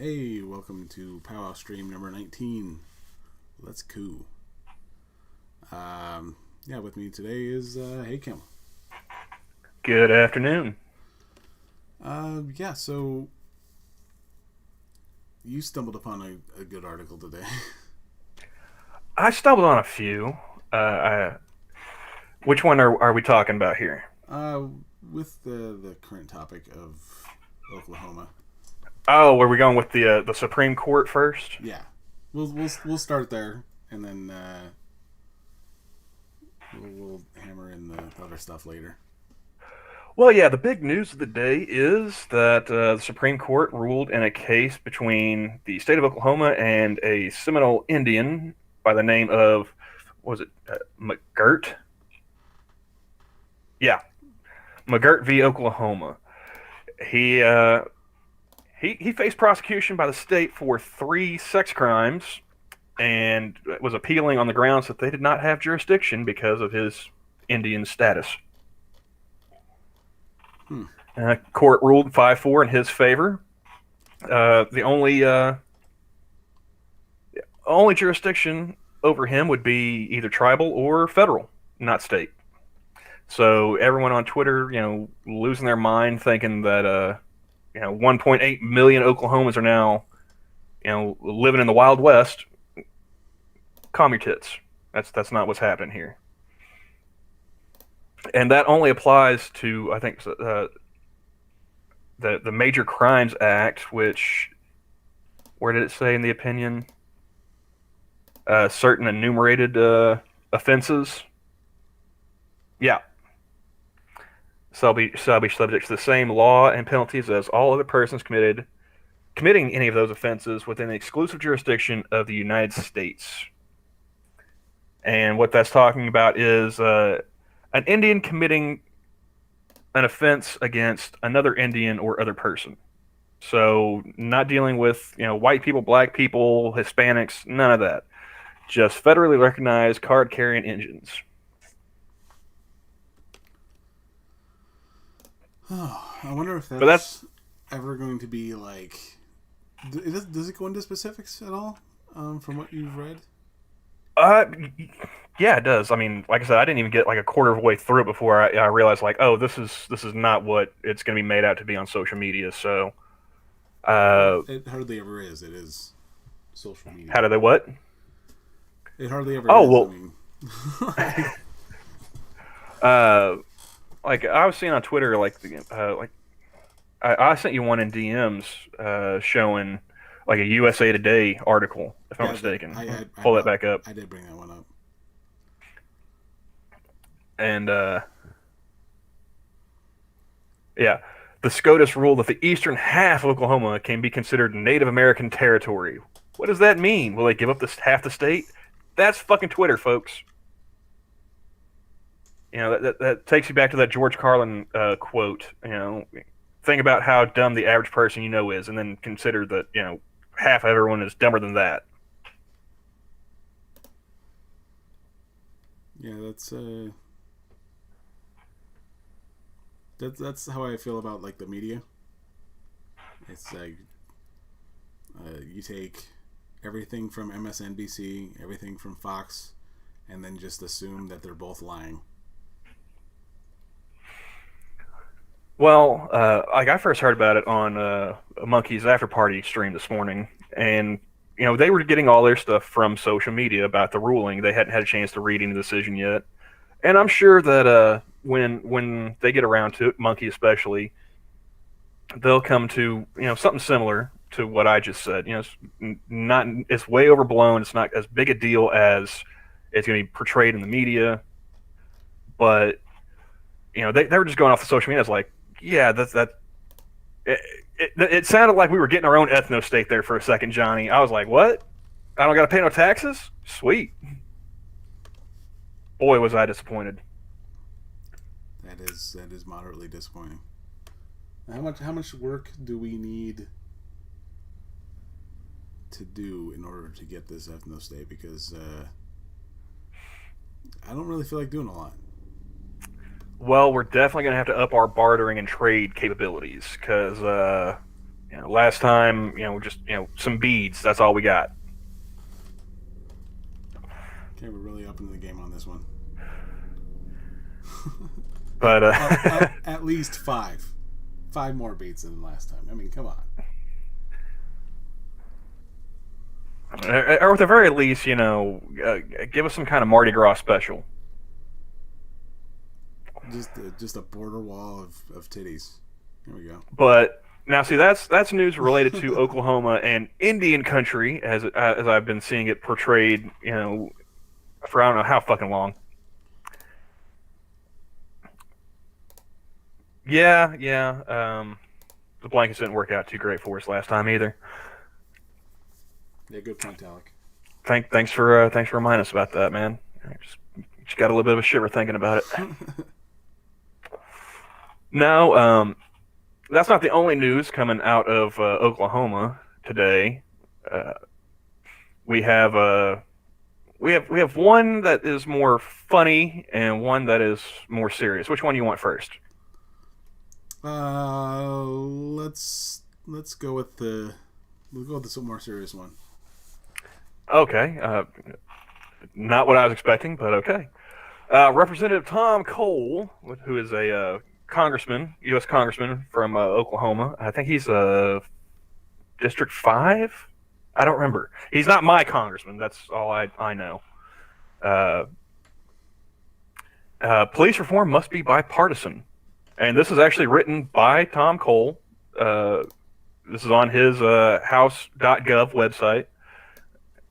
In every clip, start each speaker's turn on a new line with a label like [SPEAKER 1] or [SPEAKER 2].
[SPEAKER 1] Hey, welcome to Pow-wow stream number 19. Let's Coup. With me today is Hey Kim.
[SPEAKER 2] Good afternoon.
[SPEAKER 1] So you stumbled upon a good article today.
[SPEAKER 2] I stumbled on a few. Which one are we talking about here?
[SPEAKER 1] uh, with the current topic of Oklahoma.
[SPEAKER 2] Oh, were we going with the Supreme Court first?
[SPEAKER 1] Yeah, we'll start there, and then we'll hammer in the other stuff later.
[SPEAKER 2] Well, yeah, the big news of the day is that the Supreme Court ruled in a case between the state of Oklahoma and a Seminole Indian by the name of, what was it, McGirt? Yeah, McGirt v. Oklahoma. He uh, he faced prosecution by the state for 3 sex crimes and was appealing on the grounds that they did not have jurisdiction because of his Indian status.
[SPEAKER 1] Hmm.
[SPEAKER 2] Court ruled 5-4 in his favor. The only jurisdiction over him would be either tribal or federal, not state. So everyone on Twitter, losing their mind, thinking that 1.8 million Oklahomans are now, living in the Wild West. Calm your tits. That's not what's happening here. And that only applies to, I think, the Major Crimes Act, which, where did it say in the opinion? Certain enumerated offenses. Yeah, shall be subject to the same law and penalties as all other persons committing any of those offenses within the exclusive jurisdiction of the United States. And what that's talking about is an Indian committing an offense against another Indian or other person. So not dealing with white people, black people, Hispanics, none of that. Just federally recognized card carrying Indians.
[SPEAKER 1] Oh, I wonder if
[SPEAKER 2] But that's
[SPEAKER 1] that's ever going to be like. Does it go into specifics at all? From what you've read.
[SPEAKER 2] uh yeah, it does. I mean, like I said, I didn't even get like a quarter of the way through it before I realized like, oh, this is not what it's going to be made out to be on social media. So,
[SPEAKER 1] Well,
[SPEAKER 2] uh,
[SPEAKER 1] it hardly ever is. It is social media.
[SPEAKER 2] how do they what?
[SPEAKER 1] It hardly ever
[SPEAKER 2] Oh
[SPEAKER 1] is. I
[SPEAKER 2] well,
[SPEAKER 1] mean,
[SPEAKER 2] uh, like I was seeing on Twitter, like I sent you one in DMs showing like a USA Today article, if I'm
[SPEAKER 1] yeah,
[SPEAKER 2] mistaken.
[SPEAKER 1] I,
[SPEAKER 2] Let me
[SPEAKER 1] I
[SPEAKER 2] pull that
[SPEAKER 1] brought.
[SPEAKER 2] back up.
[SPEAKER 1] I did bring that one up.
[SPEAKER 2] And yeah, the SCOTUS ruled that the eastern half of Oklahoma can be considered Native American territory. What does that mean? Will they give up this half the state? That's fucking Twitter, folks. That takes you back to that George Carlin quote. Think about how dumb the average person is, and then consider that half of everyone is dumber than that.
[SPEAKER 1] Yeah, that's how I feel about like the media. It's like you take everything from MSNBC, everything from Fox, and then just assume that they're both lying.
[SPEAKER 2] Well, like I first heard about it on a Monkey's After Party stream this morning, and they were getting all their stuff from social media about the ruling. They hadn't had a chance to read any decision yet, and I'm sure that when they get around to it, Monkey especially, they'll come to something similar to what I just said. It's way overblown. It's not as big a deal as it's going to be portrayed in the media, but they were just going off the social media. It's like, yeah, that. It sounded like we were getting our own ethno state there for a second, Johnny. I was like, what? I don't got to pay no taxes? Sweet. Boy, was I disappointed.
[SPEAKER 1] That is moderately disappointing. How much work do we need to do in order to get this ethno state? Because I don't really feel like doing a lot.
[SPEAKER 2] Well, we're definitely going to have to up our bartering and trade capabilities because Last time, just some beads. That's all we got.
[SPEAKER 1] Okay, we're really up into the game on this one.
[SPEAKER 2] But
[SPEAKER 1] at least five more beats than last time. I mean, come on.
[SPEAKER 2] Or at the very least, give us some kind of Mardi Gras special.
[SPEAKER 1] Just a border wall of titties. Here we go.
[SPEAKER 2] But now, see, that's news related to Oklahoma and Indian country, as I've been seeing it portrayed, for I don't know how fucking long. Yeah. The blankets didn't work out too great for us last time either.
[SPEAKER 1] Yeah, good point, Alec.
[SPEAKER 2] Thanks for reminding us about that, man. Just got a little bit of a shiver thinking about it. No, that's not the only news coming out of Oklahoma today. We have one that is more funny and one that is more serious. Which one do you want first?
[SPEAKER 1] Let's go with the more serious one.
[SPEAKER 2] Okay, not what I was expecting, but okay. Representative Tom Cole, who is a U.S. congressman from Oklahoma. I think he's District 5? I don't remember. He's not my congressman. That's all I know. Police reform must be bipartisan. And this is actually written by Tom Cole. This is on his house.gov website.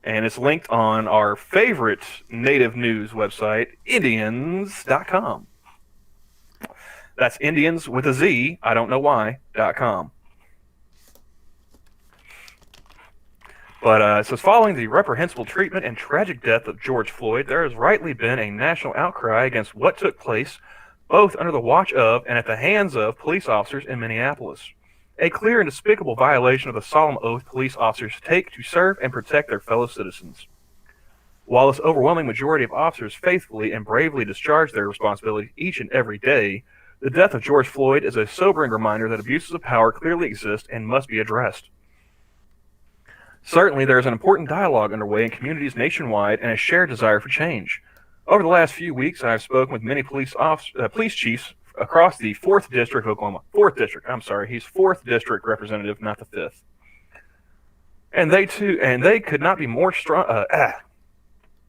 [SPEAKER 2] And it's linked on our favorite native news website, Indians.com. That's Indians with a Z, I don't know why.com. But it says, following the reprehensible treatment and tragic death of George Floyd, there has rightly been a national outcry against what took place both under the watch of and at the hands of police officers in Minneapolis. A clear and despicable violation of the solemn oath police officers take to serve and protect their fellow citizens. While this overwhelming majority of officers faithfully and bravely discharge their responsibility each and every day, the death of George Floyd is a sobering reminder that abuses of power clearly exist and must be addressed. Certainly, there is an important dialogue underway in communities nationwide and a shared desire for change. Over the last few weeks, I have spoken with many police chiefs across the 4th District of Oklahoma. 4th District, I'm sorry. He's 4th District representative, not the 5th. And they could not be more strong.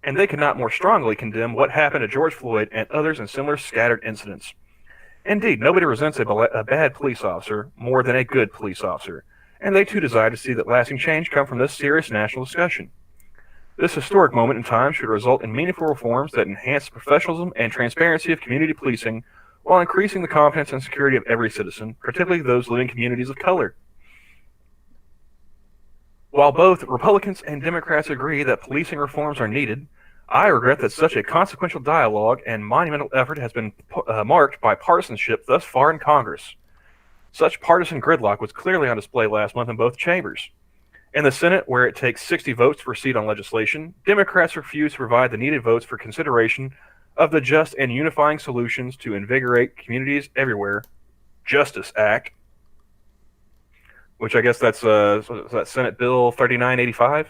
[SPEAKER 2] And they could not more strongly condemn what happened to George Floyd and others in similar scattered incidents. Indeed, nobody resents a bad police officer more than a good police officer, and they too desire to see that lasting change come from this serious national discussion. This historic moment in time should result in meaningful reforms that enhance the professionalism and transparency of community policing while increasing the confidence and security of every citizen, particularly those living in communities of color. While both Republicans and Democrats agree that policing reforms are needed, I regret that such a consequential dialogue and monumental effort has been marked by partisanship thus far in Congress. Such partisan gridlock was clearly on display last month in both chambers. In the Senate, where it takes 60 votes to proceed on legislation, Democrats refuse to provide the needed votes for consideration of the Just and Unifying Solutions to Invigorate Communities Everywhere Justice Act, which I guess that's Senate Bill 3985,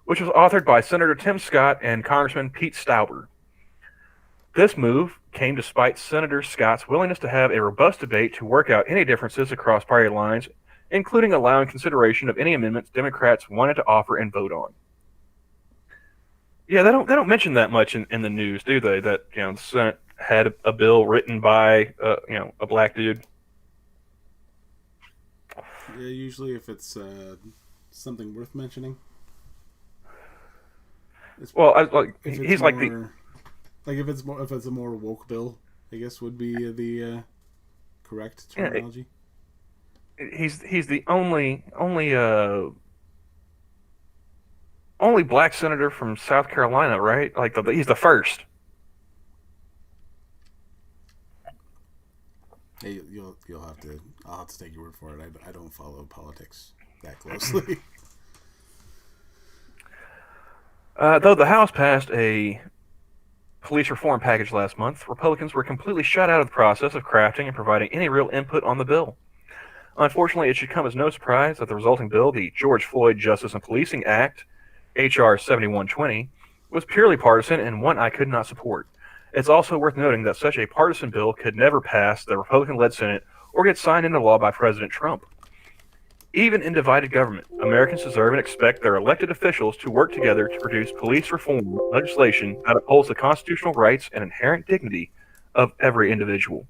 [SPEAKER 2] which was authored by Senator Tim Scott and Congressman Pete Stauber. This move came despite Senator Scott's willingness to have a robust debate to work out any differences across party lines, including allowing consideration of any amendments Democrats wanted to offer and vote on. Yeah, they don't mention that much in the news, do they? That the Senate had a bill written by a black dude.
[SPEAKER 1] Yeah, usually if it's something worth mentioning.
[SPEAKER 2] Well,
[SPEAKER 1] if it's a more woke bill, I guess would be the correct terminology.
[SPEAKER 2] He's the only black senator from South Carolina, right? He's the first.
[SPEAKER 1] Hey, I'll have to take your word for it. I don't follow politics that closely.
[SPEAKER 2] Though the House passed a police reform package last month, Republicans were completely shut out of the process of crafting and providing any real input on the bill. Unfortunately, it should come as no surprise that the resulting bill, the George Floyd Justice and Policing Act, H.R. 7120, was purely partisan and one I could not support. It's also worth noting that such a partisan bill could never pass the Republican-led Senate or get signed into law by President Trump. Even in divided government, Americans deserve and expect their elected officials to work together to produce police reform legislation that upholds the constitutional rights and inherent dignity of every individual.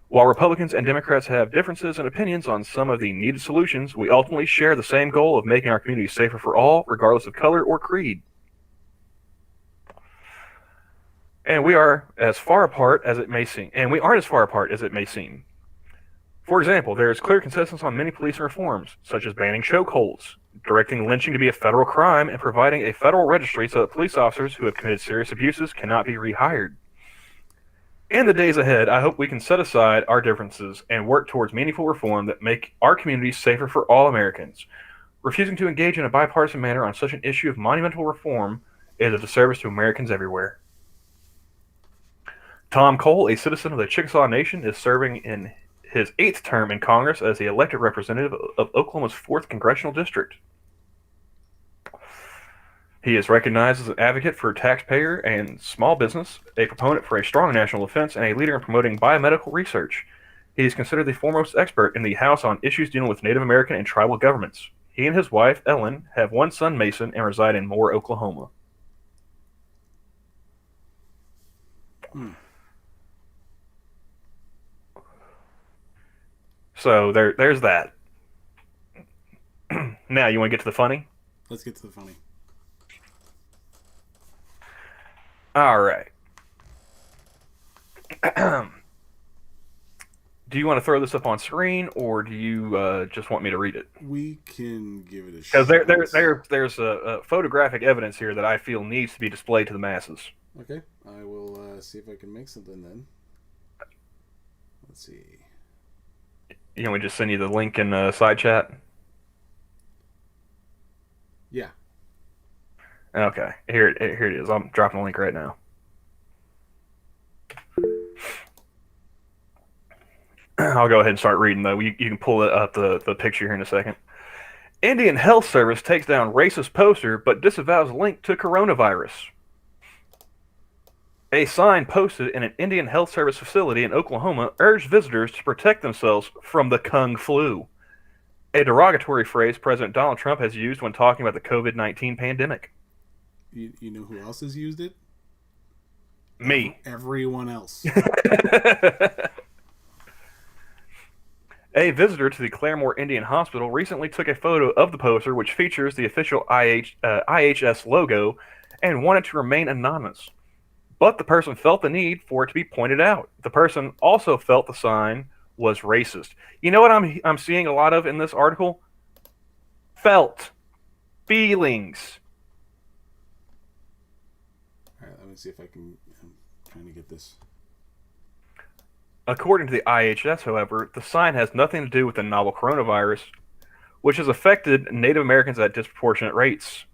[SPEAKER 2] While Republicans and Democrats have differences in opinions on some of the needed solutions, we ultimately share the same goal of making our communities safer for all, regardless of color or creed. And we are as far apart as it may seem. And we aren't as far apart as it may seem. For example, there is clear consensus on many police reforms, such as banning chokeholds, directing lynching to be a federal crime, and providing a federal registry so that police officers who have committed serious abuses cannot be rehired. In the days ahead, I hope we can set aside our differences and work towards meaningful reform that make our communities safer for all Americans. Refusing to engage in a bipartisan manner on such an issue of monumental reform is a disservice to Americans everywhere. Tom Cole, a citizen of the Chickasaw Nation, is serving in his 8th term in Congress as the elected representative of Oklahoma's 4th Congressional District. He is recognized as an advocate for taxpayer and small business, a proponent for a strong national defense, and a leader in promoting biomedical research. He is considered the foremost expert in the House on issues dealing with Native American and tribal governments. He and his wife, Ellen, have one son, Mason, and reside in Moore, Oklahoma. So there's that. Now, you want to get to the funny?
[SPEAKER 1] Let's get to the funny.
[SPEAKER 2] All right. Do you want to throw this up on screen, or do you just want me to read it?
[SPEAKER 1] We can give it a shot.
[SPEAKER 2] Because there's a photographic evidence here that I feel needs to be displayed to the masses.
[SPEAKER 1] Okay, I will see if I can make something then. Let's see.
[SPEAKER 2] You want me to just send you the link in side chat?
[SPEAKER 1] Yeah.
[SPEAKER 2] Okay, here it is. I'm dropping the link right now. I'll go ahead and start reading, though. You can pull up the picture here in a second. Indian Health Service takes down racist poster, but disavows link to coronavirus. A sign posted in an Indian Health Service facility in Oklahoma urged visitors to protect themselves from the Kung flu, a derogatory phrase President Donald Trump has used when talking about the COVID-19 pandemic.
[SPEAKER 1] You know who else has used it?
[SPEAKER 2] Me.
[SPEAKER 1] Everyone else.
[SPEAKER 2] A visitor to the Claremore Indian Hospital recently took a photo of the poster, which features the official IHS logo, and wanted to remain anonymous. But the person felt the need for it to be pointed out. The person also felt the sign was racist. You know what I'm seeing a lot of in this article? Felt. Feelings.
[SPEAKER 1] All right, let me see if I can... I'm trying to get this...
[SPEAKER 2] According to the IHS, however, the sign has nothing to do with the novel coronavirus, which has affected Native Americans at disproportionate rates.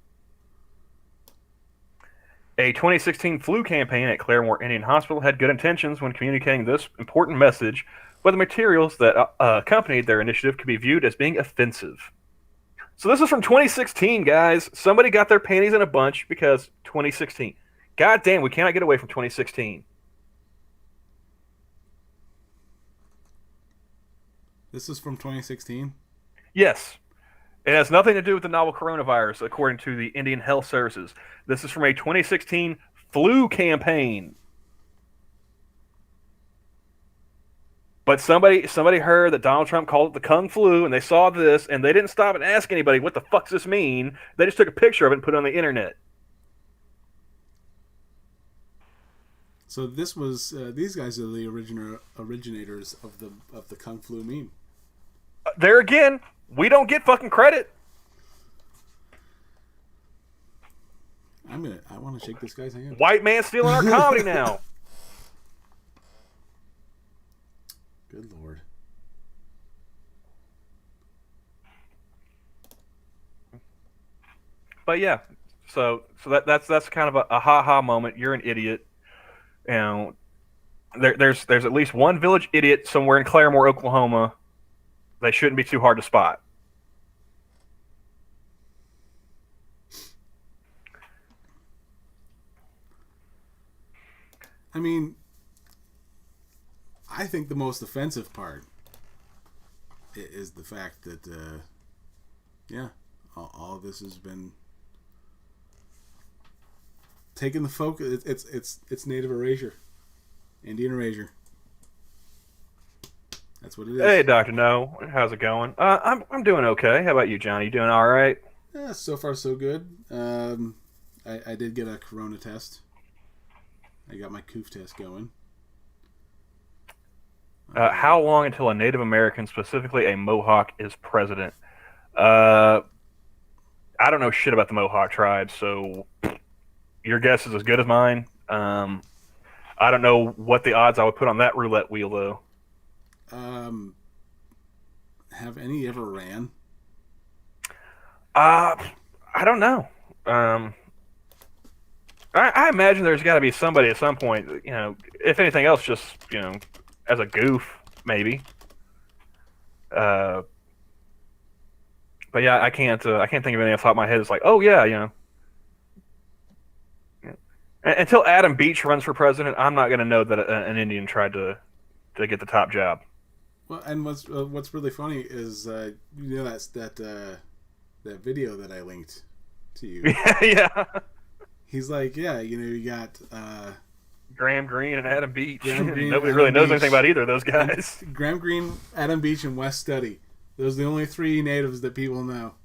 [SPEAKER 2] A 2016 flu campaign at Claremore Indian Hospital had good intentions when communicating this important message, but the materials that accompanied their initiative could be viewed as being offensive. So this is from 2016, guys. Somebody got their panties in a bunch because 2016. God damn, we cannot get away from 2016.
[SPEAKER 1] This is from 2016?
[SPEAKER 2] Yes. It has nothing to do with the novel coronavirus, according to the Indian Health Services. This is from a 2016 flu campaign. But somebody heard that Donald Trump called it the Kung flu, and they saw this, and they didn't stop and ask anybody, what the fuck does this mean? They just took a picture of it and put it on the internet.
[SPEAKER 1] So this was these guys are the originators of the Kung flu meme.
[SPEAKER 2] There again, we don't get fucking credit.
[SPEAKER 1] I want to shake this guy's hand.
[SPEAKER 2] White man stealing our comedy now.
[SPEAKER 1] Good Lord.
[SPEAKER 2] But yeah, so that's kind of a ha-ha moment. You're an idiot. You know, there's at least one village idiot somewhere in Claremore, Oklahoma, They shouldn't be too hard to spot.
[SPEAKER 1] I mean, I think the most offensive part is the fact that, yeah, all of this has been taking the focus. It's native erasure, Indian erasure. That's what it is.
[SPEAKER 2] Hey, Doctor No, how's it going? I'm doing okay. How about you, Johnny? You doing all right?
[SPEAKER 1] Yeah, so far so good. I did get a corona test. I got my Coup test going.
[SPEAKER 2] How long until a Native American, specifically a Mohawk, is president? Uh, I don't know shit about the Mohawk tribe, so your guess is as good as mine. I don't know what the odds I would put on that roulette wheel, though.
[SPEAKER 1] Um, have any ever ran?
[SPEAKER 2] I don't know. I imagine there's got to be somebody at some point. If anything else, just as a goof, maybe. Uh, but yeah, I can't think of anything off the top of my head. It's like, oh yeah, Until Adam Beach runs for president, I'm not going to know that an Indian tried to get the top job.
[SPEAKER 1] Well, and what's really funny is that video that I linked to you.
[SPEAKER 2] Yeah.
[SPEAKER 1] He's like, yeah, you got
[SPEAKER 2] Graham Greene and Adam Beach.
[SPEAKER 1] Green,
[SPEAKER 2] Nobody
[SPEAKER 1] Adam
[SPEAKER 2] really knows
[SPEAKER 1] Beach,
[SPEAKER 2] anything about either of those guys.
[SPEAKER 1] Graham Greene, Adam Beach, and Wes Studi. Those are the only three natives that people know.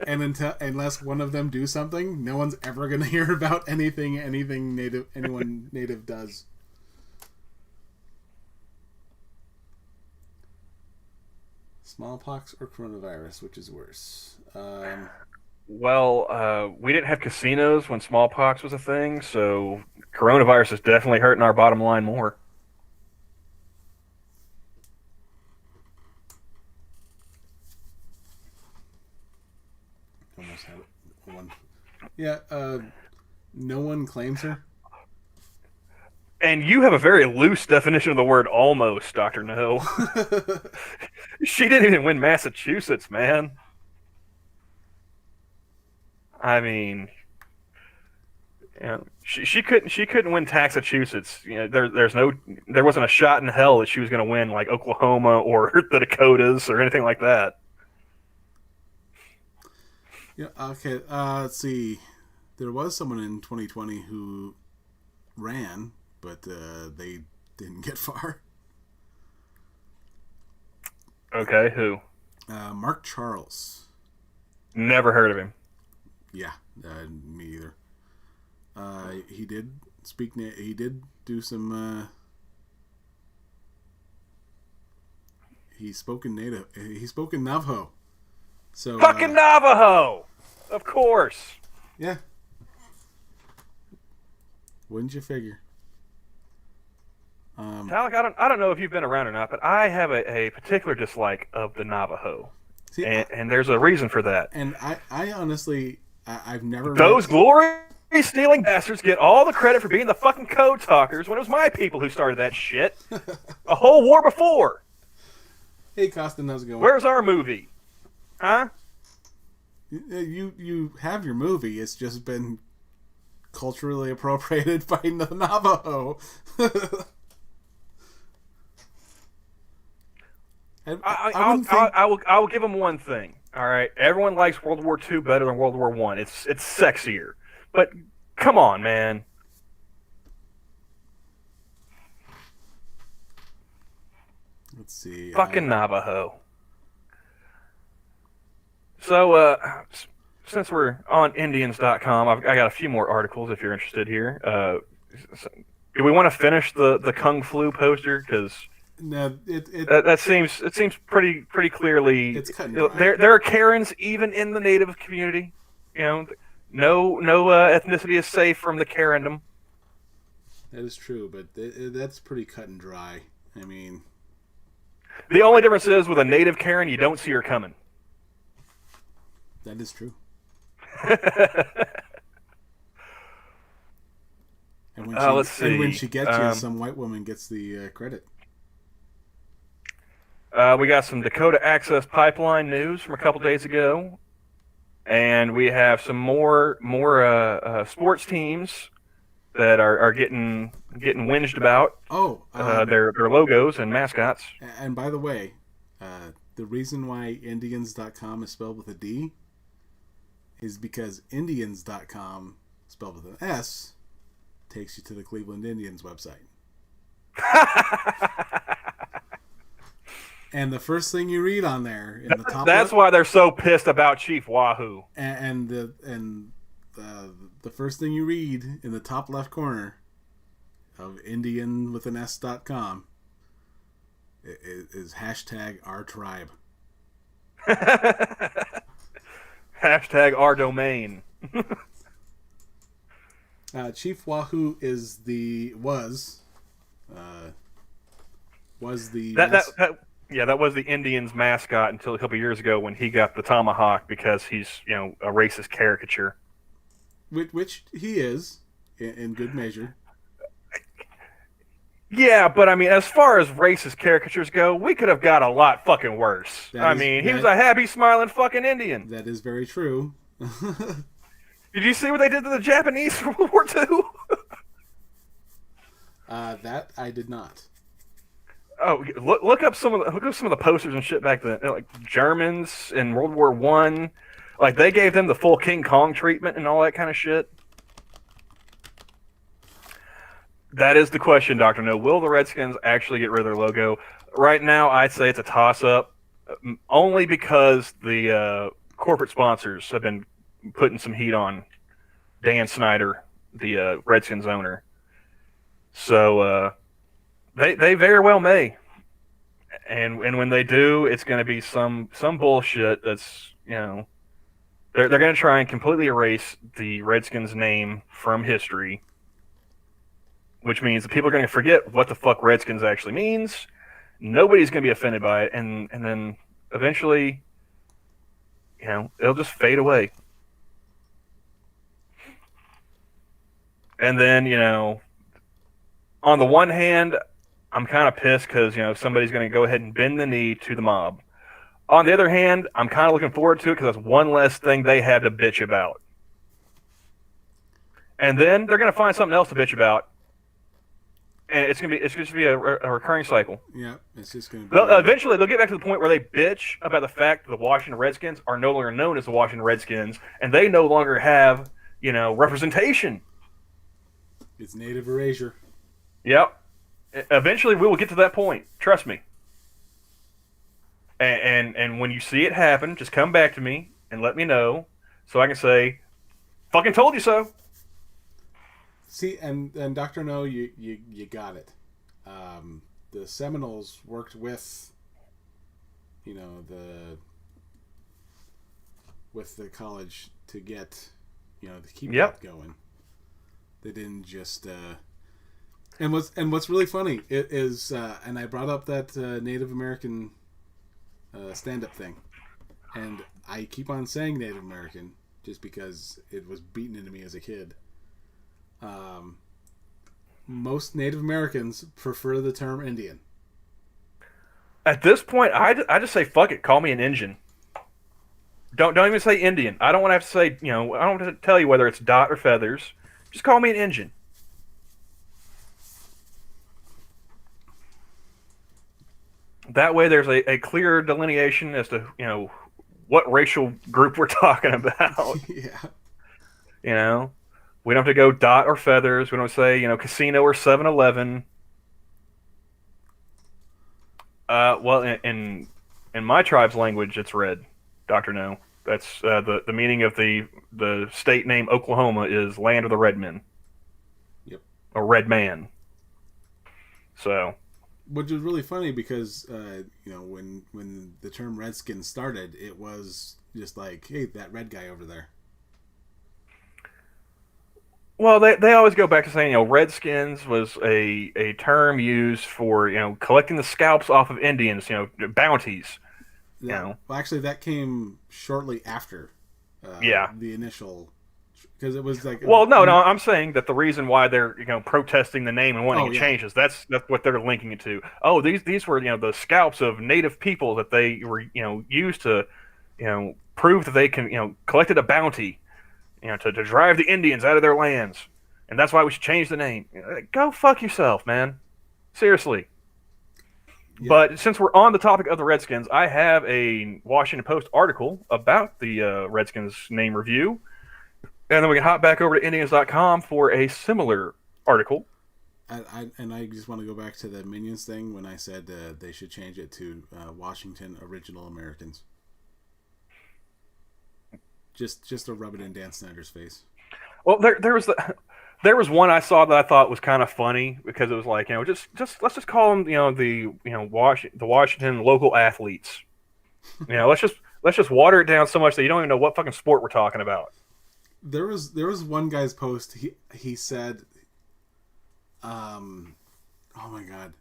[SPEAKER 1] And unless one of them do something, no one's ever going to hear about anything anyone native does. Smallpox or coronavirus, which is worse?
[SPEAKER 2] Well, we didn't have casinos when smallpox was a thing, so coronavirus is definitely hurting our bottom line more.
[SPEAKER 1] Almost had it. One. Yeah, no one claims her.
[SPEAKER 2] And you have a very loose definition of the word almost, Dr. No. She didn't even win Massachusetts, man. I mean, she couldn't win Massachusetts. There wasn't a shot in hell that she was going to win like Oklahoma or the Dakotas or anything like that.
[SPEAKER 1] Yeah. Okay. Let's see. There was someone in 2020 who ran, but they didn't get far.
[SPEAKER 2] Okay, who?
[SPEAKER 1] Mark Charles.
[SPEAKER 2] Never heard of him.
[SPEAKER 1] Yeah, me either. He did speak. He did do some. He spoke in native. He spoke in Navajo. So
[SPEAKER 2] fucking Navajo, of course.
[SPEAKER 1] Yeah. Wouldn't you figure?
[SPEAKER 2] Alec, I don't know if you've been around or not, but I have a particular dislike of the Navajo, and there's a reason for that.
[SPEAKER 1] And I honestly, I've never.
[SPEAKER 2] Those glory-stealing bastards get all the credit for being the fucking code talkers when it was my people who started that shit. A whole war before.
[SPEAKER 1] Hey, Costin, how's it going?
[SPEAKER 2] Where's our movie? Huh?
[SPEAKER 1] You have your movie. It's just been culturally appropriated by the Navajo.
[SPEAKER 2] I will give them one thing. All right, everyone likes World War II better than World War I. It's sexier, but come on, man.
[SPEAKER 1] Let's see.
[SPEAKER 2] Fucking Navajo. So, since we're on Indians.com, I got a few more articles if you're interested here. Do we want to finish the Kung Flu poster? Because
[SPEAKER 1] no,
[SPEAKER 2] that seems pretty clearly.
[SPEAKER 1] It's cut and dry.
[SPEAKER 2] There are Karens even in the Native community. No ethnicity is safe from the Karendom.
[SPEAKER 1] That is true, but that's pretty cut and dry. I mean,
[SPEAKER 2] the only difference is with a Native Karen, you don't see her coming.
[SPEAKER 1] That is true. And when
[SPEAKER 2] let's see.
[SPEAKER 1] And when she gets you, some white woman gets the credit.
[SPEAKER 2] We got some Dakota Access Pipeline news from a couple days ago, and we have some more sports teams that are getting whinged about
[SPEAKER 1] Oh,
[SPEAKER 2] their logos and mascots.
[SPEAKER 1] and by the way, the reason why Indians.com is spelled with a D is because Indians.com, spelled with an S, takes you to the Cleveland Indians website. And the first thing you read on there in the top
[SPEAKER 2] That's
[SPEAKER 1] left,
[SPEAKER 2] why they're so pissed about Chief Wahoo.
[SPEAKER 1] the first thing you read in the top left corner of Indian with an S.com is hashtag our tribe.
[SPEAKER 2] Hashtag our domain.
[SPEAKER 1] Chief Wahoo is was the
[SPEAKER 2] that was the Indians mascot until a couple years ago when he got the tomahawk because he's a racist caricature.
[SPEAKER 1] which he is in good measure.
[SPEAKER 2] Yeah, but I mean, as far as racist caricatures go, we could have got a lot fucking worse. He was a happy, smiling fucking Indian.
[SPEAKER 1] That is very true.
[SPEAKER 2] Did you see what they did to the Japanese for World War II?
[SPEAKER 1] That I did not.
[SPEAKER 2] Oh, look up some of the posters and shit back then. Like Germans in World War I, like they gave them the full King Kong treatment and all that kind of shit. That is the question, Dr. No. Will the Redskins actually get rid of their logo? Right now, I'd say it's a toss-up, only because the corporate sponsors have been putting some heat on Dan Snyder, the Redskins owner. So they very well may. And when they do, it's going to be some bullshit that's, they're going to try and completely erase the Redskins name from history, which means that people are going to forget what the fuck Redskins actually means. Nobody's going to be offended by it, and then eventually, it'll just fade away. And then, on the one hand, I'm kind of pissed because, somebody's going to go ahead and bend the knee to the mob. On the other hand, I'm kind of looking forward to it because that's one less thing they have to bitch about. And then they're going to find something else to bitch about. And it's going to be a recurring cycle.
[SPEAKER 1] Yeah, it's just going to be...
[SPEAKER 2] Eventually, they'll get back to the point where they bitch about the fact that the Washington Redskins are no longer known as the Washington Redskins, and they no longer have, representation.
[SPEAKER 1] It's native erasure.
[SPEAKER 2] Yep. Eventually, we will get to that point. Trust me. And when you see it happen, just come back to me and let me know so I can say, fucking told you so.
[SPEAKER 1] See, and Dr. No, you got it. The Seminoles worked with, the college to get, to keep that going. They didn't just. And what's really funny is, and I brought up that Native American stand-up thing, and I keep on saying Native American just because it was beaten into me as a kid. Most Native Americans prefer the term Indian.
[SPEAKER 2] At this point, I just say fuck it. Call me an Injun. Don't even say Indian. I don't want to have to say I don't want to tell you whether it's dot or feathers. Just call me an Injun. That way, there's a clear delineation as to what racial group we're talking about.
[SPEAKER 1] Yeah.
[SPEAKER 2] We don't have to go dot or feathers. We don't say, casino or 7-Eleven. Well, in my tribe's language, it's red, Dr. No. That's the meaning of the state name Oklahoma is land of the red men.
[SPEAKER 1] Yep.
[SPEAKER 2] Or red man. So.
[SPEAKER 1] Which is really funny because, when the term Redskin started, it was just like, hey, that red guy over there.
[SPEAKER 2] Well, they always go back to saying, Redskins was a term used for, collecting the scalps off of Indians, bounties.
[SPEAKER 1] Well, actually, that came shortly after the initial... because it was like,
[SPEAKER 2] Well, no, I'm saying that the reason why they're protesting the name and wanting
[SPEAKER 1] oh
[SPEAKER 2] it
[SPEAKER 1] yeah,
[SPEAKER 2] changed is that's what they're linking it to. Oh, these were the scalps of native people that they were used to prove that they can collected a bounty to drive the Indians out of their lands, and that's why we should change the name. Go fuck yourself, man. Seriously.
[SPEAKER 1] yeah.
[SPEAKER 2] But since we're on the topic of the Redskins, I have a Washington Post article about the Redskins name review. And then we can hop back over to Indians.com for a similar article.
[SPEAKER 1] I just want to go back to the Minions thing when I said they should change it to Washington Original Americans. Just to rub it in Dan Snyder's face.
[SPEAKER 2] Well, there was one I saw that I thought was kind of funny because it was like just let's just call them the Washington local athletes. Let's just water it down so much that you don't even know what fucking sport we're talking about.
[SPEAKER 1] There was one guy's post. He said, oh my god,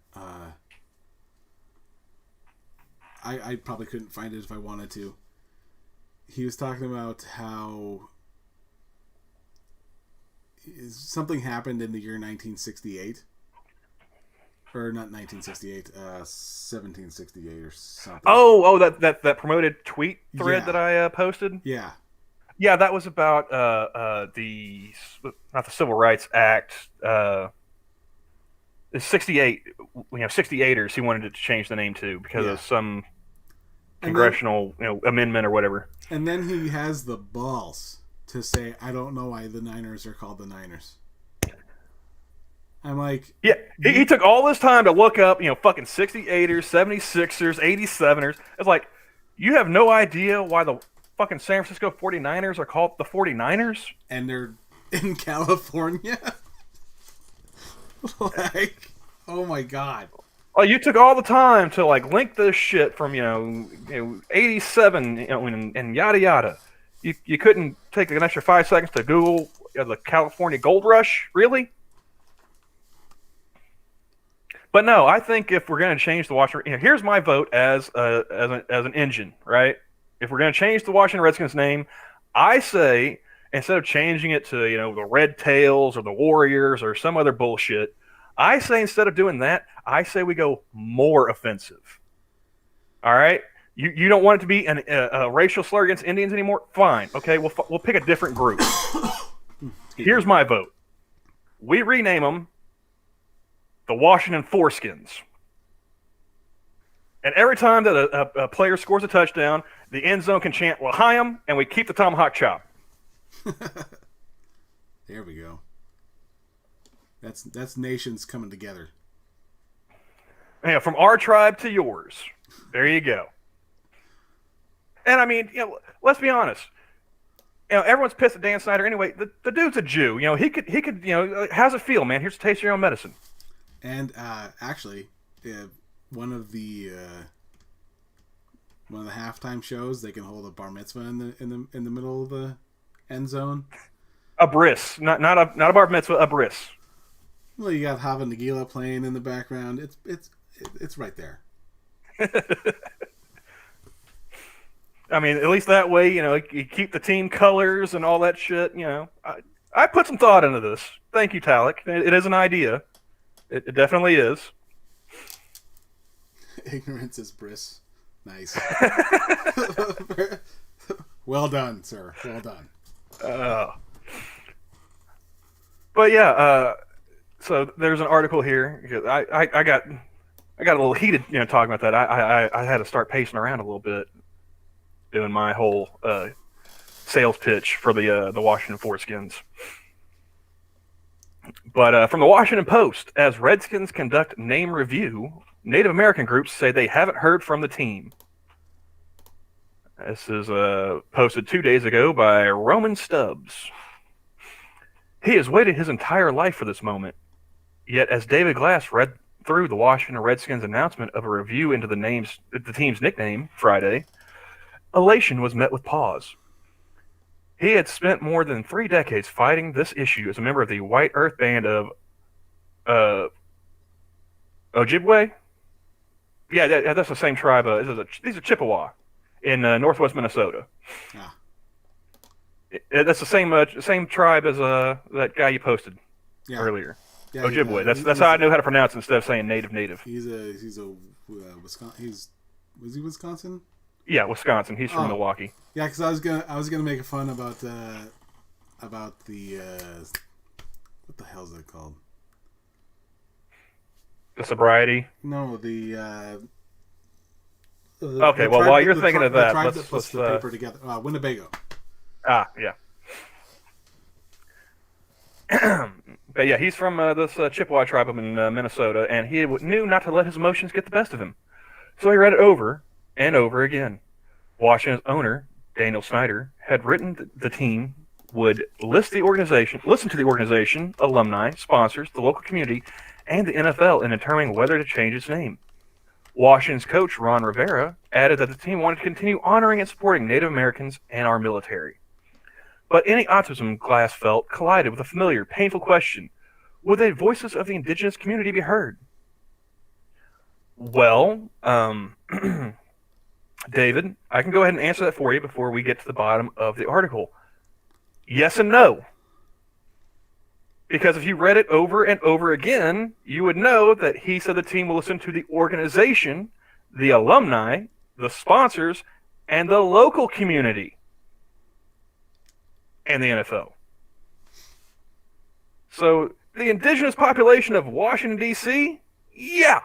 [SPEAKER 1] I probably couldn't find it if I wanted to. He was talking about how something happened in the year 1968. Or not 1968, 1768 or something.
[SPEAKER 2] Oh, that promoted tweet thread that I posted?
[SPEAKER 1] Yeah.
[SPEAKER 2] Yeah, that was about the not the Civil Rights Act. The 68, 68ers. He wanted it to change the name to because of some congressional amendment or whatever.
[SPEAKER 1] And then he has the balls to say, "I don't know why the Niners are called the Niners." I'm like,
[SPEAKER 2] yeah, he took all this time to look up, fucking 68ers, 76ers, 87ers. It's like, you have no idea why the fucking San Francisco 49ers are called the 49ers?
[SPEAKER 1] And they're in California? Like, oh my god.
[SPEAKER 2] Oh, you took all the time to link this shit from 87 and yada yada. You couldn't take an extra 5 seconds to Google the California Gold Rush, really? But no, I think if we're going to change the Washington, here's my vote as an engine, right? If we're going to change the Washington Redskins name, I say instead of changing it to the Red Tails or the Warriors or some other bullshit, I say instead of doing that, I say we go more offensive. All right, you don't want it to be a racial slur against Indians anymore? Fine, okay, we'll pick a different group. Here's my vote: we rename them the Washington Foreskins. And every time that a player scores a touchdown, the end zone can chant L'chaim, and we keep the tomahawk chop.
[SPEAKER 1] There we go. That's nations coming together.
[SPEAKER 2] From our tribe to yours. There you go. And I mean, let's be honest. Everyone's pissed at Dan Snyder anyway. The dude's a Jew. He could. How's it feel, man? Here's a taste of your own medicine.
[SPEAKER 1] And actually, one of the halftime shows, they can hold a bar mitzvah in the middle of the end zone.
[SPEAKER 2] A bris, not a bar mitzvah, a bris.
[SPEAKER 1] Well, you got Hava Nagila playing in the background. It's right there.
[SPEAKER 2] I mean, at least that way, you keep the team colors and all that shit. I put some thought into this. Thank you, Talik. It is an idea. It definitely is.
[SPEAKER 1] Ignorance is bliss. Nice. Well done, sir. Well done.
[SPEAKER 2] But yeah, so there's an article here. I got a little heated, talking about that. I had to start pacing around a little bit, doing my whole sales pitch for the Washington Foreskins. But from the Washington Post, as Redskins conduct name review, Native American groups say they haven't heard from the team. This is posted 2 days ago by Roman Stubbs. He has waited his entire life for this moment. Yet, as David Glass read through the Washington Redskins announcement of a review into the team's nickname Friday, elation was met with pause. He had spent more than 3 decades fighting this issue as a member of the White Earth Band of Ojibwe. Yeah, that's the same tribe. These are Chippewa in northwest Minnesota. Ah. That's the same tribe as that guy you posted
[SPEAKER 1] Yeah,
[SPEAKER 2] earlier.
[SPEAKER 1] yeah.
[SPEAKER 2] Ojibwe. That's how I knew how to pronounce it instead of saying native.
[SPEAKER 1] He's a Wisconsin. Was he Wisconsin?
[SPEAKER 2] Yeah, Wisconsin. He's from
[SPEAKER 1] Oh,
[SPEAKER 2] Milwaukee.
[SPEAKER 1] yeah. Because I was gonna make fun about the what the hell is that called?
[SPEAKER 2] The sobriety.
[SPEAKER 1] No, the
[SPEAKER 2] Okay, well, while you're thinking of
[SPEAKER 1] the
[SPEAKER 2] that,
[SPEAKER 1] tribe
[SPEAKER 2] let's
[SPEAKER 1] that puts the paper together. Winnebago.
[SPEAKER 2] Yeah. But yeah, he's from this Chippewa tribe up in Minnesota, and he knew not to let his emotions get the best of him. So he read it over and over again. Washington's owner, Daniel Snyder, had written the team would listen to the organization, alumni, sponsors, the local community, and the NFL in determining whether to change its name. Washington's coach, Ron Rivera, added that the team wanted to continue honoring and supporting Native Americans and our military. But any optimism Glass felt collided with a familiar, painful question. Would the voices of the indigenous community be heard? Well, David, I can go ahead and answer that for you before we get to the bottom of the article. Yes and no. Because if you read it over and over again, you would know that he said the team will listen to the organization, the alumni, the sponsors, and the local community, and the NFL. So the indigenous population of Washington, D.C., yeah,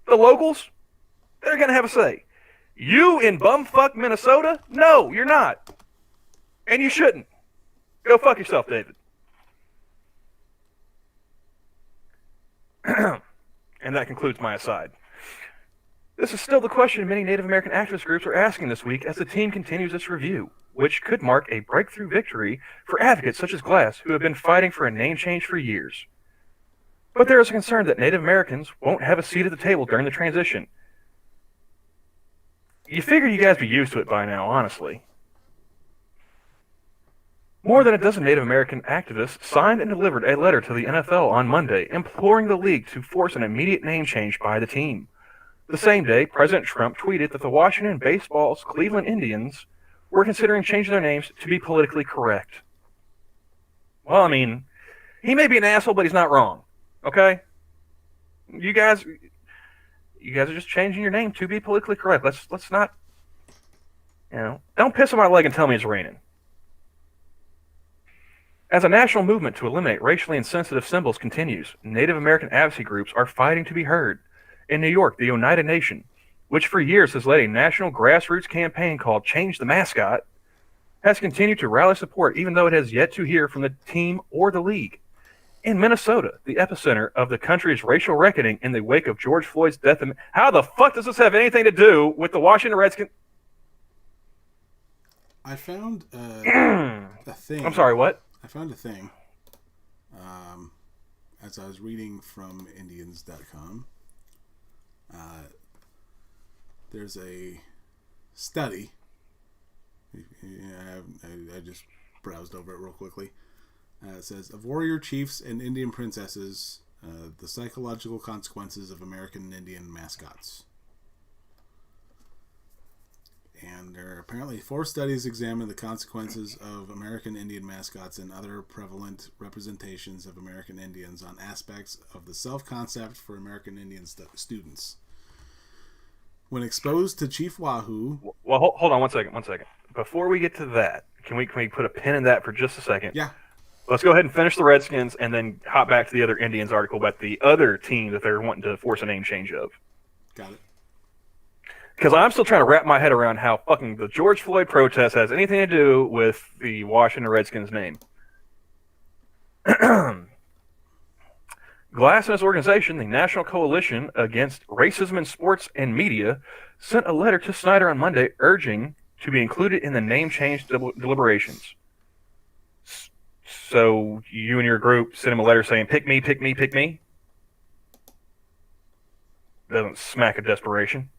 [SPEAKER 2] the locals, they're going to have a say. You in bumfuck Minnesota? No, you're not. And you shouldn't. Go fuck yourself, David. And that concludes my aside. This is still the question many Native American activist groups are asking this week as the team continues its review, which could mark a breakthrough victory for advocates such as Glass who have been fighting for a name change for years. But there is a concern that Native Americans won't have a seat at the table during the transition. You figure you guys be used to it by now, honestly. More than a dozen Native American activists signed and delivered a letter to the NFL on Monday, imploring the league to force an immediate name change by the team. The same day, President Trump tweeted that the Washington Baseball's Cleveland Indians were considering changing their names to be politically correct. Well, I mean, he may be an asshole, but he's not wrong. Okay? You guys are just changing your name to be politically correct. Let's not, don't piss on my leg and tell me it's raining. As a national movement to eliminate racially insensitive symbols continues, Native American advocacy groups are fighting to be heard. In New York, the Oneida Nation, which for years has led a national grassroots campaign called Change the Mascot, has continued to rally support even though it has yet to hear from the team or the league. In Minnesota, the epicenter of the country's racial reckoning in the wake of George Floyd's death. How the fuck does this have anything to do with the Washington Redskins?
[SPEAKER 1] I found a thing.
[SPEAKER 2] I'm sorry, what?
[SPEAKER 1] I found a thing as I was reading from Indians.com. There's a study. I just browsed over it real quickly. It says, of warrior chiefs and Indian princesses, the psychological consequences of American Indian mascots. And there are apparently 4 studies examine the consequences of American Indian mascots and other prevalent representations of American Indians on aspects of the self-concept for American Indian students. When exposed to Chief Wahoo...
[SPEAKER 2] Well, hold on one second. Before we get to that, can we put a pin in that for just a second?
[SPEAKER 1] Yeah.
[SPEAKER 2] Let's go ahead and finish the Redskins and then hop back to the other Indians article about the other team that they're wanting to force a name change of.
[SPEAKER 1] Got it.
[SPEAKER 2] Because I'm still trying to wrap my head around how fucking the George Floyd protest has anything to do with the Washington Redskins name. Glass and his organization, the National Coalition Against Racism in Sports and Media, sent a letter to Snyder on Monday urging to be included in the name change deliberations. So you and your group sent him a letter saying, pick me, pick me, pick me? Doesn't smack of desperation.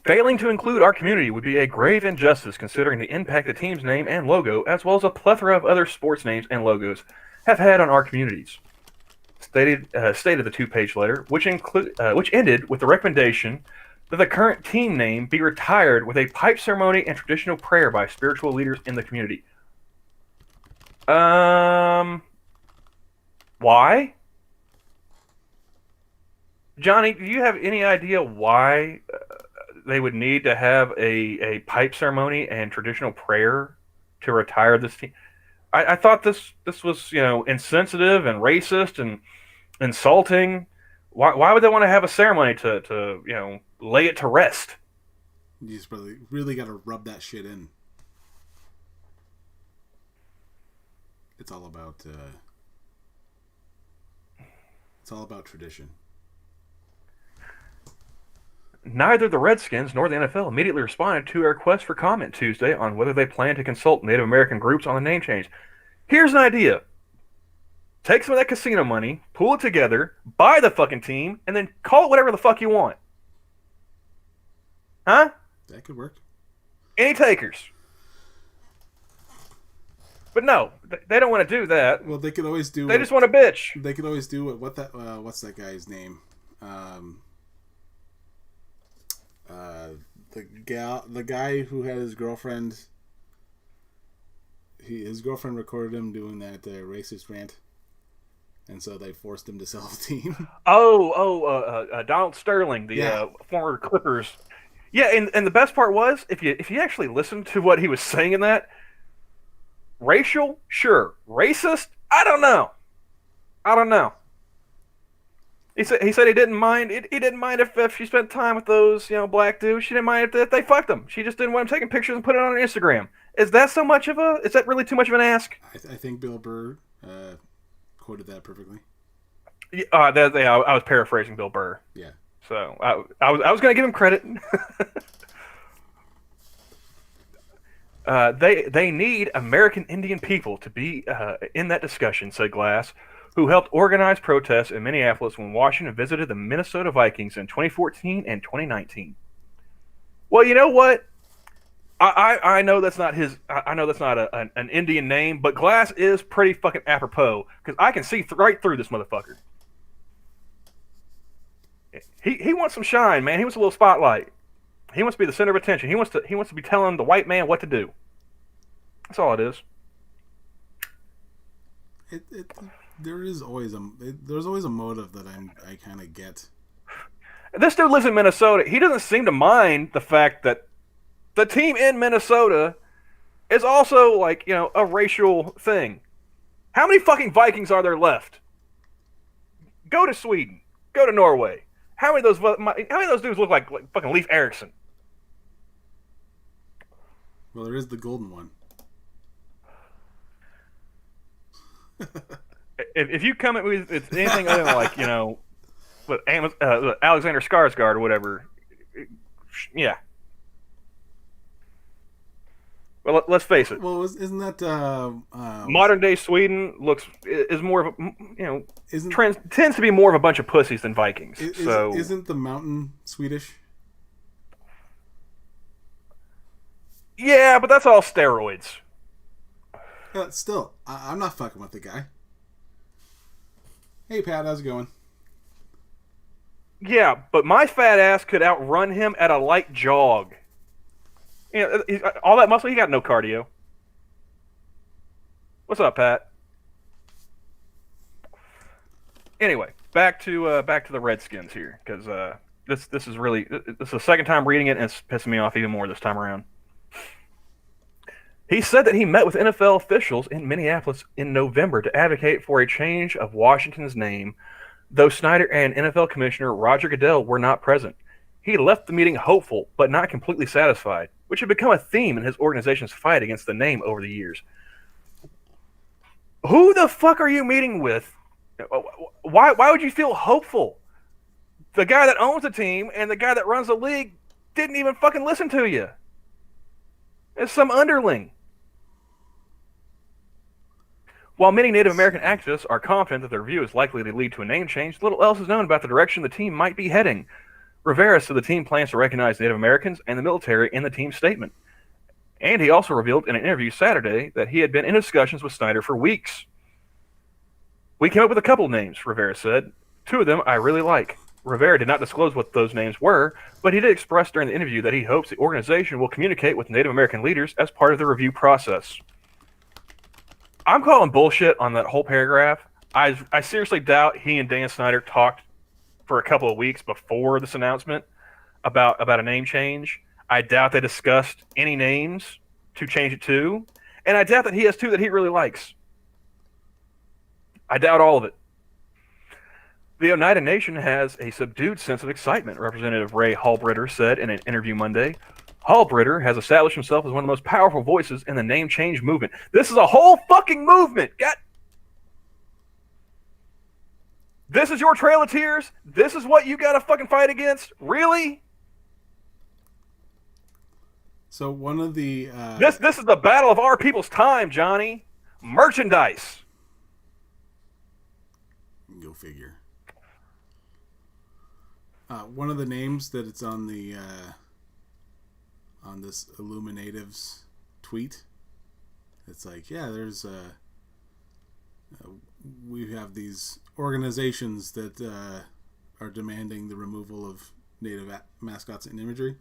[SPEAKER 2] Failing to include our community would be a grave injustice considering the impact the team's name and logo, as well as a plethora of other sports names and logos, have had on our communities. Stated the 2-page letter, which ended with the recommendation that the current team name be retired with a pipe ceremony and traditional prayer by spiritual leaders in the community. Why? Johnny, do you have any idea why they would need to have a pipe ceremony and traditional prayer to retire this team? I thought this was insensitive and racist and insulting. Why would they want to have a ceremony to lay it to rest?
[SPEAKER 1] You just really got to rub that shit in. It's all about tradition.
[SPEAKER 2] Neither the Redskins nor the NFL immediately responded to a request for comment Tuesday on whether they plan to consult Native American groups on the name change. Here's an idea. Take some of that casino money, pull it together, buy the fucking team, and then call it whatever the fuck you want. Huh?
[SPEAKER 1] That could work.
[SPEAKER 2] Any takers? But no, they don't want to do that.
[SPEAKER 1] Well, they could always do.
[SPEAKER 2] They just want to bitch.
[SPEAKER 1] They could always do what's that guy's name? The guy who had his girlfriend. His girlfriend recorded him doing that racist rant, and so they forced him to sell the team.
[SPEAKER 2] Donald Sterling, the former Clippers. Yeah, and the best part was if you actually listened to what he was saying in that. Racial, sure. Racist, I don't know. He said he didn't mind. He didn't mind if she spent time with those black dudes. She didn't mind if they fucked them. She just didn't want them taking pictures and putting it on her Instagram. Is that so much of a? Is that really too much of an ask?
[SPEAKER 1] I think Bill Burr quoted that perfectly.
[SPEAKER 2] I was paraphrasing Bill Burr.
[SPEAKER 1] Yeah.
[SPEAKER 2] So I was going to give him credit. They need American Indian people to be in that discussion, said Glass, who helped organize protests in Minneapolis when Washington visited the Minnesota Vikings in 2014 and 2019. Well, you know what? I know that's not his. I know that's not an Indian name, but Glass is pretty fucking apropos because I can see right through this motherfucker. He wants some shine, man. He wants a little spotlight. He wants to be the center of attention. He wants to be telling the white man what to do. That's all it is.
[SPEAKER 1] There's always a motive that I kind of get.
[SPEAKER 2] This dude lives in Minnesota. He doesn't seem to mind the fact that the team in Minnesota is also a racial thing. How many fucking Vikings are there left? Go to Sweden. Go to Norway. How many of those dudes look like fucking Leif Erikson?
[SPEAKER 1] Well, there is the golden one.
[SPEAKER 2] If you come at me with anything other than with Alexander Skarsgård or whatever, yeah. Well, let's face it.
[SPEAKER 1] Well, isn't that
[SPEAKER 2] modern day Sweden is more of a tends to be more of a bunch of pussies than Vikings.
[SPEAKER 1] Isn't the mountain Swedish?
[SPEAKER 2] Yeah, but that's all steroids.
[SPEAKER 1] Still, I'm not fucking with the guy. Hey, Pat, how's it going?
[SPEAKER 2] Yeah, but my fat ass could outrun him at a light jog. All that muscle, he got no cardio. What's up, Pat? Anyway, back to the Redskins here, because this is the second time reading it, and it's pissing me off even more this time around. He said that he met with NFL officials in Minneapolis in November to advocate for a change of Washington's name, though Snyder and NFL Commissioner Roger Goodell were not present. He left the meeting hopeful, but not completely satisfied, which had become a theme in his organization's fight against the name over the years. Who the fuck are you meeting with? Why would you feel hopeful? The guy that owns the team and the guy that runs the league didn't even fucking listen to you. It's some underling. While many Native American activists are confident that their view is likely to lead to a name change, little else is known about the direction the team might be heading. Rivera said the team plans to recognize Native Americans and the military in the team's statement. And he also revealed in an interview Saturday that he had been in discussions with Snyder for weeks. We came up with a couple names, Rivera said. Two of them I really like. Rivera did not disclose what those names were, but he did express during the interview that he hopes the organization will communicate with Native American leaders as part of the review process. I'm calling bullshit on that whole paragraph. I seriously doubt he and Dan Snyder talked for a couple of weeks before this announcement about a name change. I doubt they discussed any names to change it to, and I doubt that he has two that he really likes. I doubt all of it. The Oneida Nation has a subdued sense of excitement, Representative Ray Halbritter said in an interview Monday. Halbritter has established himself as one of the most powerful voices in the name change movement. This is a whole fucking movement. This is your Trail of Tears? This is what you gotta fucking fight against? Really?
[SPEAKER 1] So one of the
[SPEAKER 2] This is the battle of our people's time, Johnny. Merchandise.
[SPEAKER 1] Go figure. One of the names that it's on the on this Illuminatives tweet, it's like, yeah, there's we have these organizations that are demanding the removal of native mascots and imagery.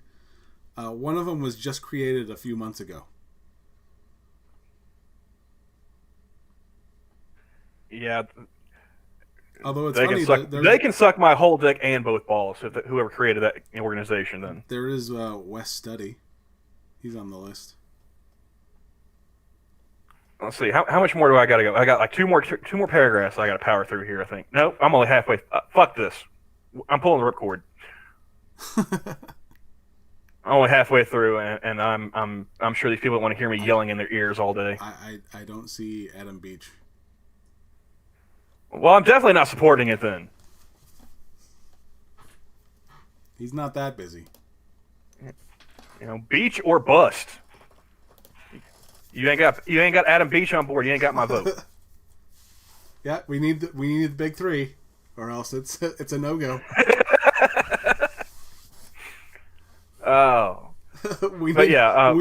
[SPEAKER 1] One of them was just created a few months ago.
[SPEAKER 2] Yeah.
[SPEAKER 1] Although it's
[SPEAKER 2] they can suck my whole dick and both balls, if whoever created that organization. Then
[SPEAKER 1] there is Wes Study. He's on the list.
[SPEAKER 2] Let's see. How much more do I got to go? I got like two more paragraphs I got to power through here, I think. Nope, I'm only halfway. Fuck this. I'm pulling the ripcord. I'm only halfway through, and I'm sure these people want to hear me yelling in their ears all day.
[SPEAKER 1] I don't see Adam Beach.
[SPEAKER 2] Well, I'm definitely not supporting it then.
[SPEAKER 1] He's not that busy.
[SPEAKER 2] You know, Beach or bust. You ain't got Adam Beach on board. You ain't got my vote.
[SPEAKER 1] Yeah, we need the big three, or else it's a no-go.
[SPEAKER 2] Oh,
[SPEAKER 1] we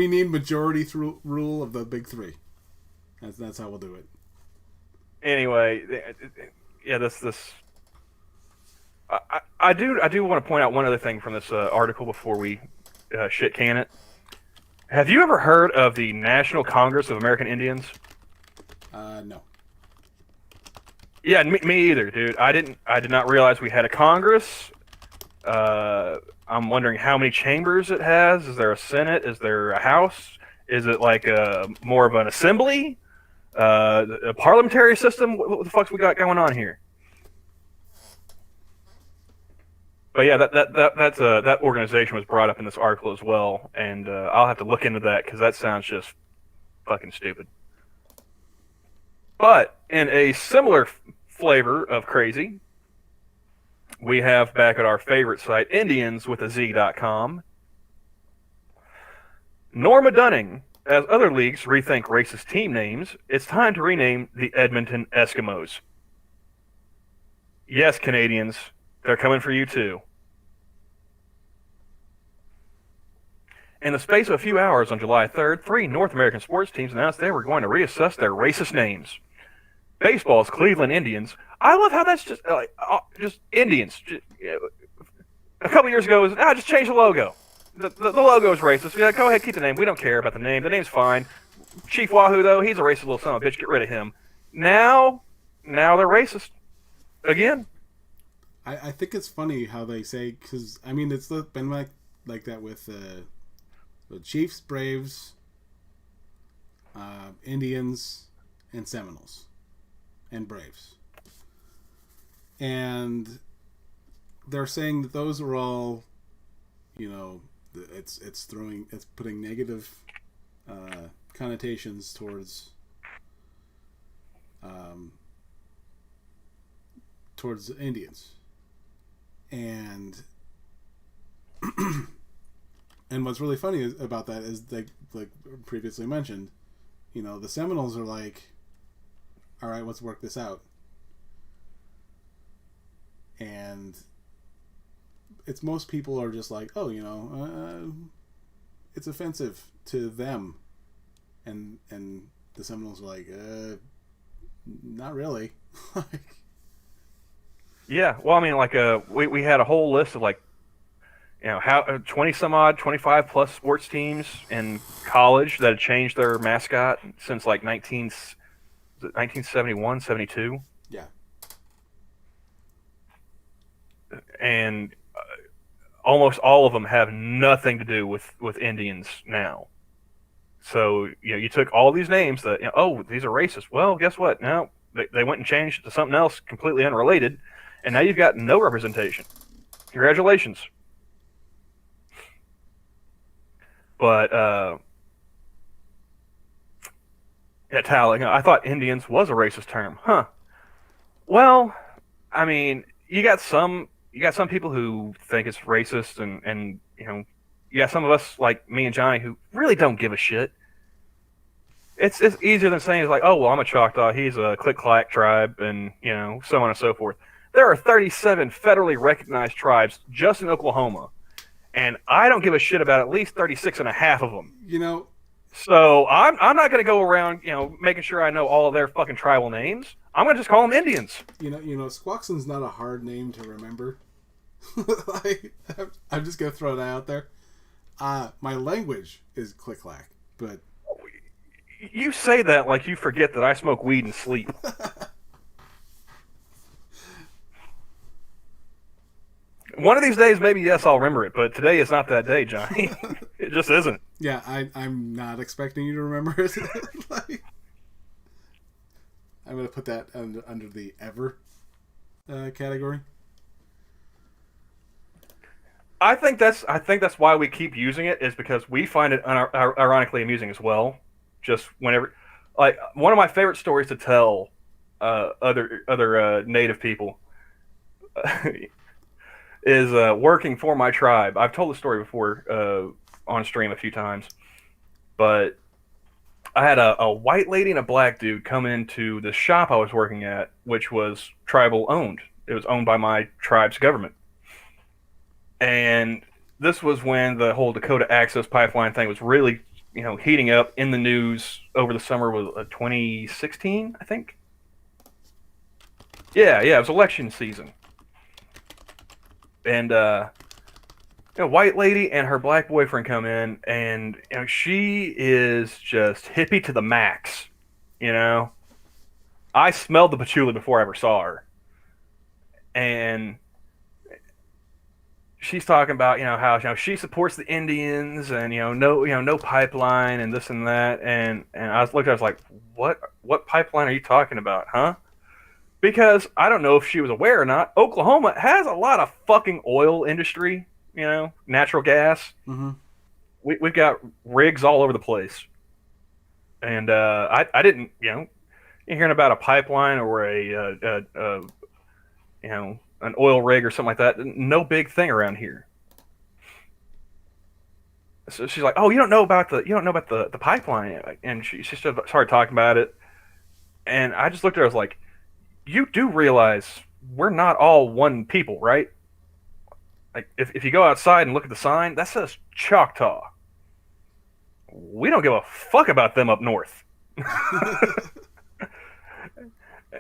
[SPEAKER 1] need majority rule of the big three. That's how we'll do it.
[SPEAKER 2] Anyway, yeah, this. I do want to point out one other thing from this article before we shit can it. Have you ever heard of the National Congress of American Indians?
[SPEAKER 1] No.
[SPEAKER 2] Yeah, me either, dude. I did not realize we had a Congress. I'm wondering how many chambers it has. Is there a Senate? Is there a House? Is it like more of an assembly? A parliamentary system? What the fuck's we got going on here? But yeah, that organization was brought up in this article as well, and I'll have to look into that because that sounds just fucking stupid. But in a similar flavor of crazy, we have back at our favorite site, IndiansWithAZ.com, Norma Dunning. As other leagues rethink racist team names, it's time to rename the Edmonton Eskimos. Yes, Canadians, they're coming for you too. In the space of a few hours on July 3rd, 3 North American sports teams announced they were going to reassess their racist names. Baseball's Cleveland Indians. I love how that's just Indians. A couple years ago, it was, just change the logo. The logo is racist. Yeah, go ahead, keep the name. We don't care about the name. The name's fine. Chief Wahoo, though, he's a racist little son of a bitch. Get rid of him. Now they're racist. Again.
[SPEAKER 1] I think it's funny how they say, because, I mean, it's been like that with the Chiefs, Braves, Indians, and Seminoles, and Braves. And they're saying that those are all, you know, it's putting negative connotations towards Indians, and and what's really funny about that is like previously mentioned, you know, the Seminoles are like, all right, let's work this out, and it's most people are just like, oh, you know, it's offensive to them, and the Seminoles are like, not really.
[SPEAKER 2] Yeah, well, I mean, like, we had a whole list of like, how 20 some odd, 25 plus sports teams in college that had changed their mascot since like 1971, 72,
[SPEAKER 1] Yeah.
[SPEAKER 2] and almost all of them have nothing to do with Indians now. So you took all these names that oh, these are racist. Well, guess what? Now they went and changed it to something else completely unrelated, and now you've got no representation. Congratulations. But Italic, I thought Indians was a racist term, huh? Well, I mean, you got some people who think it's racist, and you got some of us like me and Johnny who really don't give a shit. It's easier than saying it's like, oh well, I'm a Choctaw, he's a Click Clack tribe, and so on and so forth. There are 37 federally recognized tribes just in Oklahoma, and I don't give a shit about at least 36 and a half of them.
[SPEAKER 1] You know,
[SPEAKER 2] So I'm not going to go around making sure I know all of their fucking tribal names. I'm going to just call them Indians.
[SPEAKER 1] Squaxon's not a hard name to remember. Like, I'm just gonna throw that out there. My language is Click Clack, but
[SPEAKER 2] You say that like you forget that I smoke weed and sleep. One of these days, maybe yes, I'll remember it, but today is not that day, Johnny. It just isn't.
[SPEAKER 1] yeah, I'm not expecting you to remember it. Like, I'm gonna put that under the ever category.
[SPEAKER 2] I think that's why we keep using it, is because we find it ironically amusing as well. Just whenever, like, one of my favorite stories to tell other native people is working for my tribe. I've told the story before on stream a few times, but I had a white lady and a black dude come into the shop I was working at, which was tribal owned. It was owned by my tribe's government. And this was when the whole Dakota Access Pipeline thing was really, heating up in the news over the summer. Was 2016, I think. Yeah, it was election season, and white lady and her black boyfriend come in, and she is just hippie to the max. You know, I smelled the patchouli before I ever saw her, and she's talking about how she supports the Indians, and no pipeline and this and that, and I was like, what pipeline are you talking about, huh? Because I don't know if she was aware or not, Oklahoma has a lot of fucking oil industry, natural gas.
[SPEAKER 1] Mm-hmm.
[SPEAKER 2] We've got rigs all over the place, and I didn't you're hearing about a pipeline or an oil rig or something like that. No big thing around here. So she's like, "Oh, you don't know about the pipeline," and she started talking about it, and I just looked at her. I was like, "You do realize we're not all one people, right? Like, if you go outside and look at the sign, that says Choctaw. We don't give a fuck about them up north."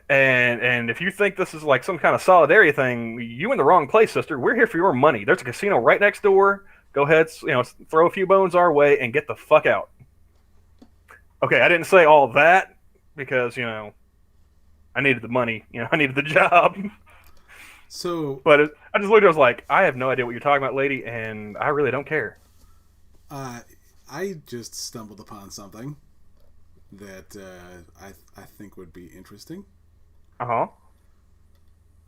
[SPEAKER 2] And if you think this is like some kind of solidarity thing, you in the wrong place, sister. We're here for your money. There's a casino right next door. Go ahead, throw a few bones our way and get the fuck out. Okay, I didn't say all that because I needed the money. I needed the job.
[SPEAKER 1] So,
[SPEAKER 2] But I just looked at it, I was like, I have no idea what you're talking about, lady, and I really don't care.
[SPEAKER 1] I just stumbled upon something that I think would be interesting.
[SPEAKER 2] Uh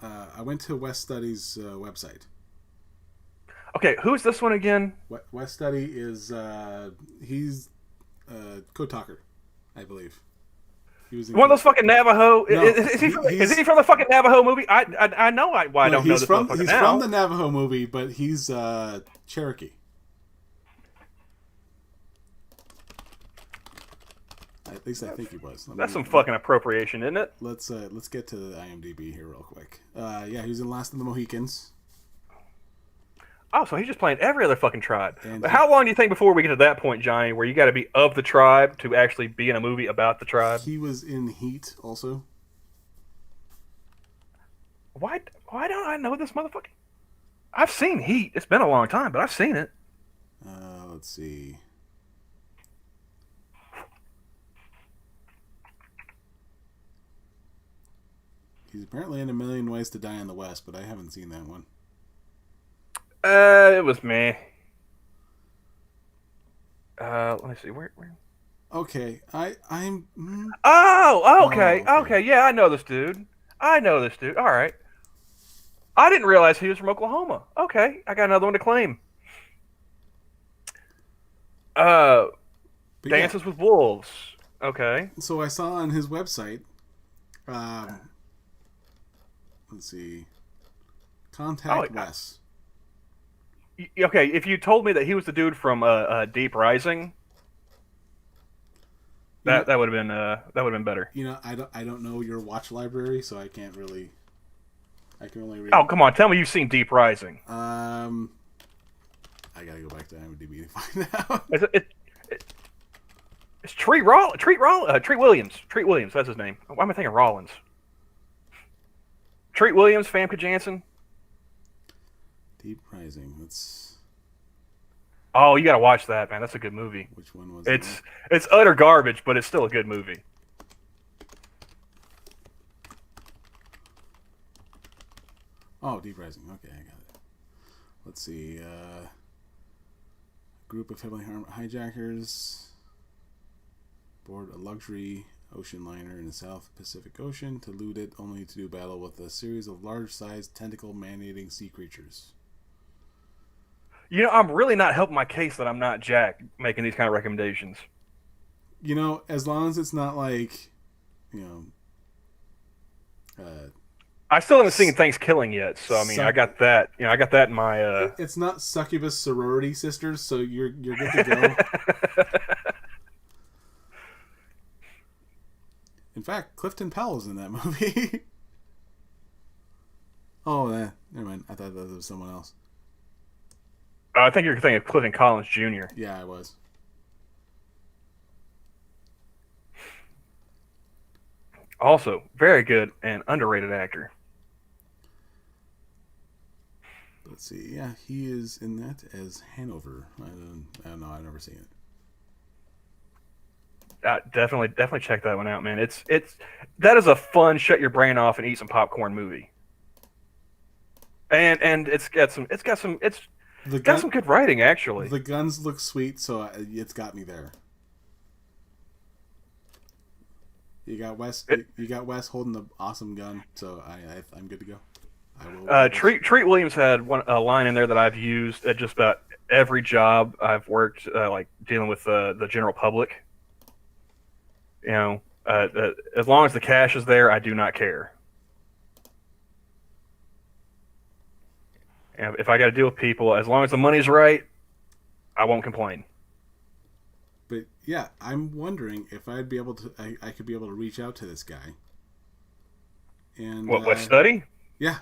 [SPEAKER 2] huh.
[SPEAKER 1] I went to West Study's website.
[SPEAKER 2] Okay, who's this one again?
[SPEAKER 1] West Study is he's Code Talker, I believe. He was
[SPEAKER 2] One of those fucking Navajo.
[SPEAKER 1] No,
[SPEAKER 2] is he from the fucking Navajo movie? I know why I don't know this motherfucker
[SPEAKER 1] he's
[SPEAKER 2] now.
[SPEAKER 1] from the Navajo movie, but he's Cherokee. At least I think he was.
[SPEAKER 2] That's some fucking appropriation, isn't it?
[SPEAKER 1] Let's get to the IMDb here real quick. Yeah, he was in Last of the Mohicans.
[SPEAKER 2] Oh, so he's just playing every other fucking tribe.
[SPEAKER 1] And
[SPEAKER 2] But how long do you think before we get to that point, Johnny, where you got to be of the tribe to actually be in a movie about the tribe?
[SPEAKER 1] He was in Heat also.
[SPEAKER 2] Why Why don't I know this motherfucker? I've seen Heat. It's been a long time, but I've seen it.
[SPEAKER 1] Let's see. He's apparently in A Million Ways to Die in the West, but I haven't seen that one.
[SPEAKER 2] It was me. Let me see. Where?
[SPEAKER 1] Okay, I'm.
[SPEAKER 2] Okay.
[SPEAKER 1] Oh,
[SPEAKER 2] Okay. Yeah, I know this dude. All right. I didn't realize he was from Oklahoma. Okay, I got another one to claim. Uh,
[SPEAKER 1] But
[SPEAKER 2] Dances with Wolves. Okay.
[SPEAKER 1] So I saw on his website. Let's see. Contact Wes.
[SPEAKER 2] Okay, if you told me that he was the dude from Deep Rising, that would have been better.
[SPEAKER 1] I don't know your watch library, so I can't really. I can only read.
[SPEAKER 2] Oh, come on, tell me you've seen Deep Rising.
[SPEAKER 1] I gotta go back to IMDb to find out.
[SPEAKER 2] It's Treat Williams. Treat Williams, that's his name. Why am I thinking Rollins? Treat Williams, Famke Janssen.
[SPEAKER 1] Deep Rising. Let's.
[SPEAKER 2] Oh, you gotta watch that, man. That's a good movie.
[SPEAKER 1] Which one was it?
[SPEAKER 2] It's utter garbage, but it's still a good movie.
[SPEAKER 1] Oh, Deep Rising. Okay, I got it. Let's see. Group of heavily armed hijackers board a luxury ocean liner in the South Pacific Ocean to loot it, only to do battle with a series of large-sized tentacle man-eating sea creatures.
[SPEAKER 2] I'm really not helping my case that I'm not Jack making these kind of recommendations.
[SPEAKER 1] As long as it's not like,
[SPEAKER 2] I still haven't seen Thanksgiving yet, so I mean, I got that. I got that in my.
[SPEAKER 1] It's not Succubus Sorority Sisters, so you're good to go. In fact, Clifton Powell's in that movie. Oh, never mind. I thought that was someone else.
[SPEAKER 2] I think you're thinking of Clifton Collins Jr.
[SPEAKER 1] Yeah, I was.
[SPEAKER 2] Also, very good and underrated actor.
[SPEAKER 1] Let's see. Yeah, he is in that as Hanover. I don't know. I've never seen it.
[SPEAKER 2] Definitely check that one out, man. That is a fun shut your brain off and eat some popcorn movie. And it's got some good writing, actually.
[SPEAKER 1] The guns look sweet, so it's got me there. You got Wes. You got Wes holding the awesome gun, so I'm good to go.
[SPEAKER 2] Treat Williams had a line in there that I've used at just about every job I've worked, like dealing with the general public. As long as the cash is there, I do not care. And if I got to deal with people, as long as the money's right, I won't complain.
[SPEAKER 1] But yeah, I'm wondering if I'd be able to. I could be able to reach out to this guy. And
[SPEAKER 2] what study?
[SPEAKER 1] Yeah.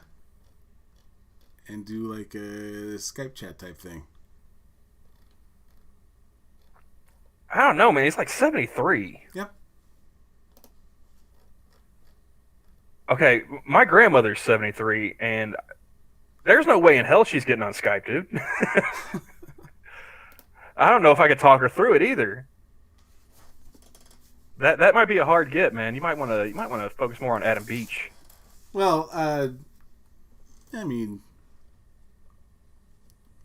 [SPEAKER 1] And do like a Skype chat type thing.
[SPEAKER 2] I don't know, man. He's like 73.
[SPEAKER 1] Yep.
[SPEAKER 2] Okay, my grandmother's 73, and there's no way in hell she's getting on Skype, dude. I don't know if I could talk her through it either. That might be a hard get, man. You might want to focus more on Adam Beach.
[SPEAKER 1] Well, I mean,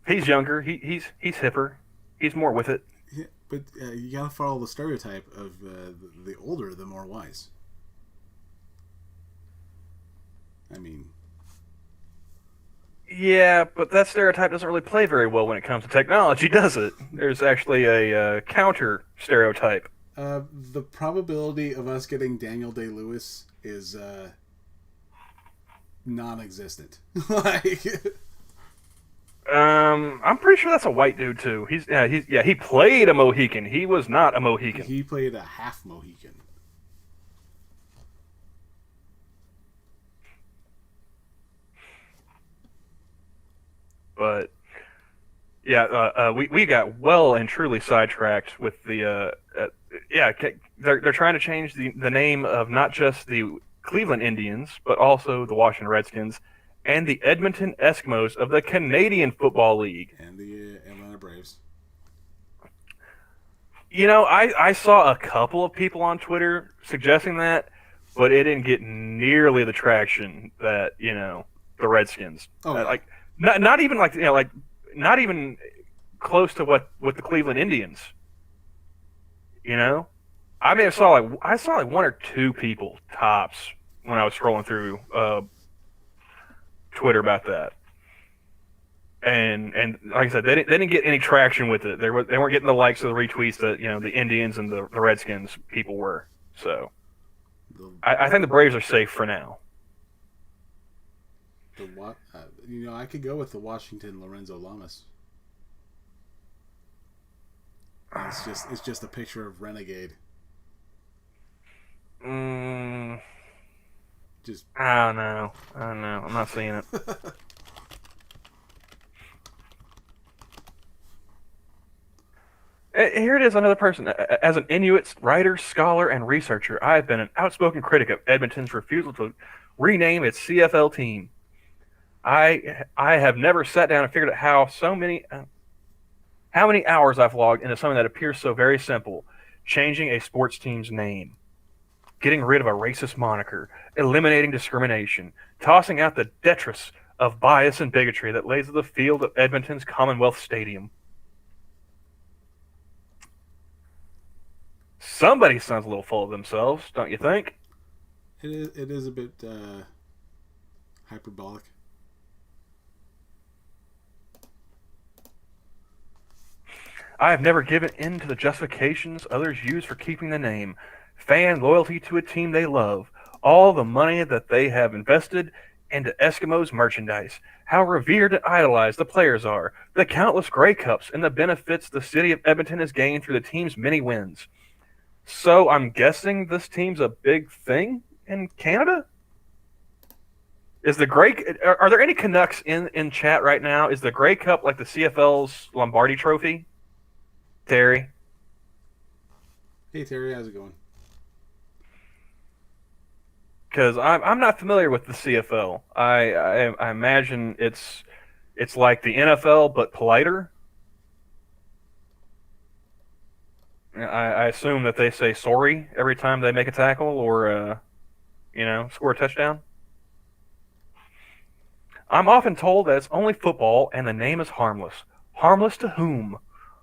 [SPEAKER 2] he's younger. He's hipper. He's more with it.
[SPEAKER 1] Yeah, but you gotta follow the stereotype of the older, the more wise. I mean,
[SPEAKER 2] yeah, but that stereotype doesn't really play very well when it comes to technology, does it? There's actually a counter stereotype.
[SPEAKER 1] The probability of us getting Daniel Day-Lewis is non-existent.
[SPEAKER 2] I'm pretty sure that's a white dude too. He played a Mohican. He was not a Mohican.
[SPEAKER 1] He played a half Mohican.
[SPEAKER 2] But yeah, we got well and truly sidetracked with the they're trying to change the name of not just the Cleveland Indians but also the Washington Redskins, and the Edmonton Eskimos of the Canadian Football League.
[SPEAKER 1] And the Atlanta Braves.
[SPEAKER 2] I saw a couple of people on Twitter suggesting that, but it didn't get nearly the traction that the Redskins.
[SPEAKER 1] Oh, yeah.
[SPEAKER 2] Like not even like not even close to what the Cleveland Indians. I may have saw like one or two people tops when I was scrolling through Twitter about that. And like I said, they didn't get any traction with it. They weren't getting the likes or the retweets that the Indians and the Redskins people were. So I think the Braves are safe for now.
[SPEAKER 1] I could go with the Washington Lorenzo Lamas. It's just a picture of Renegade. Just
[SPEAKER 2] I don't know. I'm not seeing it. Here it is, another person. As an Inuit writer, scholar, and researcher, I have been an outspoken critic of Edmonton's refusal to rename its CFL team. I have never sat down and figured out how many hours I've logged into something that appears so very simple: changing a sports team's name, getting rid of a racist moniker, eliminating discrimination, tossing out the detritus of bias and bigotry that lays at the field of Edmonton's Commonwealth Stadium. Somebody sounds a little full of themselves, don't you think?
[SPEAKER 1] It is a bit hyperbolic.
[SPEAKER 2] I have never given in to the justifications others use for keeping the name. Fan loyalty to a team they love, all the money that they have invested into Eskimos merchandise, how revered and idolized the players are, the countless Grey Cups, and the benefits the city of Edmonton has gained through the team's many wins. So I'm guessing this team's a big thing in Canada? Are there any Canucks in chat right now? Is the Grey Cup like the CFL's Lombardi Trophy? Terry?
[SPEAKER 1] Hey Terry, how's it going?
[SPEAKER 2] Because I'm not familiar with the CFL. I imagine it's like the NFL but politer. I assume that they say sorry every time they make a tackle or score a touchdown. I'm often told that it's only football and the name is harmless. Harmless to whom?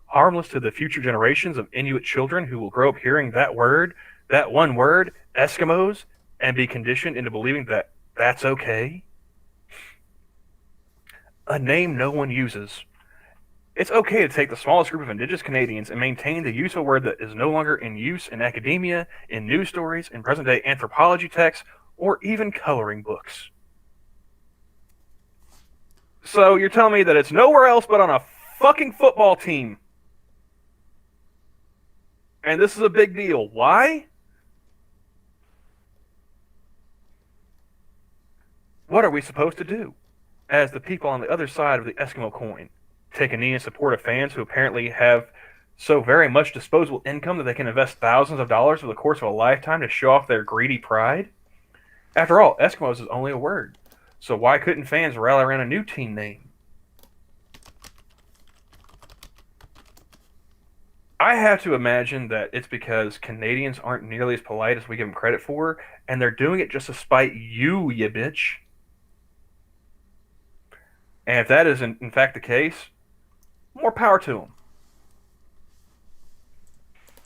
[SPEAKER 2] Harmless to the future generations of Inuit children who will grow up hearing that one word, Eskimos, and be conditioned into believing that that's okay? A name no one uses. It's okay to take the smallest group of Indigenous Canadians and maintain the use of a word that is no longer in use in academia, in news stories, in present-day anthropology texts, or even coloring books. So you're telling me that it's nowhere else but on a fucking football team. And this is a big deal. Why? What are we supposed to do as the people on the other side of the Eskimo coin? Take a knee in support of fans who apparently have so very much disposable income that they can invest thousands of dollars over the course of a lifetime to show off their greedy pride? After all, Eskimos is only a word. So why couldn't fans rally around a new team name? I have to imagine that it's because Canadians aren't nearly as polite as we give them credit for, and they're doing it just to spite you, you bitch. And if that is in fact the case, more power to them.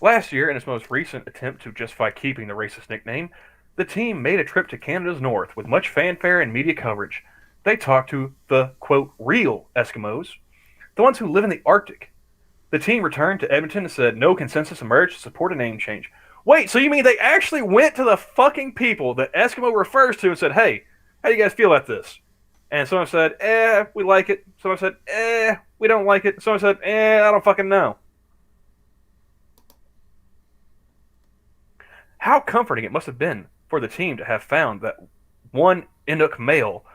[SPEAKER 2] Last year, in its most recent attempt to justify keeping the racist nickname, the team made a trip to Canada's north with much fanfare and media coverage. They talked to the, quote, real Eskimos, the ones who live in the Arctic. The team returned to Edmonton and said no consensus emerged to support a name change. Wait, so you mean they actually went to the fucking people that Eskimo refers to and said, hey, how do you guys feel about this? And someone said, we like it. Someone said, we don't like it. Someone said, I don't fucking know. How comforting it must have been for the team to have found that one Inuk male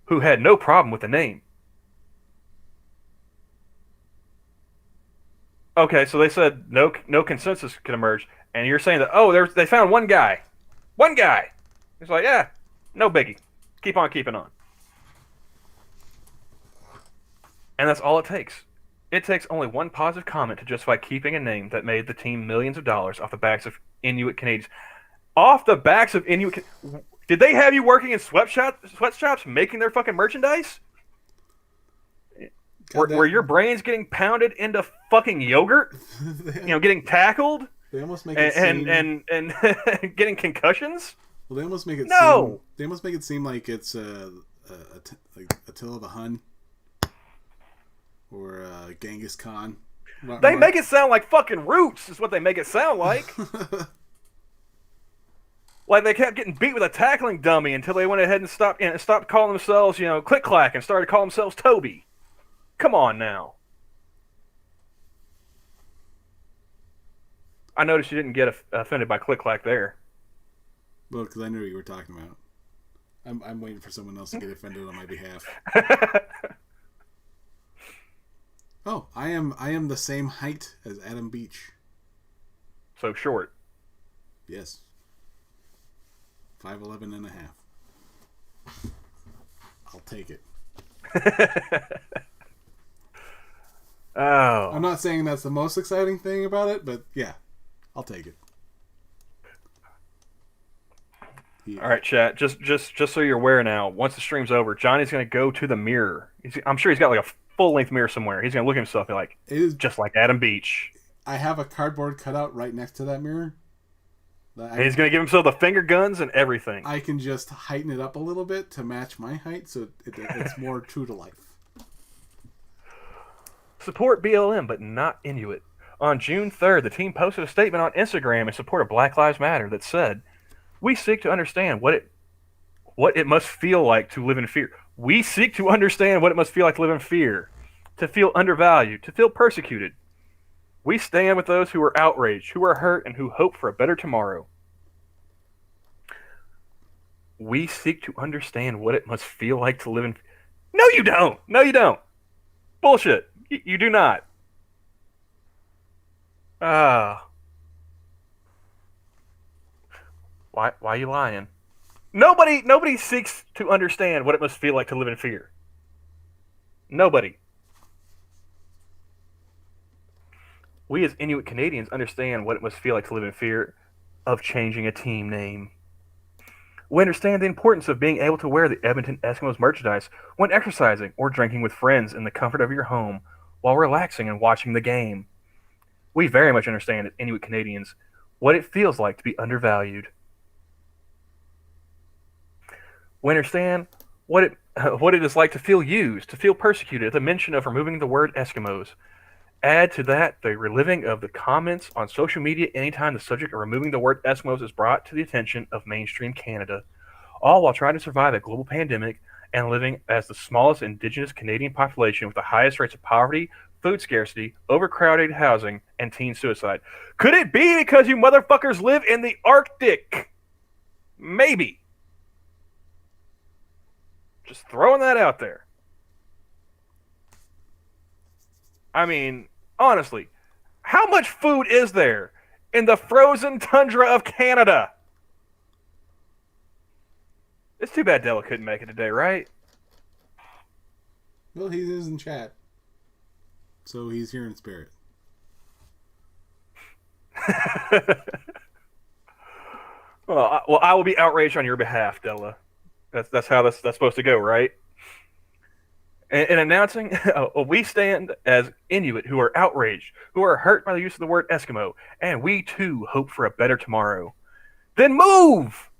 [SPEAKER 2] who had no problem with the name. Okay, so they said no consensus could emerge, and you're saying that, they found one guy. One guy! It's like, no biggie. Keep on keeping on. And that's all it takes. It takes only one positive comment to justify keeping a name that made the team millions of dollars off the backs of Inuit Canadians. Off the backs of Inuit. Did they have you working in sweatshops making their fucking merchandise? Were your brains getting pounded into fucking yogurt? Getting tackled
[SPEAKER 1] They almost make it seem
[SPEAKER 2] and getting concussions.
[SPEAKER 1] Well, they almost make it
[SPEAKER 2] No.
[SPEAKER 1] seem. They almost make it seem like it's like Attila the Hun or Genghis Khan.
[SPEAKER 2] They make it sound like fucking Roots. Is what they make it sound like. Like they kept getting beat with a tackling dummy until they went ahead and stopped calling themselves, Click Clack, and started calling themselves Toby. Come on now. I noticed you didn't get offended by Click Clack there.
[SPEAKER 1] Well, because I knew what you were talking about. I'm waiting for someone else to get offended on my behalf. Oh, I am the same height as Adam Beach.
[SPEAKER 2] So short.
[SPEAKER 1] Yes. 5'11" and a half. I'll take it.
[SPEAKER 2] Oh.
[SPEAKER 1] I'm not saying that's the most exciting thing about it, but yeah, I'll take it. Yeah.
[SPEAKER 2] All right, chat. Just so you're aware now, once the stream's over, Johnny's gonna go to the mirror. I'm sure he's got like a full-length mirror somewhere. He's gonna look at himself and like, just like Adam Beach.
[SPEAKER 1] I have a cardboard cutout right next to that mirror.
[SPEAKER 2] He's gonna give himself the finger guns and everything.
[SPEAKER 1] I can just heighten it up a little bit to match my height, so it's more true to life.
[SPEAKER 2] Support BLM, but not Inuit. On June 3rd, the team posted a statement on Instagram in support of Black Lives Matter that said, "We seek to understand what it must feel like to live in fear. We seek to understand what it must feel like to live in fear, to feel undervalued, to feel persecuted. We stand with those who are outraged, who are hurt, and who hope for a better tomorrow." We seek to understand what it must feel like to live in... No, you don't. No, you don't. Bullshit. You do not. Why are you lying? Nobody seeks to understand what it must feel like to live in fear. Nobody. We as Inuit Canadians understand what it must feel like to live in fear of changing a team name. We understand the importance of being able to wear the Edmonton Eskimos merchandise when exercising or drinking with friends in the comfort of your home while relaxing and watching the game. We very much understand as Inuit Canadians what it feels like to be undervalued. We understand what it is like to feel used, to feel persecuted at the mention of removing the word Eskimos. Add to that the reliving of the comments on social media anytime the subject of removing the word Eskimos is brought to the attention of mainstream Canada, all while trying to survive a global pandemic and living as the smallest Indigenous Canadian population with the highest rates of poverty, food scarcity, overcrowded housing, and teen suicide. Could it be because you motherfuckers live in the Arctic? Maybe. Just throwing that out there. I mean, honestly, how much food is there in the frozen tundra of Canada? It's too bad Della couldn't make it today, right?
[SPEAKER 1] Well, he is in chat. So he's here in spirit.
[SPEAKER 2] Well, I will be outraged on your behalf, Della. That's how that's supposed to go, right? In announcing, we stand as Inuit who are outraged, who are hurt by the use of the word Eskimo, and we too hope for a better tomorrow. Then move!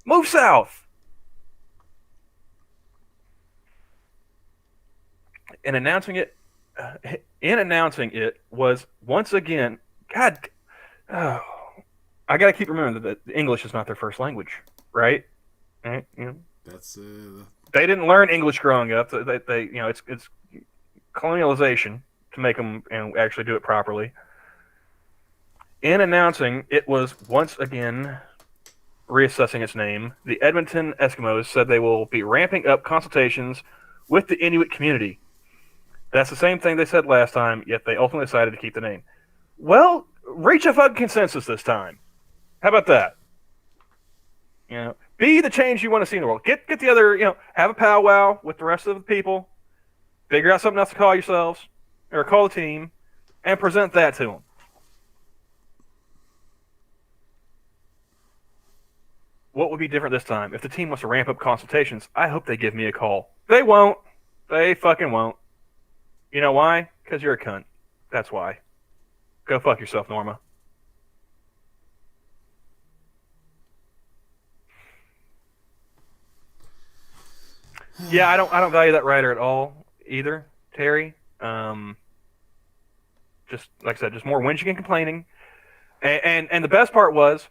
[SPEAKER 2] Move south! In announcing it was once again, God, I gotta keep remembering that English is not their first language, right? Right?
[SPEAKER 1] That's
[SPEAKER 2] they didn't learn English growing up. They it's colonialization to make them actually do it properly. In announcing it was once again reassessing its name, the Edmonton Eskimos said they will be ramping up consultations with the Inuit community. That's the same thing they said last time, yet they ultimately decided to keep the name. Well, reach a fucking consensus this time. How about that? Be the change you want to see in the world. Get the other, have a powwow with the rest of the people. Figure out something else to call yourselves, or call the team, and present that to them. What would be different this time? If the team wants to ramp up consultations, I hope they give me a call. They won't. They fucking won't. You know why? Because you're a cunt. That's why. Go fuck yourself, Norma. Yeah, I don't value that writer at all either, Terry. Just like I said, just more whinging and complaining. And the best part was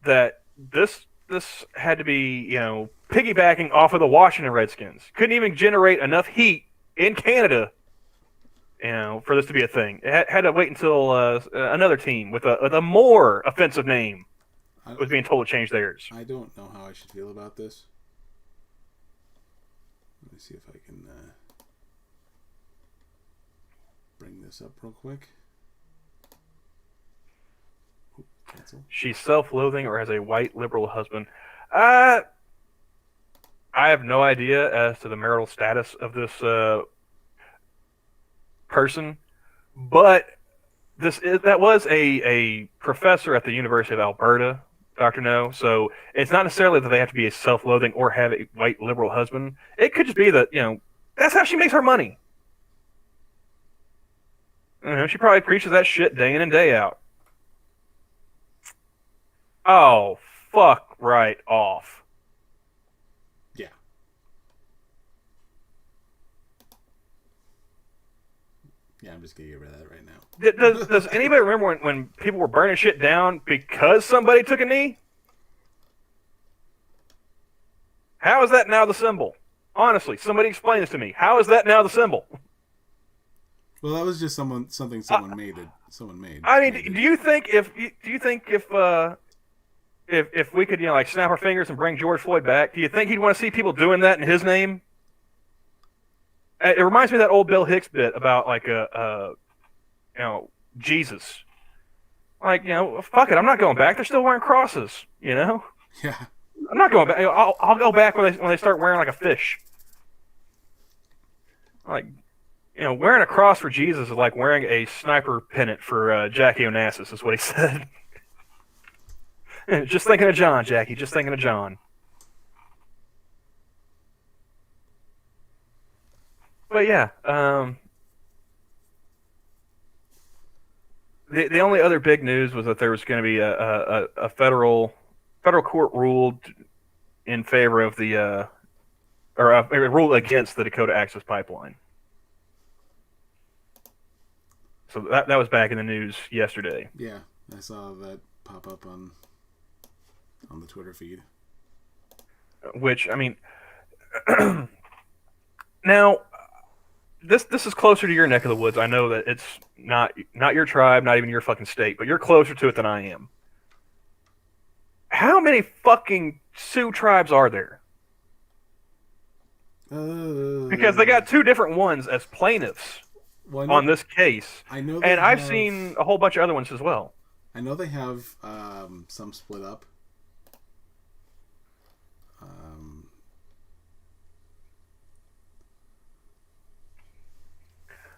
[SPEAKER 2] that this had to be, piggybacking off of the Washington Redskins. Couldn't even generate enough heat in Canada, for this to be a thing. It had to wait until another team with a more offensive name was being told to change theirs.
[SPEAKER 1] I don't know how I should feel about this. Let me see if I can bring this up real quick. Oop, cancel.
[SPEAKER 2] She's self-loathing or has a white liberal husband. I have no idea as to the marital status of this person, but that was a professor at the University of Alberta, Dr. No. So it's not necessarily that they have to be a self-loathing or have a white liberal husband. It could just be that, that's how she makes her money. She probably preaches that shit day in and day out. Oh, fuck right off.
[SPEAKER 1] Yeah. Yeah, I'm just gonna get rid of that right now.
[SPEAKER 2] Does anybody remember when people were burning shit down because somebody took a knee? How is that now the symbol? Honestly, somebody explain this to me. How is that now the symbol?
[SPEAKER 1] Well, that was just something someone made it. Someone made.
[SPEAKER 2] I mean, do you think if we could, like snap our fingers and bring George Floyd back, do you think he'd want to see people doing that in his name? It reminds me of that old Bill Hicks bit about like Jesus. Like, fuck it, I'm not going back. They're still wearing crosses,
[SPEAKER 1] Yeah.
[SPEAKER 2] I'm not going back. I'll go back when they start wearing like a fish. Like, wearing a cross for Jesus is like wearing a sniper pennant for Jackie Onassis, is what he said. Just thinking of John, Jackie. Just thinking of John. But yeah, the only other big news was that there was going to be a federal court ruled in favor of the ruled against the Dakota Access Pipeline. So that was back in the news yesterday.
[SPEAKER 1] Yeah, I saw that pop up on the Twitter feed.
[SPEAKER 2] Which, I mean, now this is closer to your neck of the woods. I know that it's not your tribe, not even your fucking state, but you're closer to it than I am. How many fucking Sioux tribes are there? Because they got two different ones as plaintiffs on this case.
[SPEAKER 1] I know,
[SPEAKER 2] and I've seen a whole bunch of other ones as well.
[SPEAKER 1] I know they have some split up.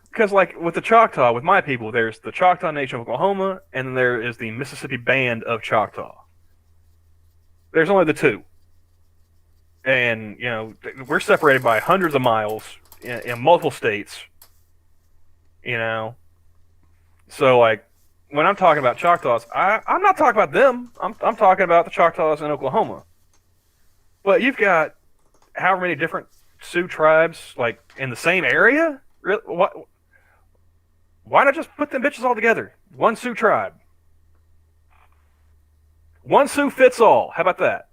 [SPEAKER 2] Because, like, with the Choctaw, with my people, there's the Choctaw Nation of Oklahoma, and then there is the Mississippi Band of Choctaw. There's only the two. And, we're separated by hundreds of miles in multiple states. So, like, when I'm talking about Choctaws, I'm not talking about them. I'm talking about the Choctaws in Oklahoma. But you've got however many different Sioux tribes, like, in the same area? Really? Why not just put them bitches all together? One Sioux tribe. One Sioux fits all. How about that?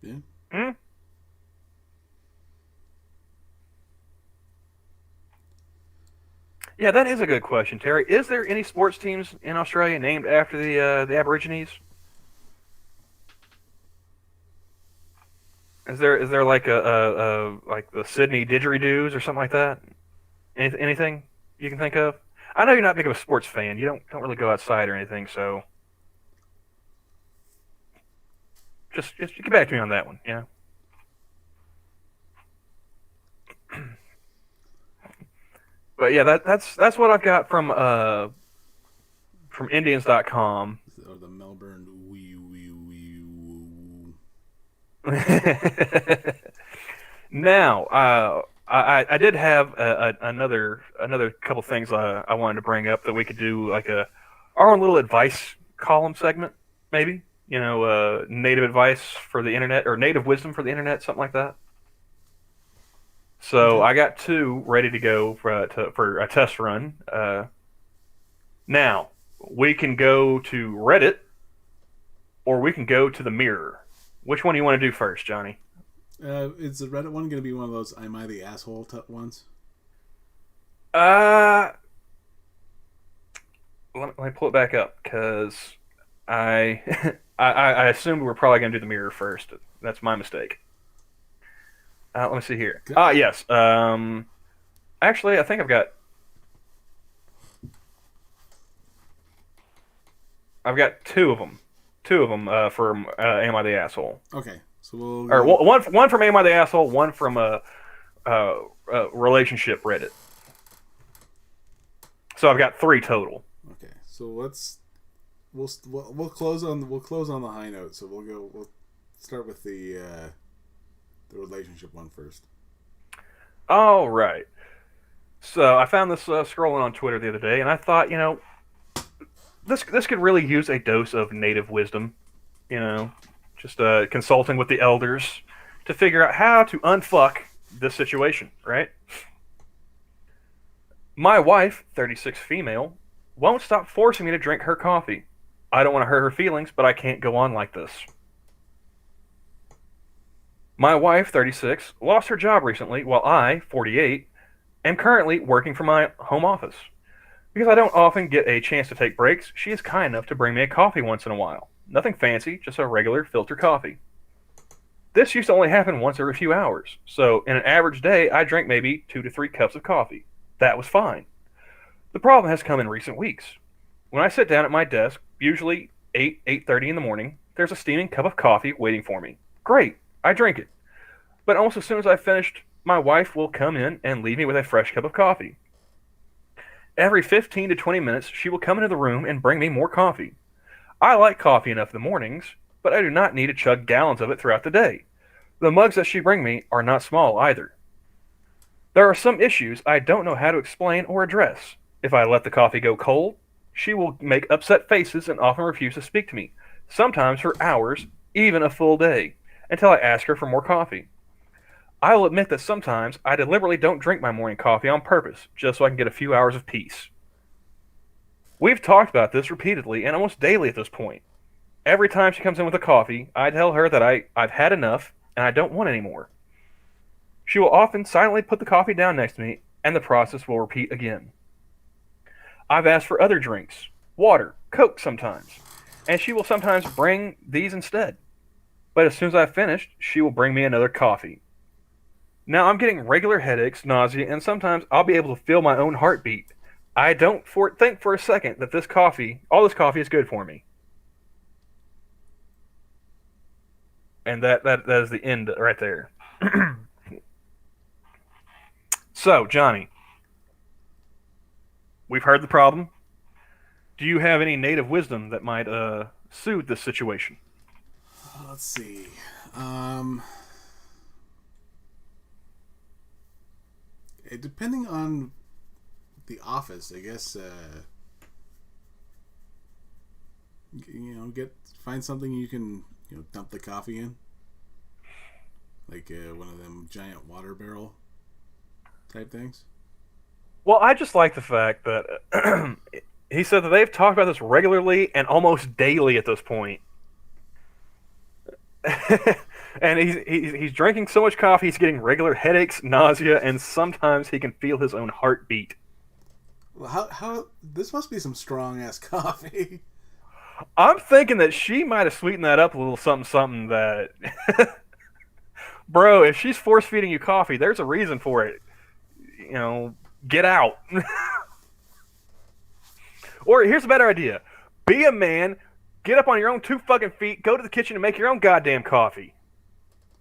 [SPEAKER 1] Yeah.
[SPEAKER 2] Yeah, that is a good question, Terry. Is there any sports teams in Australia named after the Aborigines? Is there like a like the Sydney Didgeridoos or something like that? Anything you can think of? I know you're not big of a sports fan. You don't really go outside or anything, so just get back to me on that one. But yeah, that's what I've got from Indians.com.
[SPEAKER 1] Or the Melbourne wee wee wee woo.
[SPEAKER 2] Now, I did have another couple things I wanted to bring up that we could do like our own little advice column segment, maybe. Native advice for the internet or native wisdom for the internet, something like that. So
[SPEAKER 1] Okay.
[SPEAKER 2] I got two ready to go for a test run. Now we can go to Reddit or we can go to the Mirror. Which one do you want to do first, Johnny?
[SPEAKER 1] Is the Reddit one going to be one of those "Am I the asshole" ones?
[SPEAKER 2] Uh, let me pull it back up because I, I assumed we were probably going to do the Mirror first. That's my mistake. Let me see here. Yes. Actually, I think I've got two of them. Two of them from Am I the Asshole?
[SPEAKER 1] Okay, so we'll
[SPEAKER 2] Or
[SPEAKER 1] go.
[SPEAKER 2] one from Am I the Asshole? One from relationship Reddit. So I've got three total.
[SPEAKER 1] Okay, so we'll close on the high note. So we'll start with the relationship one first.
[SPEAKER 2] All right. So I found this scrolling on Twitter the other day, and I thought, this could really use a dose of native wisdom. Just consulting with the elders to figure out how to unfuck this situation. Right. My wife, 36 female, won't stop forcing me to drink her coffee. I don't want to hurt her feelings, but I can't go on like this. My wife, 36, lost her job recently, while I, 48, am currently working from my home office. Because I don't often get a chance to take breaks, she is kind enough to bring me a coffee once in a while. Nothing fancy, just a regular filter coffee. This used to only happen once every few hours, so in an average day, I drink maybe 2 to 3 cups of coffee. That was fine. The problem has come in recent weeks. When I sit down at my desk, usually 8:30 in the morning, there's a steaming cup of coffee waiting for me. Great, I drink it. But almost as soon as I've finished, my wife will come in and leave me with a fresh cup of coffee. Every 15 to 20 minutes, she will come into the room and bring me more coffee. I like coffee enough in the mornings, but I do not need to chug gallons of it throughout the day. The mugs that she brings me are not small either. There are some issues I don't know how to explain or address. If I let the coffee go cold, she will make upset faces and often refuse to speak to me, sometimes for hours, even a full day, until I ask her for more coffee. I will admit that sometimes I deliberately don't drink my morning coffee on purpose, just so I can get a few hours of peace. We've talked about this repeatedly and almost daily at this point. Every time she comes in with a coffee, I tell her that I've had enough and I don't want any more. She will often silently put the coffee down next to me, and the process will repeat again. I've asked for other drinks, water, Coke sometimes, and she will sometimes bring these instead. But as soon as I've finished, she will bring me another coffee. Now I'm getting regular headaches, nausea, and sometimes I'll be able to feel my own heartbeat. I don't think for a second that all this coffee is good for me. And that is the end right there. So, Johnny, we've heard the problem. Do you have any native wisdom that might soothe this situation?
[SPEAKER 1] Let's see. Um, Depending on the office, I guess. Find something you can dump the coffee in, like one of them giant water barrel type things.
[SPEAKER 2] Well, I just like the fact that he said that they've talked about this regularly and almost daily at this point. And he's drinking so much coffee, he's getting regular headaches, nausea, and sometimes he can feel his own heartbeat.
[SPEAKER 1] Well, how this must be some strong ass coffee.
[SPEAKER 2] I'm thinking that she might have sweetened that up a little something that bro, if she's force feeding you coffee, there's a reason for it. Get out. Or here's a better idea. Be a man, get up on your own 2 feet, go to the kitchen and make your own goddamn coffee.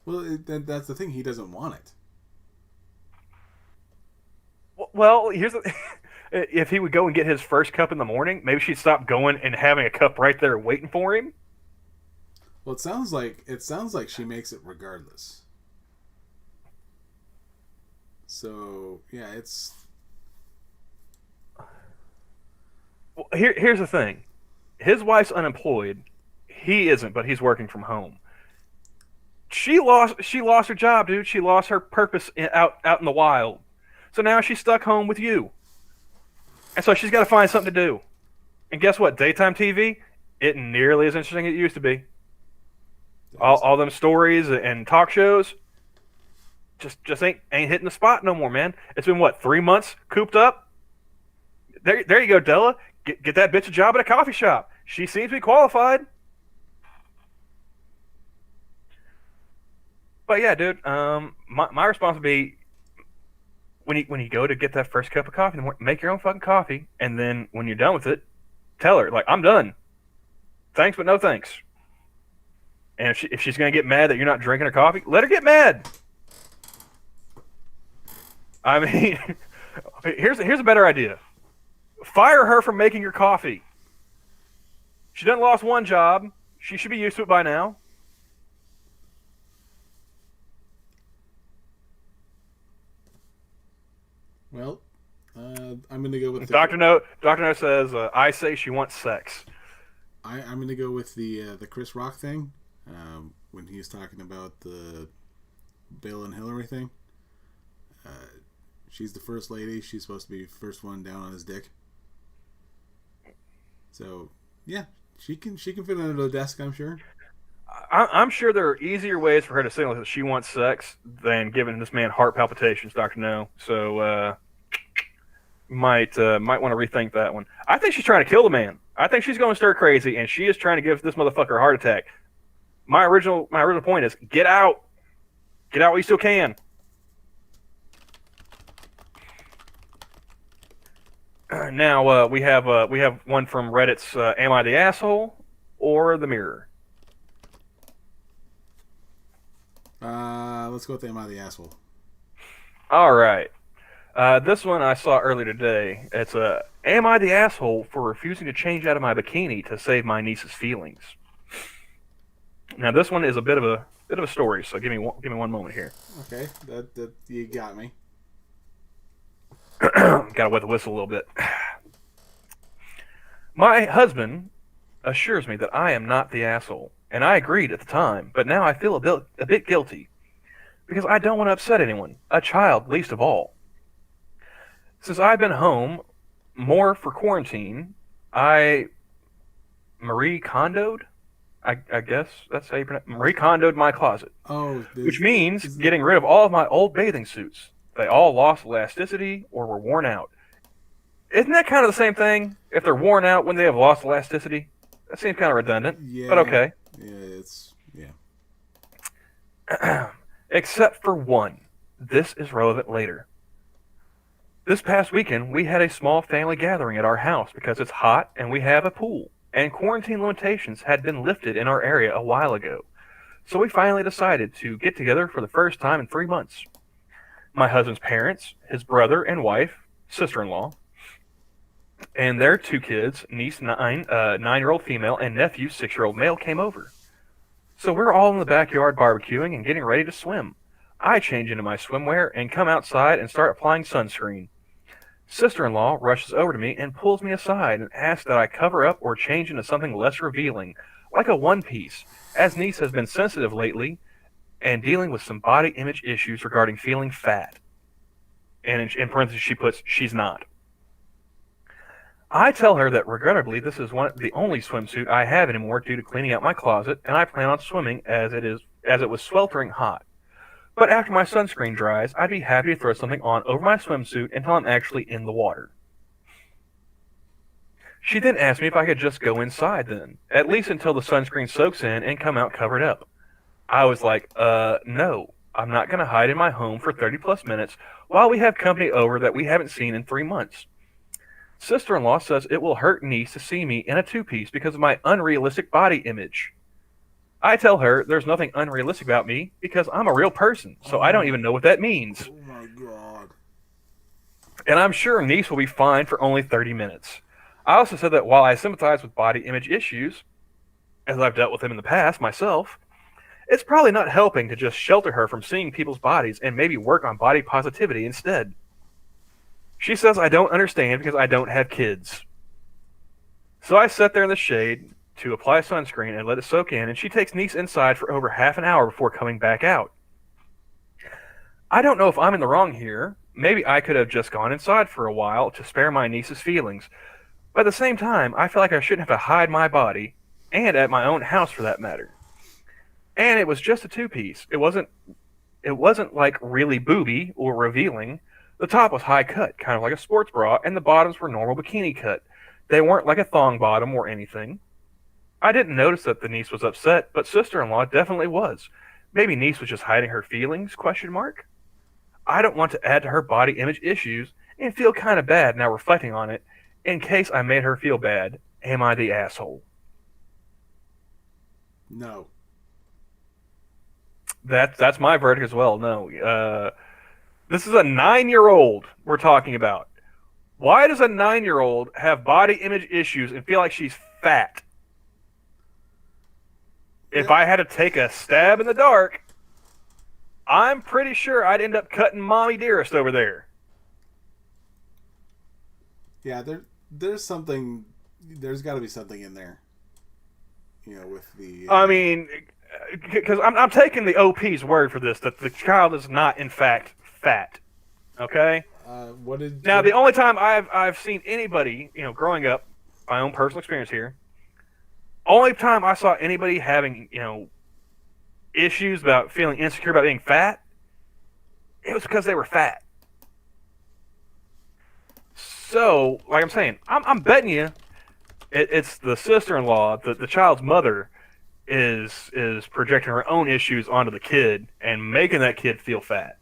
[SPEAKER 1] Well, that's the thing. He doesn't want it.
[SPEAKER 2] Well, here's the, if he would go and get his first cup in the morning, maybe she'd stop going and having a cup right there waiting for him.
[SPEAKER 1] Well, it sounds like she makes it regardless. So yeah, it's
[SPEAKER 2] Well, here's the thing: his wife's unemployed. He isn't, but he's working from home. She lost her job, dude. She lost her purpose out in the wild. So now she's stuck home with you, and so she's got to find something to do. And guess what? Daytime TV, it nearly as interesting as it used to be. All them stories and talk shows just ain't hitting the spot no more, man. It's been what, 3 months cooped up. There you go, Della. Get that bitch a job at a coffee shop. She seems to be qualified. But yeah, dude. My response would be when you go to get that first cup of coffee in the morning, make your own fucking coffee, and then when you're done with it, tell her like I'm done. Thanks, but no thanks. And if she's gonna get mad that you're not drinking her coffee, let her get mad. I mean, here's a better idea. Fire her from making your coffee. She done lost one job. She should be used to it by now.
[SPEAKER 1] well. I'm gonna go with
[SPEAKER 2] Doctor No says I say she wants sex.
[SPEAKER 1] I'm gonna go with the Chris Rock thing. When he was talking about the Bill and Hillary thing. Uh, she's the first lady. She's supposed to be the first one down on his dick. So yeah, she can fit under the desk. I'm sure.
[SPEAKER 2] I'm sure there are easier ways for her to signal that she wants sex than giving this man heart palpitations, Doctor No. So might want to rethink that one. I think she's trying to kill the man. I think she's going stir crazy, and she is trying to give this motherfucker a heart attack. My original point is get out while you still can. Now we have one from Reddit's "Am I the asshole or the mirror?"
[SPEAKER 1] Let's go with Am I the asshole?
[SPEAKER 2] All right. This one I saw earlier today. It's "Am I the asshole for refusing to change out of my bikini to save my niece's feelings?" Now this one is a bit of a story. So give me one moment here.
[SPEAKER 1] Okay, that you got me.
[SPEAKER 2] Got to wet the whistle a little bit. My husband assures me that I am not the asshole, and I agreed at the time, but now I feel a bit guilty because I don't want to upset anyone, a child least of all. Since I've been home more for quarantine, I Marie Kondoed. I guess that's how you pronounce Marie Kondoed my closet,
[SPEAKER 1] Oh,
[SPEAKER 2] which means getting rid of all of my old bathing suits. They all lost elasticity or were worn out. Isn't that kind of the same thing? If they're worn out when they have lost elasticity? That seems kind of redundant,
[SPEAKER 1] yeah,
[SPEAKER 2] but okay.
[SPEAKER 1] Yeah, it's yeah.
[SPEAKER 2] Except for one. This is relevant later. This past weekend, we had a small family gathering at our house because it's hot and we have a pool, and quarantine limitations had been lifted in our area a while ago. So we finally decided to get together for the first time in 3 months. My husband's parents, his brother and wife, sister-in-law, and their two kids, niece 9-year-old female, and nephew 6-year-old male, came over. So we're all in the backyard barbecuing and getting ready to swim. I change into my swimwear and come outside and start applying sunscreen. Sister-in-law rushes over to me and pulls me aside and asks that I cover up or change into something less revealing, like a one-piece, as niece has been sensitive lately and dealing with some body image issues regarding feeling fat. And in parentheses she puts, she's not. I tell her that regrettably this is the only swimsuit I have anymore due to cleaning out my closet, and I plan on swimming as it was sweltering hot. But after my sunscreen dries, I'd be happy to throw something on over my swimsuit until I'm actually in the water. She then asked me if I could just go inside then, at least until the sunscreen soaks in and come out covered up. I was like, no, I'm not going to hide in my home for 30 plus minutes while we have company over that we haven't seen in 3 months. Sister-in-law says it will hurt niece to see me in a two-piece because of my unrealistic body image. I tell her there's nothing unrealistic about me because I'm a real person, so I don't even know what that means.
[SPEAKER 1] Oh my god.
[SPEAKER 2] And I'm sure niece will be fine for only 30 minutes. I also said that while I sympathize with body image issues, as I've dealt with them in the past myself, it's probably not helping to just shelter her from seeing people's bodies and maybe work on body positivity instead. She says I don't understand because I don't have kids. So I sat there in the shade to apply sunscreen and let it soak in, and she takes niece inside for over half an hour before coming back out. I don't know if I'm in the wrong here. Maybe I could have just gone inside for a while to spare my niece's feelings. But at the same time, I feel like I shouldn't have to hide my body, and at my own house for that matter. And it was just a two-piece. It wasn't like really booby or revealing. The top was high cut, kind of like a sports bra, and the bottoms were normal bikini cut. They weren't like a thong bottom or anything. I didn't notice that the niece was upset, but sister-in-law definitely was. Maybe niece was just hiding her feelings? Question mark. I don't want to add to her body image issues and feel kind of bad now reflecting on it. In case I made her feel bad, am I the asshole?
[SPEAKER 1] No.
[SPEAKER 2] That's my verdict as well. No. This is a 9-year-old we're talking about. Why does a 9-year-old have body image issues and feel like she's fat? If I had to take a stab in the dark, I'm pretty sure I'd end up cutting Mommy Dearest over there.
[SPEAKER 1] Yeah, there's something. There's got to be something in there. With the.
[SPEAKER 2] I mean, because I'm taking the OP's word for this, that the child is not, in fact, fat. Okay?
[SPEAKER 1] What did.
[SPEAKER 2] Now, the only time I've seen anybody, growing up, my own personal experience here, only time I saw anybody having, issues about feeling insecure about being fat, it was because they were fat. So, like I'm saying, I'm betting you it's the sister-in-law, the child's mother, is projecting her own issues onto the kid and making that kid feel fat.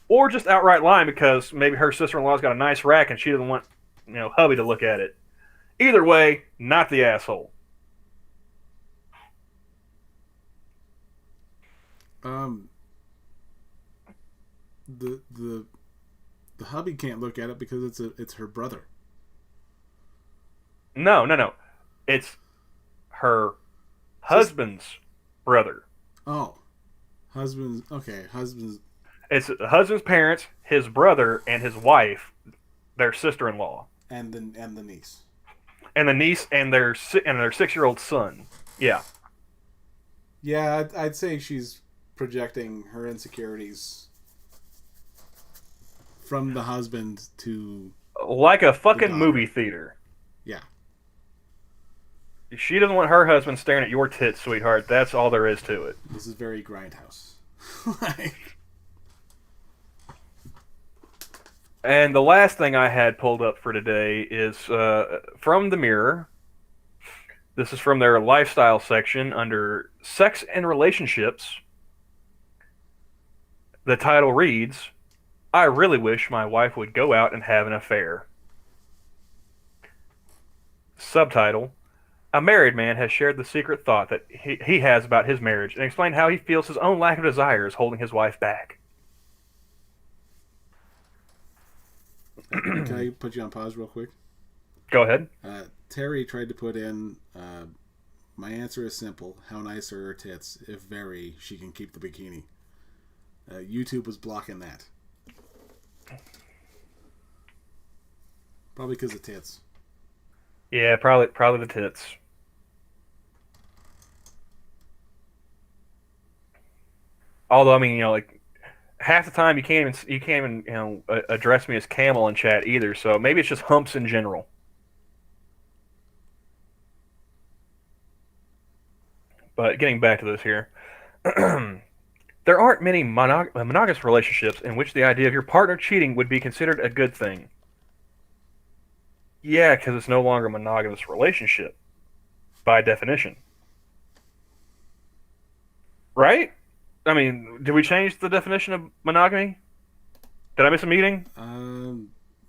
[SPEAKER 2] Or just outright lying because maybe her sister-in-law's got a nice rack and she doesn't want, hubby to look at it. Either way, not the asshole.
[SPEAKER 1] The hubby can't look at it because it's her brother.
[SPEAKER 2] No. It's her husband's brother.
[SPEAKER 1] Oh, husband's okay. Husband's.
[SPEAKER 2] It's the husband's parents, his brother, and his wife, their sister-in-law,
[SPEAKER 1] and the niece,
[SPEAKER 2] and the niece and their 6-year-old son. Yeah.
[SPEAKER 1] Yeah, I'd say she's projecting her insecurities from the husband to
[SPEAKER 2] like a fucking movie theater.
[SPEAKER 1] Yeah.
[SPEAKER 2] She doesn't want her husband staring at your tits, sweetheart. That's all there is to it.
[SPEAKER 1] This is very Grindhouse.
[SPEAKER 2] And the last thing I had pulled up for today is from the Mirror. This is from their lifestyle section under Sex and Relationships. The title reads, I really wish my wife would go out and have an affair. Subtitle, a married man has shared the secret thought that he has about his marriage and explained how he feels his own lack of desire is holding his wife back.
[SPEAKER 1] Can I put you on pause real quick?
[SPEAKER 2] Go ahead.
[SPEAKER 1] Terry tried to put in, my answer is simple. How nice are her tits? If very, she can keep the bikini. YouTube was blocking that. Probably because of tits.
[SPEAKER 2] Yeah, probably the tits. Although, I mean, like half the time you can't even address me as camel in chat either. So maybe it's just humps in general. But getting back to this here, there aren't many monogamous relationships in which the idea of your partner cheating would be considered a good thing. Yeah, because it's no longer a monogamous relationship, by definition. Right? I mean, did we change the definition of monogamy? Did I miss a meeting?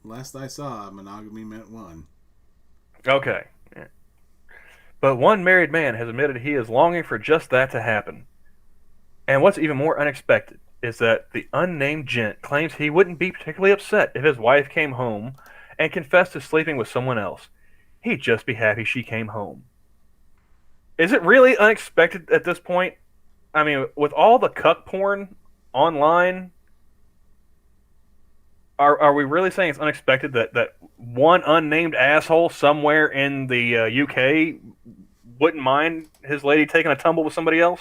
[SPEAKER 1] Last I saw, monogamy meant one.
[SPEAKER 2] Okay. Yeah. But one married man has admitted he is longing for just that to happen. And what's even more unexpected is that the unnamed gent claims he wouldn't be particularly upset if his wife came home and confessed to sleeping with someone else. He'd just be happy she came home. Is it really unexpected at this point? I mean, with all the cuck porn online, are we really saying it's unexpected that one unnamed asshole somewhere in the UK wouldn't mind his lady taking a tumble with somebody else?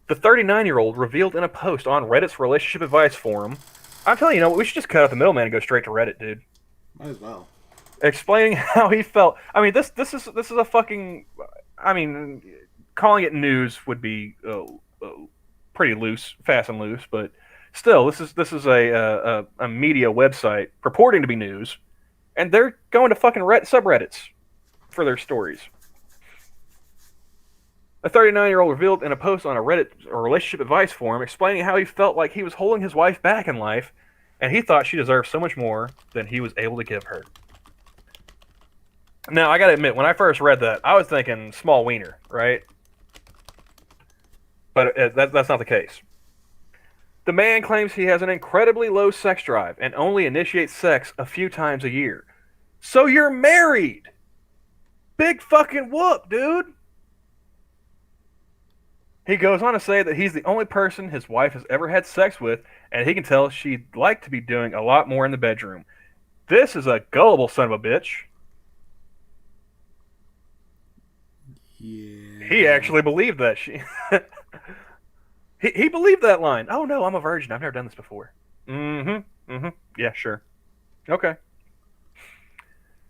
[SPEAKER 2] The 39-year-old revealed in a post on Reddit's relationship advice forum. I'm telling you, we should just cut out the middleman and go straight to Reddit, dude.
[SPEAKER 1] Might as well.
[SPEAKER 2] Explaining how he felt. I mean, this is a fucking. I mean, calling it news would be pretty loose, fast and loose, but still, this is a media website purporting to be news, and they're going to fucking subreddits for their stories. A 39-year-old revealed in a post on a Reddit or relationship advice forum explaining how he felt like he was holding his wife back in life, and he thought she deserved so much more than he was able to give her. Now, I gotta admit, when I first read that, I was thinking small wiener, right? But that's not the case. The man claims he has an incredibly low sex drive and only initiates sex a few times a year. So you're married! Big fucking whoop, dude! He goes on to say that he's the only person his wife has ever had sex with, and he can tell she'd like to be doing a lot more in the bedroom. This is a gullible son of a bitch.
[SPEAKER 1] Yeah.
[SPEAKER 2] He actually believed that. He believed that line. Oh no, I'm a virgin. I've never done this before. Yeah, sure. Okay.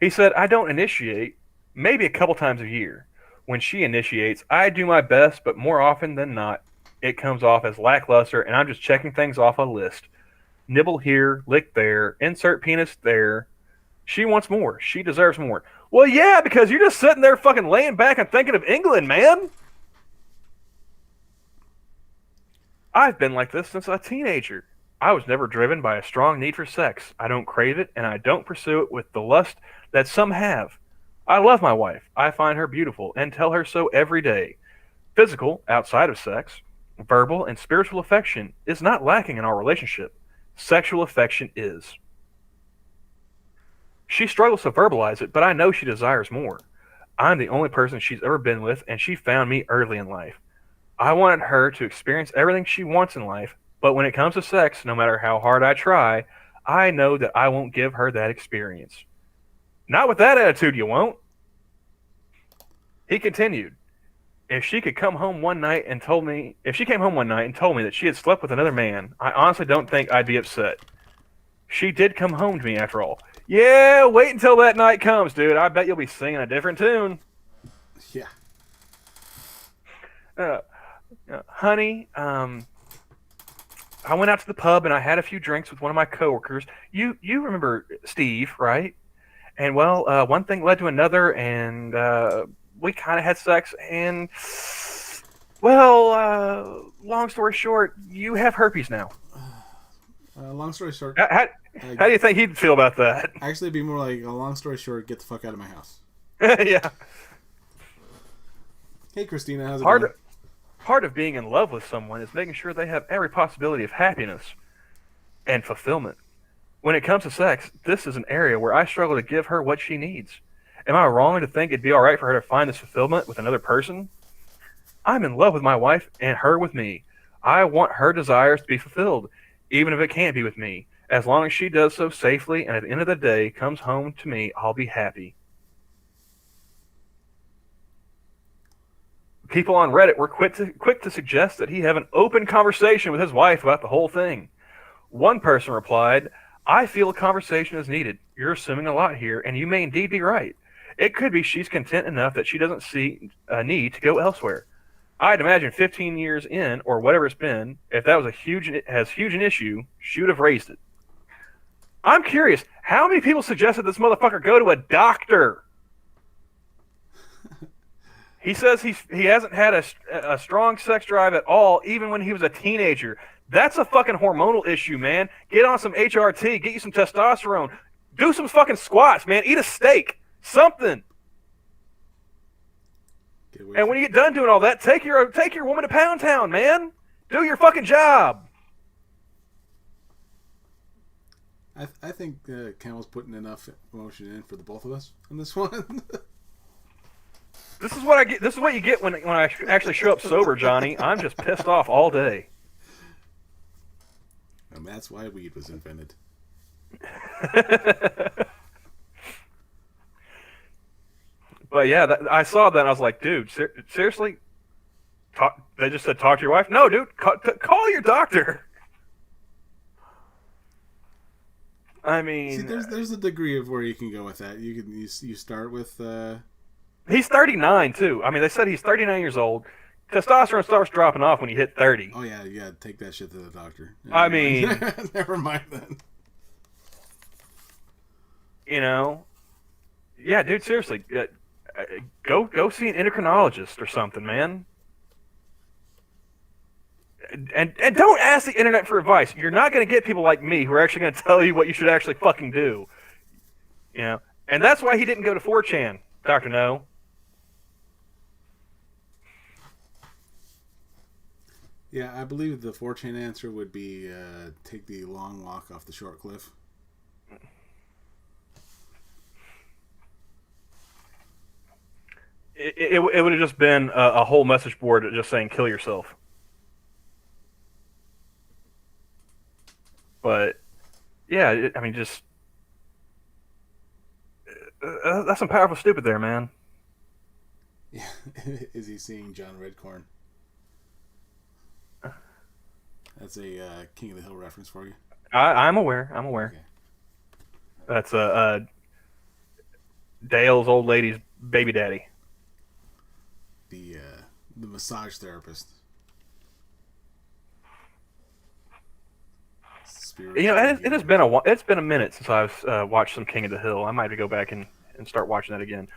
[SPEAKER 2] He said, I don't initiate, maybe a couple times a year. When she initiates, I do my best, but more often than not, it comes off as lackluster, and I'm just checking things off a list. Nibble here, lick there, insert penis there. She wants more. She deserves more. Well, yeah, because you're just sitting there fucking laying back and thinking of England, man. I've been like this since a teenager. I was never driven by a strong need for sex. I don't crave it, and I don't pursue it with the lust that some have. I love my wife. I find her beautiful and tell her so every day. Physical, outside of sex, verbal, and spiritual affection is not lacking in our relationship. Sexual affection is. She struggles to verbalize it, but I know she desires more. I'm the only person she's ever been with, and she found me early in life. I wanted her to experience everything she wants in life, but when it comes to sex, no matter how hard I try, I know that I won't give her that experience. Not with that attitude, you won't. He continued, if she came home one night and told me that she had slept with another man, I honestly don't think I'd be upset. She did come home to me after all. Yeah, wait until that night comes, dude. I bet you'll be singing a different tune.
[SPEAKER 1] Yeah.
[SPEAKER 2] Honey, I went out to the pub and I had a few drinks with one of my coworkers. You remember Steve, right? And well, one thing led to another, and we kind of had sex. And well, long story short, you have herpes now.
[SPEAKER 1] Long story short,
[SPEAKER 2] How do you think he'd feel about that?
[SPEAKER 1] actually, it'd be more like a long story short. Get the fuck out of my house.
[SPEAKER 2] Yeah.
[SPEAKER 1] Hey, Christina, how's it going?
[SPEAKER 2] Part of being in love with someone is making sure they have every possibility of happiness and fulfillment. When it comes to sex, this is an area where I struggle to give her what she needs. Am I wrong to think it'd be all right for her to find this fulfillment with another person? I'm in love with my wife and her with me. I want her desires to be fulfilled, even if it can't be with me. As long as she does so safely and at the end of the day comes home to me, I'll be happy. People on Reddit were quick to suggest that he have an open conversation with his wife about the whole thing. One person replied, I feel a conversation is needed. You're assuming a lot here, and you may indeed be right. It could be she's content enough that she doesn't see a need to go elsewhere. I'd imagine 15 years in, or whatever it's been, if that was huge an issue, she would have raised it. I'm curious, how many people suggested this motherfucker go to a doctor? He says he hasn't had a strong sex drive at all, even when he was a teenager. That's a fucking hormonal issue, man. Get on some HRT, get you some testosterone, do some fucking squats, man. Eat a steak, something.
[SPEAKER 1] Get away
[SPEAKER 2] And
[SPEAKER 1] from.
[SPEAKER 2] when you get done doing all that, take your woman to Pound Town, man. Do your fucking job.
[SPEAKER 1] I think Camel's putting enough emotion in for the both of us on this one.
[SPEAKER 2] This is what I get. This is what you get when I actually show up sober, Johnny. I'm just pissed off all day.
[SPEAKER 1] And that's why weed was invented.
[SPEAKER 2] But yeah, I saw that and I was like, dude, seriously? They just said talk to your wife? No, dude, call your doctor. I
[SPEAKER 1] See,
[SPEAKER 2] mean,
[SPEAKER 1] there's a degree of where you can go with that. You start with
[SPEAKER 2] he's 39 too. I mean, they said he's 39 years old. Testosterone starts dropping off when you hit 30.
[SPEAKER 1] oh yeah, you gotta take that shit to the doctor.
[SPEAKER 2] I
[SPEAKER 1] Never mind.
[SPEAKER 2] mean,
[SPEAKER 1] Never mind then.
[SPEAKER 2] you know, yeah, dude, seriously, go see an endocrinologist or something, man. And don't ask the internet for advice. You're not going to get people like me who are actually going to tell you what you should actually fucking do. You know, and that's why he didn't go to 4chan, Doctor No.
[SPEAKER 1] Yeah, I believe the 4chan answer would be take the long walk off the short cliff.
[SPEAKER 2] It would have just been a whole message board just saying "kill yourself." But yeah, I mean, just that's some powerful stupid there, man.
[SPEAKER 1] Yeah, is he seeing John Redcorn? That's a King of the Hill reference for you.
[SPEAKER 2] I'm aware. I'm aware.
[SPEAKER 1] Okay.
[SPEAKER 2] That's Dale's old lady's baby daddy.
[SPEAKER 1] The massage therapist.
[SPEAKER 2] You know, it has been it's been a minute since I've watched some King of the Hill. I might have to go back and start watching that again.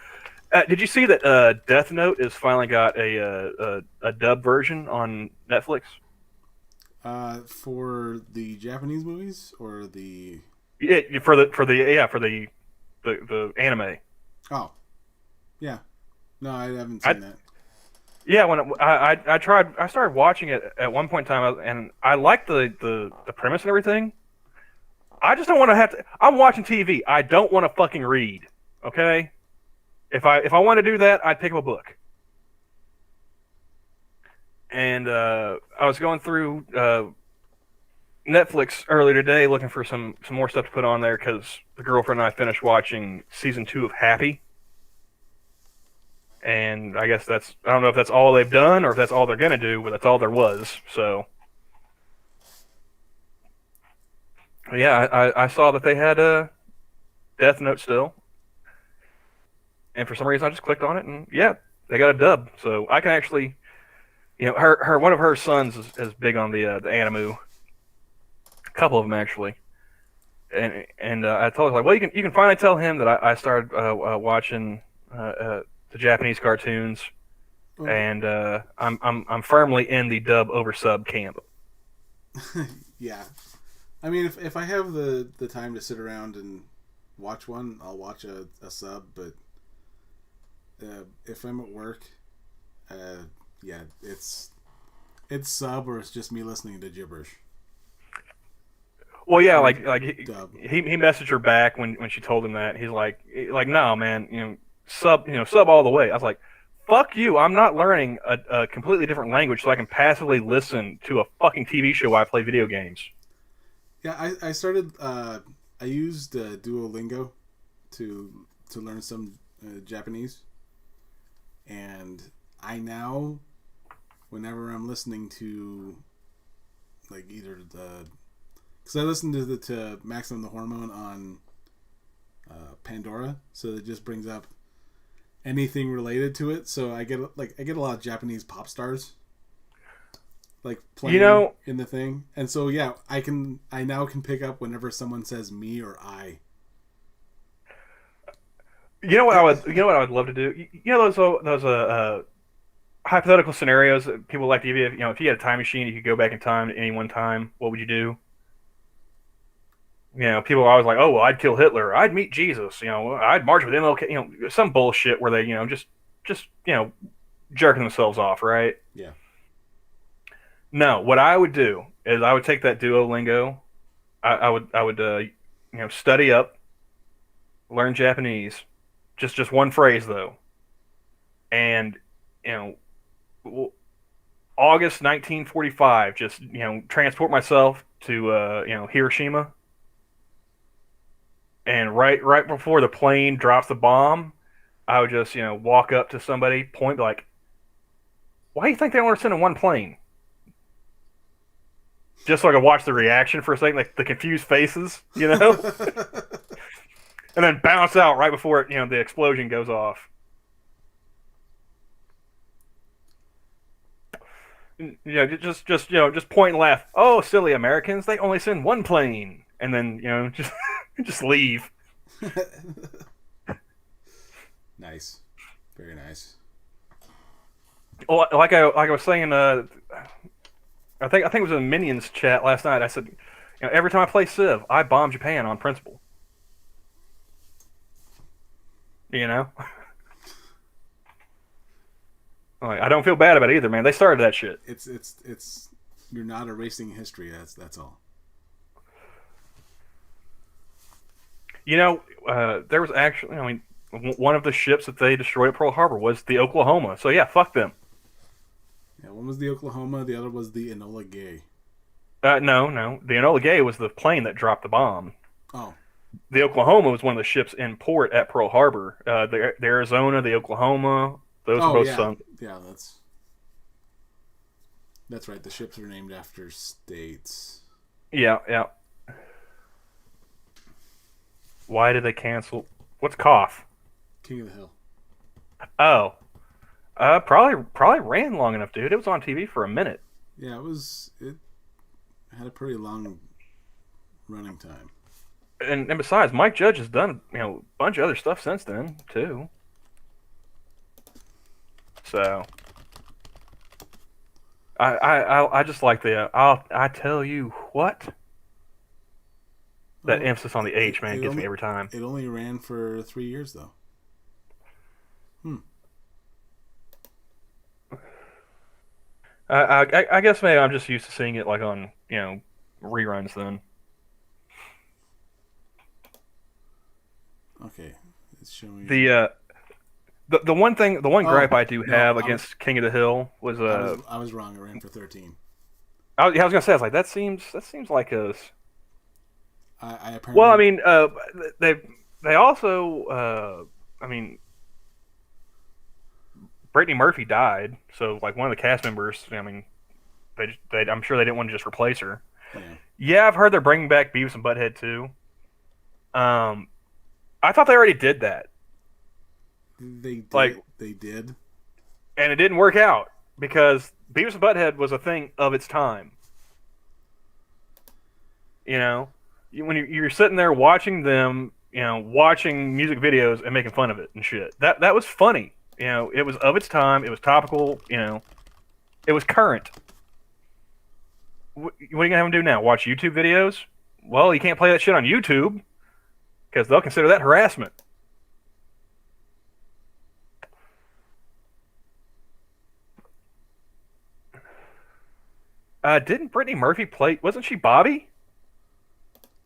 [SPEAKER 2] Did you see that Death Note has finally got a dub version on Netflix?
[SPEAKER 1] For the Japanese movies or the
[SPEAKER 2] For the anime.
[SPEAKER 1] oh yeah, no, I haven't seen that.
[SPEAKER 2] Yeah, when I started watching it at one point in time, and I liked the premise and everything. I just don't want to have to. I'm watching TV. I don't want to fucking read. Okay, if I want to do that, I'd pick up a book. And I was going through Netflix earlier today looking for some more stuff to put on there because the girlfriend and I finished watching season 2 of Happy. And I guess I don't know if that's all they've done or if that's all they're going to do, but that's all there was. So, yeah, I saw that they had a Death Note still. And for some reason, I just clicked on it, and yeah, they got a dub. So I can actually, you know, one of her sons is big on the anime. A couple of them, actually. And I told her, like, well, you can finally tell him that I started watching the Japanese cartoons, and I'm firmly in the dub over sub camp.
[SPEAKER 1] Yeah, I mean, if I have the time to sit around and watch one, I'll watch a sub. But if I'm at work, yeah, it's sub or it's just me listening to gibberish.
[SPEAKER 2] Well, yeah, like he messaged her back when she told him that. He's like no, man, sub all the way. I was like, fuck you, I'm not learning a completely different language so I can passively listen to a fucking TV show while I play video games.
[SPEAKER 1] Yeah, I started I used Duolingo to learn some Japanese, and I now, whenever I'm listening to like either because I listen to Maximum the Hormone on Pandora, so it just brings up anything related to it. So I get a lot of Japanese pop stars like playing in the thing, and so yeah, I now can pick up whenever someone says me or I.
[SPEAKER 2] You know what I would love to do. You know those hypothetical scenarios that people like to give you. You know, if you had a time machine, you could go back in time at any one time. What would you do? You know, people are always like, "Oh, well, I'd kill Hitler. I'd meet Jesus. You know, I'd march with MLK. You know, some bullshit where they, just jerking themselves off, right?
[SPEAKER 1] Yeah.
[SPEAKER 2] No, what I would do is I would take that Duolingo. I would study up, learn Japanese, just one phrase though, and you know August 1945, just transport myself to Hiroshima, and right before the plane drops the bomb, I would just walk up to somebody, point, be like, "Why do you think they want to send in one plane?" Just so I could watch the reaction for a second, like the confused faces, and then bounce out right before the explosion goes off. Just point and laugh. Oh, silly Americans! They only send one plane, and then just leave.
[SPEAKER 1] Nice. Very nice.
[SPEAKER 2] Well, like I was saying, I think it was in Minions chat last night. I said, every time I play Civ, I bomb Japan on principle. You know, like, I don't feel bad about it either, man. They started that shit.
[SPEAKER 1] It's you're not erasing history. That's all.
[SPEAKER 2] There was actually, one of the ships that they destroyed at Pearl Harbor was the Oklahoma. So yeah, fuck them.
[SPEAKER 1] Yeah, one was the Oklahoma, the other was the Enola Gay.
[SPEAKER 2] No, the Enola Gay was the plane that dropped the bomb.
[SPEAKER 1] Oh,
[SPEAKER 2] The Oklahoma was one of the ships in port at Pearl Harbor. The Arizona, the Oklahoma, those were both
[SPEAKER 1] yeah,
[SPEAKER 2] sunk.
[SPEAKER 1] yeah. That's right. The ships are named after states.
[SPEAKER 2] Yeah, yeah. Why did they cancel? What's cough?
[SPEAKER 1] King of the Hill.
[SPEAKER 2] Oh, probably ran long enough, dude. It was on TV for a minute.
[SPEAKER 1] Yeah, it had a pretty long running time.
[SPEAKER 2] And besides, Mike Judge has done a bunch of other stuff since then too. So I just like the I tell you what, that emphasis on the H, man, gets me every time.
[SPEAKER 1] It only ran for 3 years though.
[SPEAKER 2] I guess maybe I'm just used to seeing it like on reruns then.
[SPEAKER 1] Okay, it's showing
[SPEAKER 2] The one gripe I do
[SPEAKER 1] no,
[SPEAKER 2] have against King of the Hill was
[SPEAKER 1] I was wrong. It ran for 13.
[SPEAKER 2] I was gonna say, I was like, that seems like a.
[SPEAKER 1] I apparently.
[SPEAKER 2] Well, I mean, they also I mean, Brittany Murphy died, so like one of the cast members. I mean, I'm sure they didn't want to just replace her.
[SPEAKER 1] Yeah.
[SPEAKER 2] Yeah, I've heard they're bringing back Beavis and Butthead too. I thought they already did that.
[SPEAKER 1] They did.
[SPEAKER 2] Like,
[SPEAKER 1] they did.
[SPEAKER 2] And it didn't work out because Beavis and Butthead was a thing of its time. When you're sitting there watching them, watching music videos and making fun of it and shit. That was funny. It was of its time. It was topical. It was current. What are you gonna have them do now? Watch YouTube videos? Well, you can't play that shit on YouTube because they'll consider that harassment. Didn't Brittany Murphy play? Wasn't she Bobby?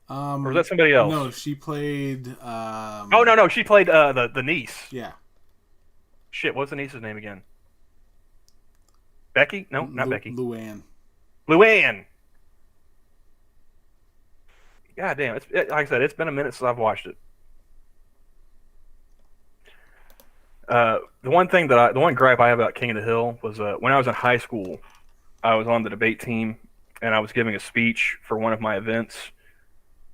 [SPEAKER 2] Or was that somebody else?
[SPEAKER 1] No, she played.
[SPEAKER 2] Oh no, she played the niece.
[SPEAKER 1] Yeah.
[SPEAKER 2] Shit, what's the niece's name again? Becky? No, not Becky.
[SPEAKER 1] Luann.
[SPEAKER 2] Luann. God damn! Like I said, it's been a minute since I've watched it. The one gripe I have about King of the Hill was when I was in high school, I was on the debate team and I was giving a speech for one of my events.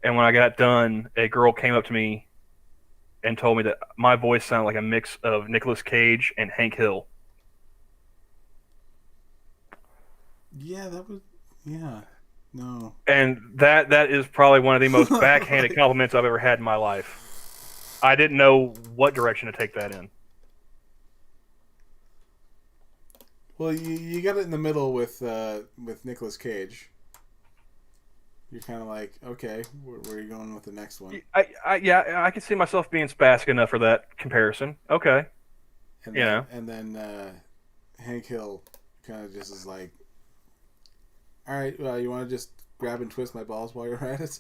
[SPEAKER 2] And when I got done, a girl came up to me and told me that my voice sounded like a mix of Nicolas Cage and Hank Hill.
[SPEAKER 1] Yeah, that was. Yeah, no.
[SPEAKER 2] And that is probably one of the most backhanded compliments I've ever had in my life. I didn't know what direction to take that in.
[SPEAKER 1] Well, you got it in the middle with Nicolas Cage. You're kind of like, okay, where are you going with the next one?
[SPEAKER 2] I can see myself being spastic enough for that comparison. Okay.
[SPEAKER 1] And then Hank Hill kind of just is like, all right, you want to just grab and twist my balls while you're at it?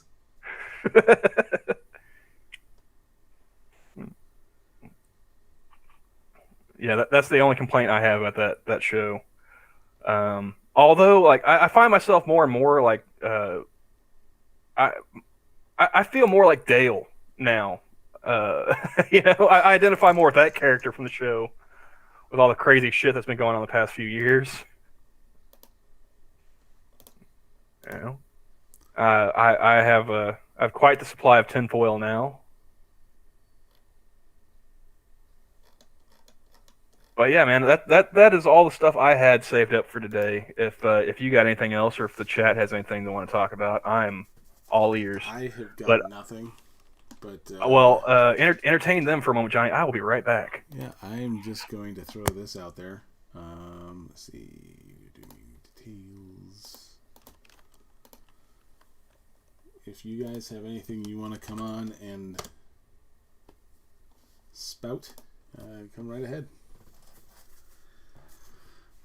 [SPEAKER 2] Yeah, that's the only complaint I have about that show. Although, like, I find myself more and more like I I feel more like Dale now. I identify more with that character from the show with all the crazy shit that's been going on the past few years. You know, I have quite the supply of tinfoil now. But yeah, man, that is all the stuff I had saved up for today. If you got anything else, or if the chat has anything they want to talk about, I'm all ears.
[SPEAKER 1] I have got
[SPEAKER 2] But
[SPEAKER 1] nothing. But
[SPEAKER 2] entertain them for a moment, Johnny. I will be right back.
[SPEAKER 1] yeah, I'm just going to throw this out there. Let's see. Details. If you guys have anything you want to come on and spout, come right ahead.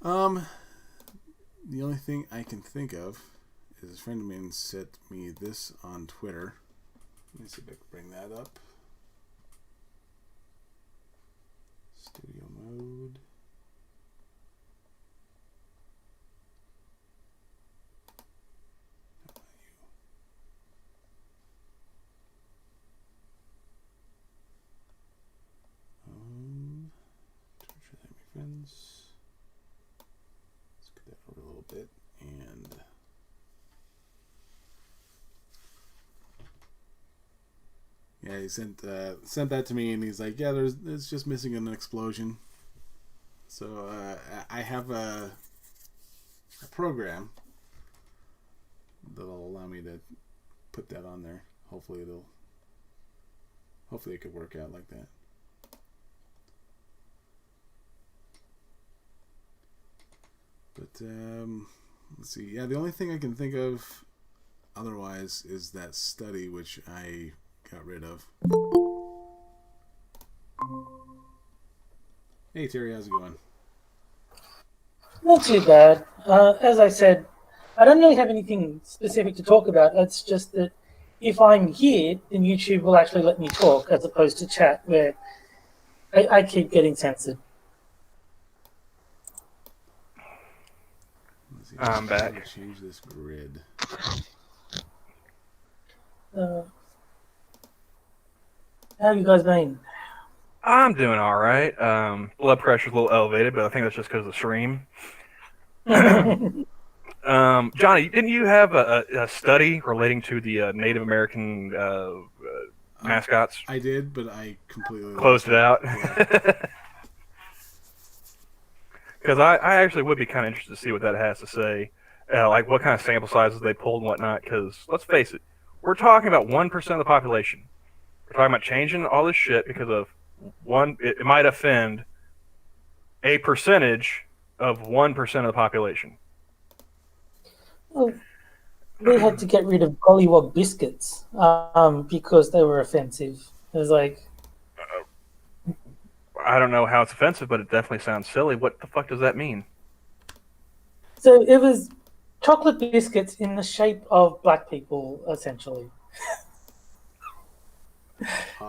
[SPEAKER 1] The only thing I can think of is a friend of mine sent me this on Twitter. Let me see if I can bring that up. Studio mode. Friends. Let's get that over a little bit, and yeah, he sent that to me, and he's like, yeah, it's just missing an explosion. So I have a program that'll allow me to put that on there. Hopefully it could work out like that. But let's see. Yeah, the only thing I can think of otherwise is that study, which I got rid of. Hey Terry, how's it going?
[SPEAKER 3] Not too bad. As I said, I don't really have anything specific to talk about. It's just that if I'm here, then YouTube will actually let me talk as opposed to chat, where I keep getting censored.
[SPEAKER 2] I'm back.
[SPEAKER 1] Change this grid.
[SPEAKER 3] How have you guys been?
[SPEAKER 2] I'm doing all right. Blood pressure's a little elevated, but I think that's just because of the stream. Johnny, didn't you have a study relating to the Native American mascots?
[SPEAKER 1] I did, but I completely
[SPEAKER 2] closed it out.
[SPEAKER 1] Yeah.
[SPEAKER 2] Because I actually would be kind of interested to see what that has to say, like what kind of sample sizes they pulled and whatnot. Because let's face it, we're talking about 1% of the population. We're talking about changing all this shit because of one. It might offend a percentage of 1% of the population.
[SPEAKER 3] Well, we had to get rid of gollywog biscuits because they were offensive. It was like,
[SPEAKER 2] I don't know how it's offensive, but it definitely sounds silly. What the fuck does that mean?
[SPEAKER 3] so it was chocolate biscuits in the shape of black people, essentially.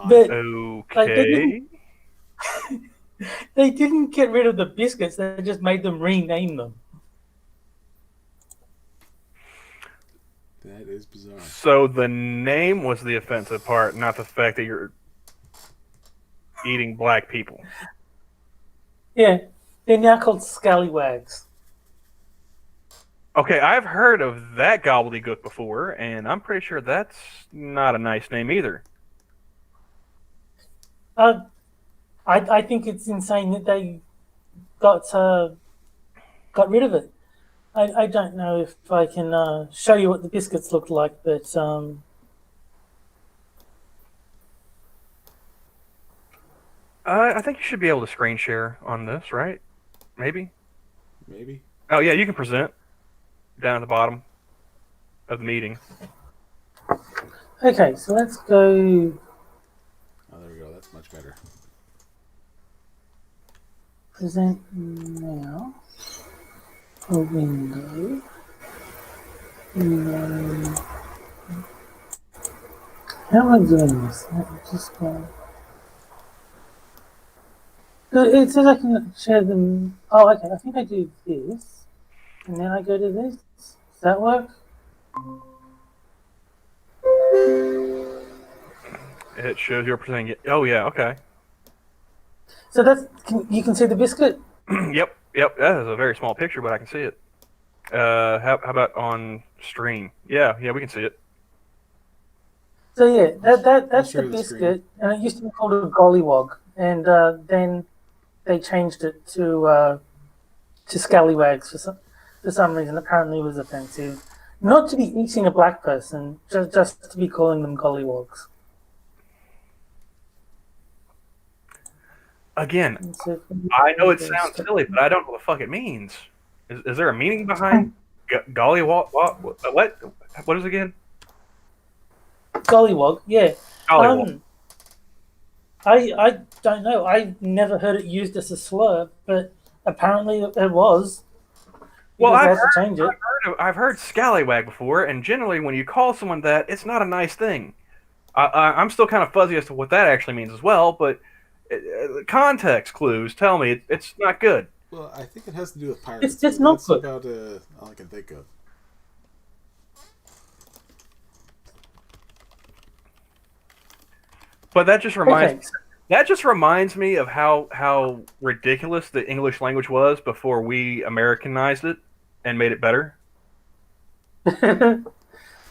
[SPEAKER 3] But
[SPEAKER 2] Okay.
[SPEAKER 3] they didn't get rid of the biscuits. They just made them rename them.
[SPEAKER 1] That is bizarre.
[SPEAKER 2] So the name was the offensive part, not the fact that you're eating black people.
[SPEAKER 3] Yeah, they're now called scallywags.
[SPEAKER 2] Okay, I've heard of that gobbledygook before, and I'm pretty sure that's not a nice name either.
[SPEAKER 3] I think it's insane that they got rid of it. I don't know if I can show you what the biscuits look like, but
[SPEAKER 2] I think you should be able to screen share on this, right? Maybe?
[SPEAKER 1] Maybe.
[SPEAKER 2] Oh, yeah, you can present down at the bottom of the meeting.
[SPEAKER 3] Okay, so let's go.
[SPEAKER 1] Oh, there we go. That's much better.
[SPEAKER 3] Present now. a window. No. How am I doing this? Let me just go. It says I can share them. Oh, okay. I think I do this, and then I go to this. Does that work?
[SPEAKER 2] It shows you're presenting it. Oh yeah, okay.
[SPEAKER 3] So that's you can see the biscuit.
[SPEAKER 2] Yep. That is a very small picture, but I can see it. How about on stream? Yeah, we can see it.
[SPEAKER 3] So yeah, that's
[SPEAKER 1] share
[SPEAKER 3] the
[SPEAKER 1] the screen.
[SPEAKER 3] biscuit, and it used to be called a gollywog, and then they changed it to scallywags for some reason. Apparently, it was offensive. Not to be eating a black person, just to be calling them gollywogs.
[SPEAKER 2] Again,
[SPEAKER 3] So,
[SPEAKER 2] I know it sounds silly, but I don't know what the fuck it means. Is there a meaning behind golly what? What is it again?
[SPEAKER 3] gollywog, yeah.
[SPEAKER 2] Gollywog.
[SPEAKER 3] I don't know. I never heard it used as a slur, but apparently it was.
[SPEAKER 2] Well,
[SPEAKER 3] Because they had to change it.
[SPEAKER 2] I've heard scallywag before, and generally when you call someone that, it's not a nice thing. I'm still kind of fuzzy as to what that actually means as well, but context clues tell me it's not good.
[SPEAKER 1] Well, I think it has to do with pirates.
[SPEAKER 3] It's not
[SPEAKER 1] That's
[SPEAKER 3] good.
[SPEAKER 1] about all I can think of.
[SPEAKER 2] But that just reminds me of how ridiculous the English language was before we Americanized it and made it better.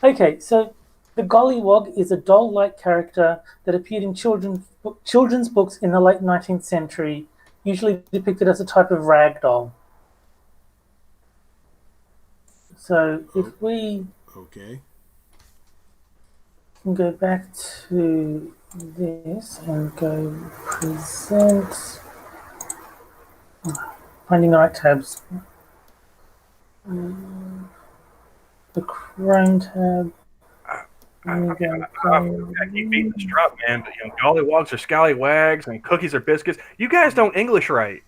[SPEAKER 3] Okay, so the Gollywog is a doll-like character that appeared in children's books in the late 19th century, usually depicted as a type of rag doll. So if we
[SPEAKER 1] Okay.
[SPEAKER 3] can go back to this and go present, finding the right tabs. The Chrome tab.
[SPEAKER 2] Keep beating this drop, man. But gollywogs are scallywags and cookies are biscuits. You guys don't English right.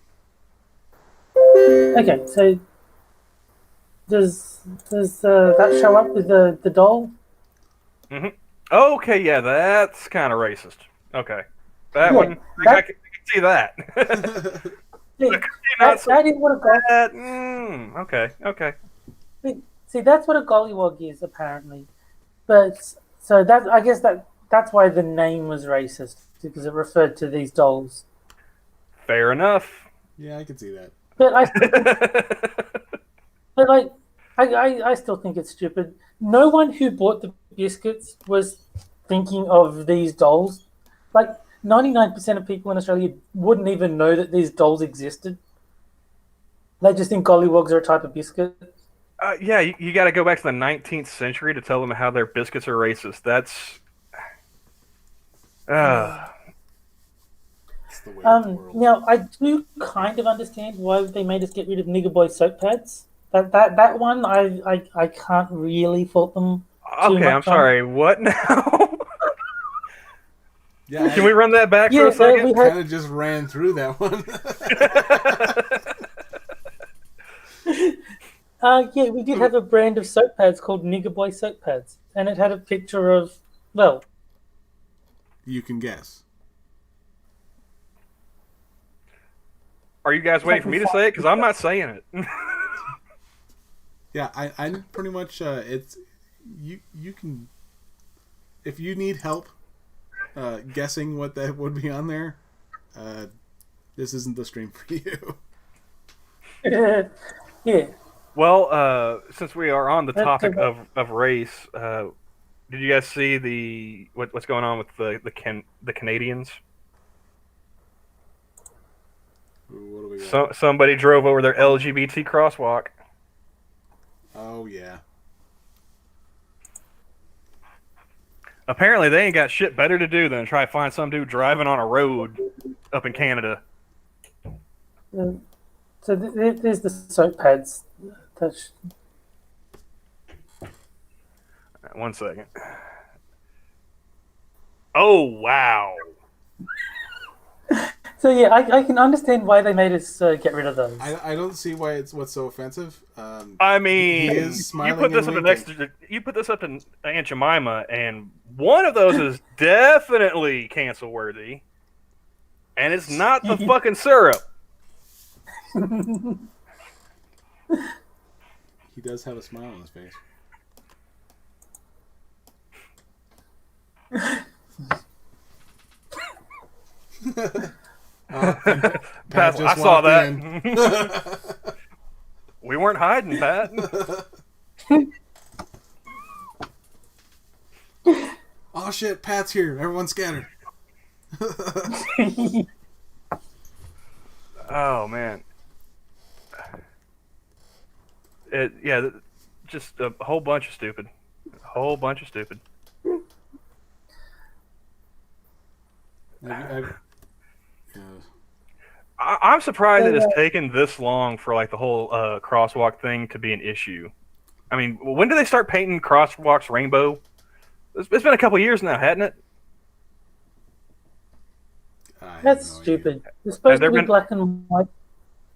[SPEAKER 3] Okay, so does that show up with the doll?
[SPEAKER 2] Mm-hmm. Okay, yeah, that's kind of racist. Okay, that one I can see that.
[SPEAKER 3] That is what a
[SPEAKER 2] Okay.
[SPEAKER 3] See, that's what a gollywog is apparently, but so that I guess that's why the name was racist because it referred to these dolls.
[SPEAKER 2] Fair enough.
[SPEAKER 1] Yeah, I can see that.
[SPEAKER 3] But I still think it's stupid. No one who bought the biscuits was thinking of these dolls. Like 99% of people in Australia wouldn't even know that these dolls existed. They just think gollywogs are a type of biscuit.
[SPEAKER 2] Yeah, you got to go back to the 19th century to tell them how their biscuits are racist. That's
[SPEAKER 1] the way of the world.
[SPEAKER 3] Now I do kind of understand why they made us get rid of nigger boy soap pads. That one I can't really fault them.
[SPEAKER 2] Okay, I'm sorry. What now?
[SPEAKER 1] Yeah,
[SPEAKER 2] can we run that back for a second?
[SPEAKER 1] We kind of just ran through that one.
[SPEAKER 3] Yeah, we did have a brand of soap pads called Nigger Boy soap pads, and it had a picture of, well,
[SPEAKER 1] you can guess.
[SPEAKER 2] Are you guys waiting for me to say it? Because I'm not saying it.
[SPEAKER 1] Yeah, I pretty much it's you can, if you need help guessing what that would be on there, this isn't the stream for you.
[SPEAKER 3] Yeah.
[SPEAKER 2] Well, since we are on the topic of race, did you guys see what's going on with the Canadians?
[SPEAKER 1] What do we got?
[SPEAKER 2] Somebody drove over their LGBT crosswalk.
[SPEAKER 1] Oh yeah.
[SPEAKER 2] Apparently, they ain't got shit better to do than try to find some dude driving on a road up in Canada.
[SPEAKER 3] So there's the soap pads.
[SPEAKER 2] One second. Oh, wow.
[SPEAKER 3] So yeah, I can understand why they made us get rid of those.
[SPEAKER 1] I don't see what's so offensive.
[SPEAKER 2] I mean,
[SPEAKER 1] he is smiling
[SPEAKER 2] you put this
[SPEAKER 1] and
[SPEAKER 2] up
[SPEAKER 1] winking.
[SPEAKER 2] you put this up to Aunt Jemima, and one of those is definitely cancel worthy, and it's not the fucking syrup.
[SPEAKER 1] He does have a smile on his face. Pat
[SPEAKER 2] I saw
[SPEAKER 1] walked
[SPEAKER 2] that.
[SPEAKER 1] in.
[SPEAKER 2] We weren't hiding, Pat.
[SPEAKER 1] Oh shit, Pat's here. Everyone scatter.
[SPEAKER 2] Oh man. Just a whole bunch of stupid. A whole bunch of stupid. I'm surprised that it's taken this long for like the whole crosswalk thing to be an issue. I mean, when did they start painting crosswalks rainbow? It's been a couple years now, hadn't it?
[SPEAKER 3] That's stupid. It's supposed to be black and white.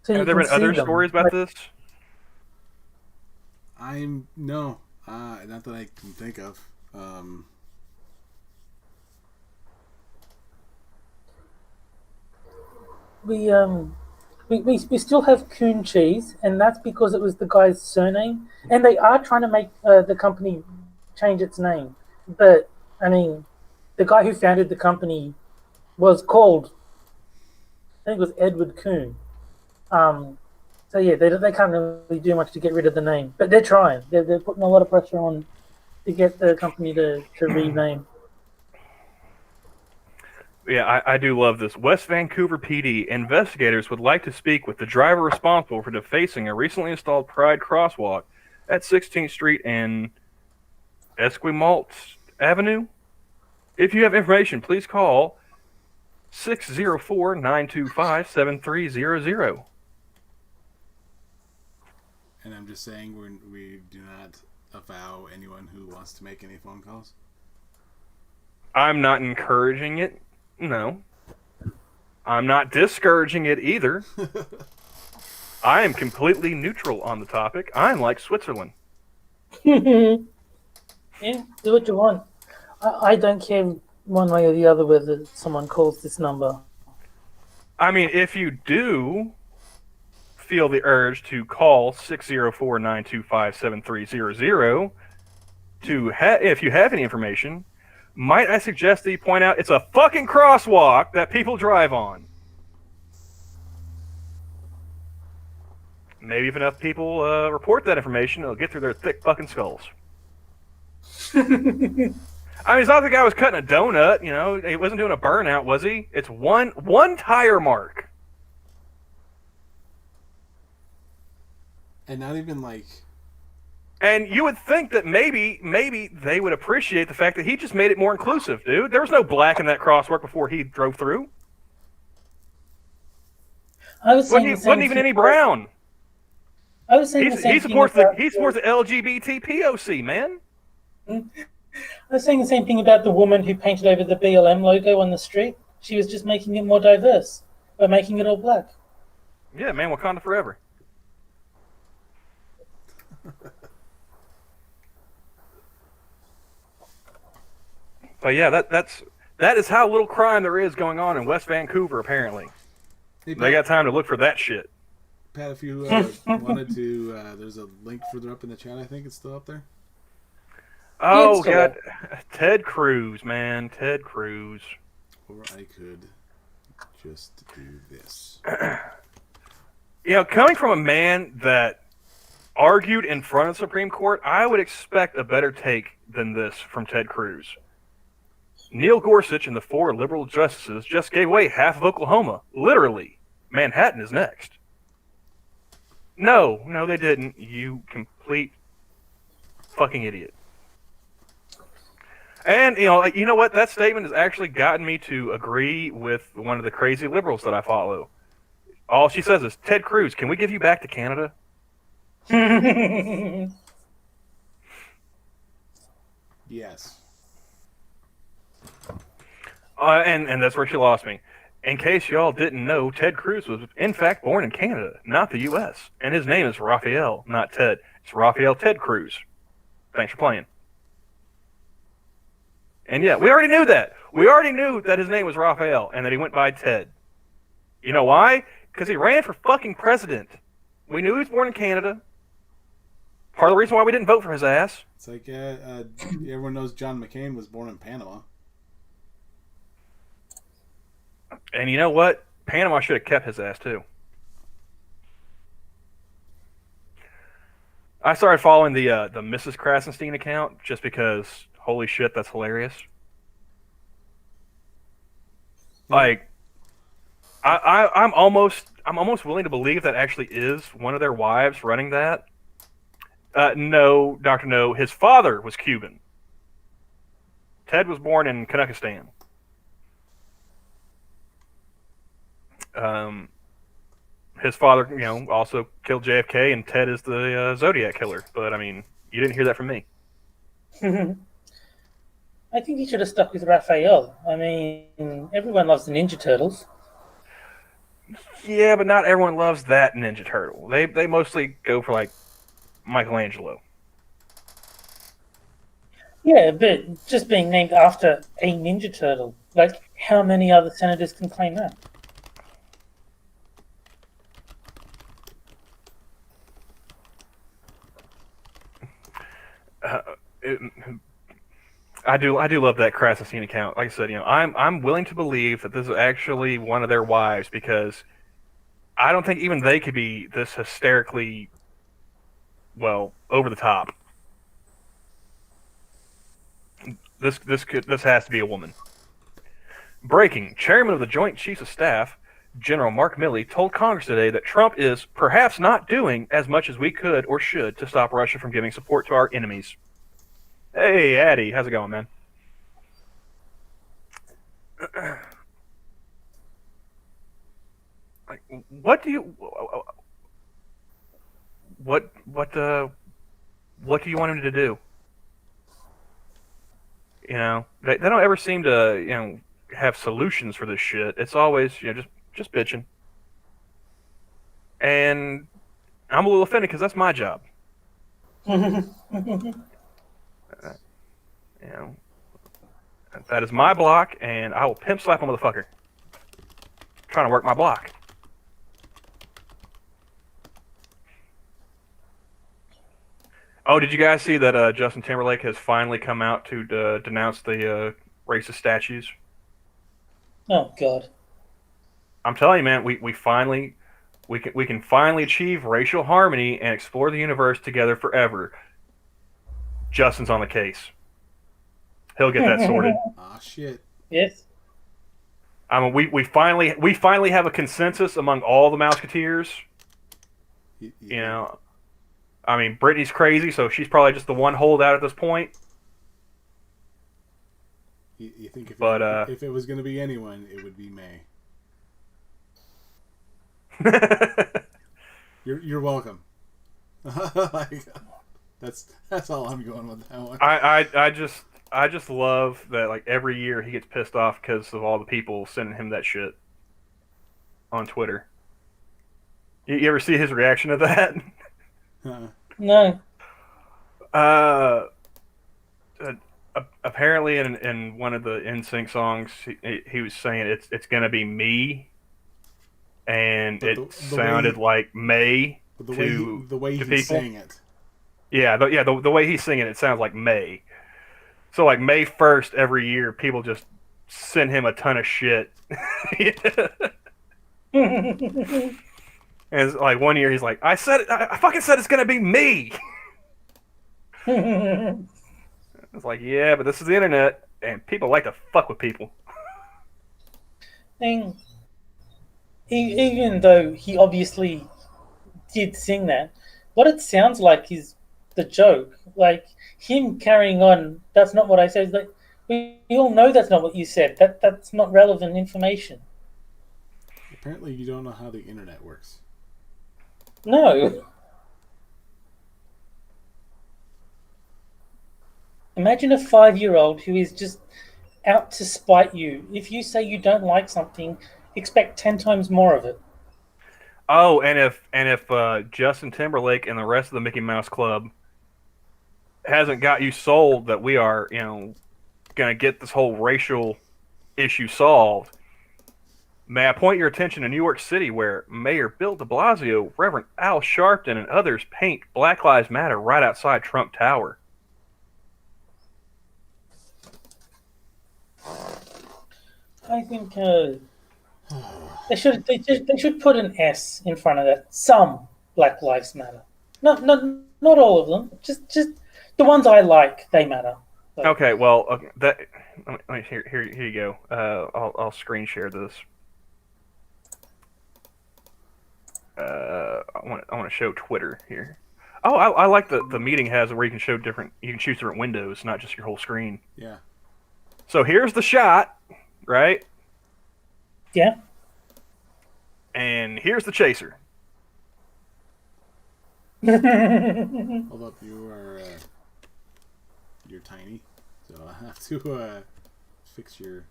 [SPEAKER 3] So
[SPEAKER 2] have there been other stories about this?
[SPEAKER 1] No, not that I can think of.
[SPEAKER 3] We still have Coon cheese, and that's because it was the guy's surname. And they are trying to make the company change its name, but I mean, the guy who founded the company was called, I think it was Edward Coon. So yeah, they can't really do much to get rid of the name, but they're trying. They're putting a lot of pressure on to get the company to rename.
[SPEAKER 2] Yeah, I do love this. West Vancouver PD investigators would like to speak with the driver responsible for defacing a recently installed Pride crosswalk at 16th Street and Esquimalt Avenue. If you have information, please call 604-925-7300.
[SPEAKER 1] And I'm just saying we do not avow anyone who wants to make any phone calls.
[SPEAKER 2] I'm not encouraging it. No. I'm not discouraging it either. I am completely neutral on the topic. I'm like Switzerland.
[SPEAKER 3] Yeah, do what you want. I don't care one way or the other whether someone calls this number.
[SPEAKER 2] I mean, if you do feel the urge to call 604-925-7300 if you have any information, might I suggest that you point out it's a fucking crosswalk that people drive on. Maybe if enough people report that information, it'll get through their thick fucking skulls. I mean, it's not like the guy was cutting a donut, you know. He wasn't doing a burnout, was he? It's one tire mark.
[SPEAKER 1] And not even like...
[SPEAKER 2] And you would think that maybe they would appreciate the fact that he just made it more inclusive, dude. There was no black in that crosswalk before he drove through. Wasn't even any brown.
[SPEAKER 3] I was saying
[SPEAKER 2] he supports the LGBT POC, man.
[SPEAKER 3] I was saying the same thing about the woman who painted over the BLM logo on the street. She was just making it more diverse by making it all black.
[SPEAKER 2] Yeah, man, Wakanda forever. But yeah, that is how little crime there is going on in West Vancouver. Apparently,
[SPEAKER 1] hey, Pat,
[SPEAKER 2] they got time to look for that shit.
[SPEAKER 1] Pat, if you wanted to, there's a link further up in the chat. I think it's still up there.
[SPEAKER 2] Oh God, Ted Cruz, man, Ted Cruz.
[SPEAKER 1] Or I could just do this.
[SPEAKER 2] You know, coming from a man that argued in front of the Supreme Court, I would expect a better take than this from Ted Cruz. Neil Gorsuch and the 4 liberal justices just gave away half of Oklahoma. Literally. Manhattan is next. No, they didn't. You complete fucking idiot. And, you know what? That statement has actually gotten me to agree with one of the crazy liberals that I follow. All she says is, Ted Cruz, can we give you back to Canada?
[SPEAKER 1] Yes.
[SPEAKER 2] And that's where she lost me. In case y'all didn't know, Ted Cruz was in fact born in Canada, not the U.S., and his name is Raphael, not Ted. It's Raphael Ted Cruz. Thanks for playing. And yeah, we already knew that. We already knew that his name was Raphael and that he went by Ted. You know why? Because he ran for fucking president. We knew he was born in Canada. Part of the reason why we didn't vote for his ass.
[SPEAKER 1] It's like everyone knows John McCain was born in Panama.
[SPEAKER 2] And you know what? Panama should have kept his ass too. I started following the Mrs. Krasenstein account just because, holy shit, that's hilarious. Like, I'm almost willing to believe that actually is one of their wives running that. No, Doctor, no. His father was Cuban. Ted was born in Kazakhstan. His father, also killed JFK, and Ted is the Zodiac killer. But I mean, you didn't hear that from me.
[SPEAKER 3] I think he should have stuck with Raphael. I mean, everyone loves the Ninja Turtles.
[SPEAKER 2] Yeah, but not everyone loves that Ninja Turtle. They mostly go for like Michelangelo.
[SPEAKER 3] Yeah, but just being named after a Ninja Turtle, like how many other senators can claim that?
[SPEAKER 2] I do love that Krasenstein account. Like I said, I'm willing to believe that this is actually one of their wives because I don't think even they could be this hysterically, over the top. This has to be a woman. Breaking: Chairman of the Joint Chiefs of Staff, General Mark Milley, told Congress today that Trump is perhaps not doing as much as we could or should to stop Russia from giving support to our enemies. Hey, Addy, how's it going, man? Like, what do you want him to do? They don't ever seem to have solutions for this shit. It's always just bitching. And I'm a little offended because that's my job. That is my block, and I will pimp slap a motherfucker. Trying to work my block. Oh, did you guys see that Justin Timberlake has finally come out to denounce the racist statues?
[SPEAKER 3] Oh God!
[SPEAKER 2] I'm telling you, man, we can finally achieve racial harmony and explore the universe together forever. Justin's on the case. He'll get that sorted.
[SPEAKER 1] Ah, shit.
[SPEAKER 3] Yes.
[SPEAKER 2] I mean, we finally have a consensus among all the Mouseketeers. I mean, Brittany's crazy, so she's probably just the one holdout at this point.
[SPEAKER 1] You think if it was going to be anyone, it would be May. You're welcome. That's all I'm going with that one.
[SPEAKER 2] I just love that, like, every year he gets pissed off because of all the people sending him that shit on Twitter. You ever see his reaction to that?
[SPEAKER 3] No.
[SPEAKER 2] Apparently in one of the NSYNC songs, he was saying it's gonna be me, and it sounded like May
[SPEAKER 1] the way he sang it.
[SPEAKER 2] Yeah, the way he's singing it sounds like May. So like May 1st every year, people just send him a ton of shit. And it's like one year he's like, I fucking said it's gonna be me. It's like, yeah, but this is the internet, and people like to fuck with people.
[SPEAKER 3] And even though he obviously did sing that, what it sounds like is the joke. Like him carrying on, that's not what I said. Like we all know that's not what you said. That's not relevant information.
[SPEAKER 1] Apparently you don't know how the internet works.
[SPEAKER 3] No. Imagine a 5-year-old who is just out to spite you. If you say you don't like something expect 10 times more of it.
[SPEAKER 2] Oh, and if Justin Timberlake and the rest of the Mickey Mouse Club hasn't got you sold that we are, going to get this whole racial issue solved, may I point your attention to New York City, where Mayor Bill de Blasio, Reverend Al Sharpton, and others paint Black Lives Matter right outside Trump Tower.
[SPEAKER 3] I think they should put an S in front of that. Some Black Lives Matter. Not all of them. Just the ones I like. They matter. But,
[SPEAKER 2] Okay, well, here you go. I'll screen share this. I want to show Twitter here. Oh, I like the meeting has where you can choose different windows, not just your whole screen.
[SPEAKER 1] Yeah.
[SPEAKER 2] So here's the shot, right?
[SPEAKER 3] Yeah.
[SPEAKER 2] And here's the chaser.
[SPEAKER 1] Hold up, you're tiny, so I have to fix your.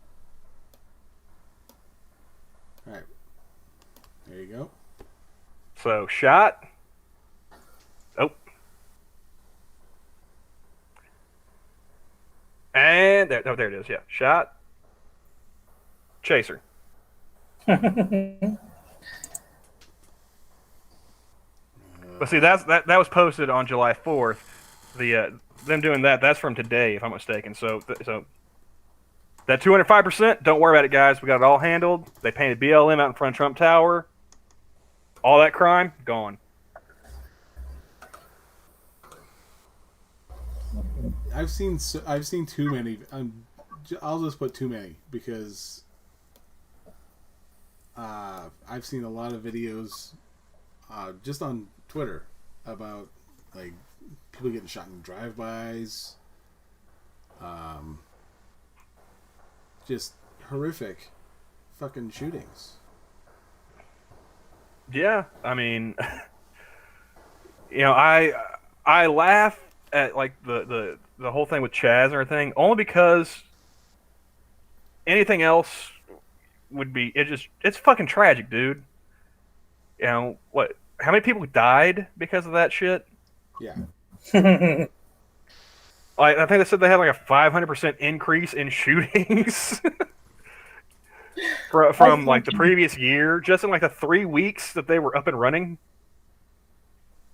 [SPEAKER 1] All right, there you go.
[SPEAKER 2] So shot. Oh. And there it is. Yeah, shot. Chaser. But see, that was posted on July 4th. Them doing that's from today, if I'm mistaken. So that 205%, don't worry about it, guys. We got it all handled. They painted BLM out in front of Trump Tower. All that crime gone.
[SPEAKER 1] I've seen too many. I'll just put too many because I've seen a lot of videos just on Twitter about like people getting shot in drive-bys, just horrific fucking shootings.
[SPEAKER 2] Yeah, I mean, I laugh at like the whole thing with Chaz and everything only because anything else would be it's fucking tragic, dude. What? How many people died because of that shit?
[SPEAKER 1] Yeah.
[SPEAKER 2] I think they said they had like a 500% increase in shootings from like the previous year, just in like the 3 weeks that they were up and running.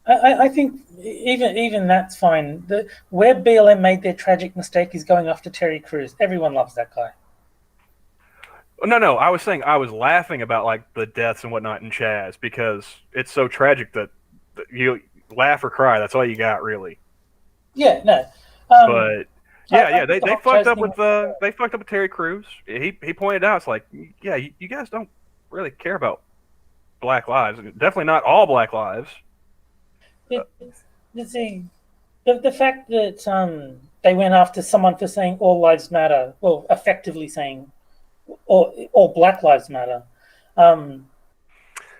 [SPEAKER 3] I think even that's fine. Where BLM made their tragic mistake is going after Terry Crews. Everyone loves that guy.
[SPEAKER 2] No, I was saying I was laughing about like the deaths and whatnot in Chaz because it's so tragic that you laugh or cry. That's all you got, really.
[SPEAKER 3] Yeah, no.
[SPEAKER 2] But yeah, they fucked up with Terry Crews. He pointed out, it's like, yeah, you guys don't really care about Black lives. Definitely not all Black lives.
[SPEAKER 3] The fact that they went after someone for saying all lives matter, well, effectively saying all Black lives matter.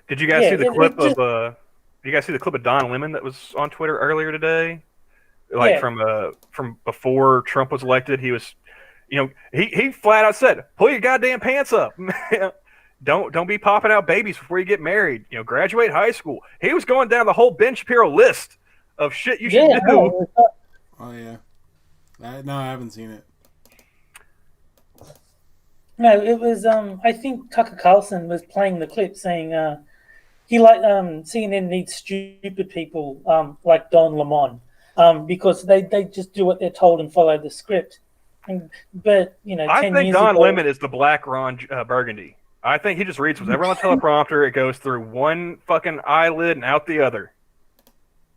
[SPEAKER 2] Did you guys see the clip of? You guys see the clip of Don Lemon that was on Twitter earlier today? Like from before Trump was elected, he was, he flat out said, "Pull your goddamn pants up." Don't be popping out babies before you get married. Graduate high school. He was going down the whole Ben Shapiro list of shit you should do.
[SPEAKER 1] Oh yeah. No, I haven't seen it.
[SPEAKER 3] No, it was. I think Tucker Carlson was playing the clip saying he CNN needs stupid people like Don Lemon because they just do what they're told and follow the script. But
[SPEAKER 2] I think Don Lemon is the Black Ron Burgundy. I think he just reads whatever on the teleprompter. It goes through one fucking eyelid and out the other.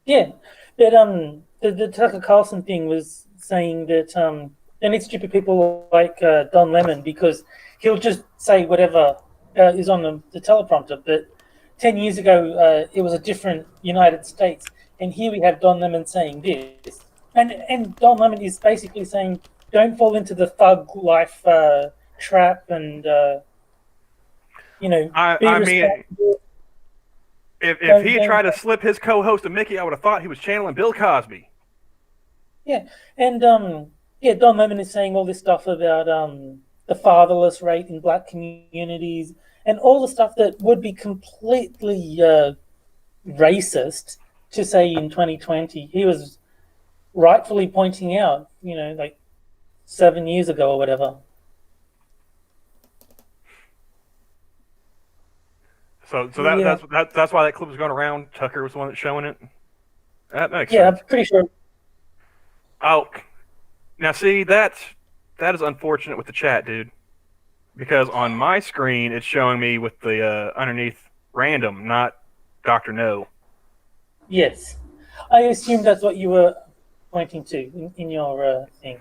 [SPEAKER 3] Yeah, but the Tucker Carlson thing was saying that they need stupid people like Don Lemon because he'll just say whatever is on the teleprompter. But 10 years ago, it was a different United States, and here we have Don Lemon saying this, and Don Lemon is basically saying, don't fall into the thug life trap, and
[SPEAKER 2] I mean, if he tried to slip his co-host to Mickey, I would have thought he was channeling Bill Cosby.
[SPEAKER 3] Yeah, and Don Lemon is saying all this stuff about the fatherless rate in black communities, and all the stuff that would be completely racist to say in 2020. He was rightfully pointing out, like 7 years ago or whatever.
[SPEAKER 2] So
[SPEAKER 3] Yeah.
[SPEAKER 2] that's why that clip was going around. Tucker was the one that's showing it. That makes
[SPEAKER 3] Yeah,
[SPEAKER 2] sense.
[SPEAKER 3] I'm pretty sure.
[SPEAKER 2] Oh, now see that is unfortunate with the chat, dude. Because on my screen it's showing me with the underneath random, not Doctor No.
[SPEAKER 3] Yes, I assume that's what you were pointing to in your thing.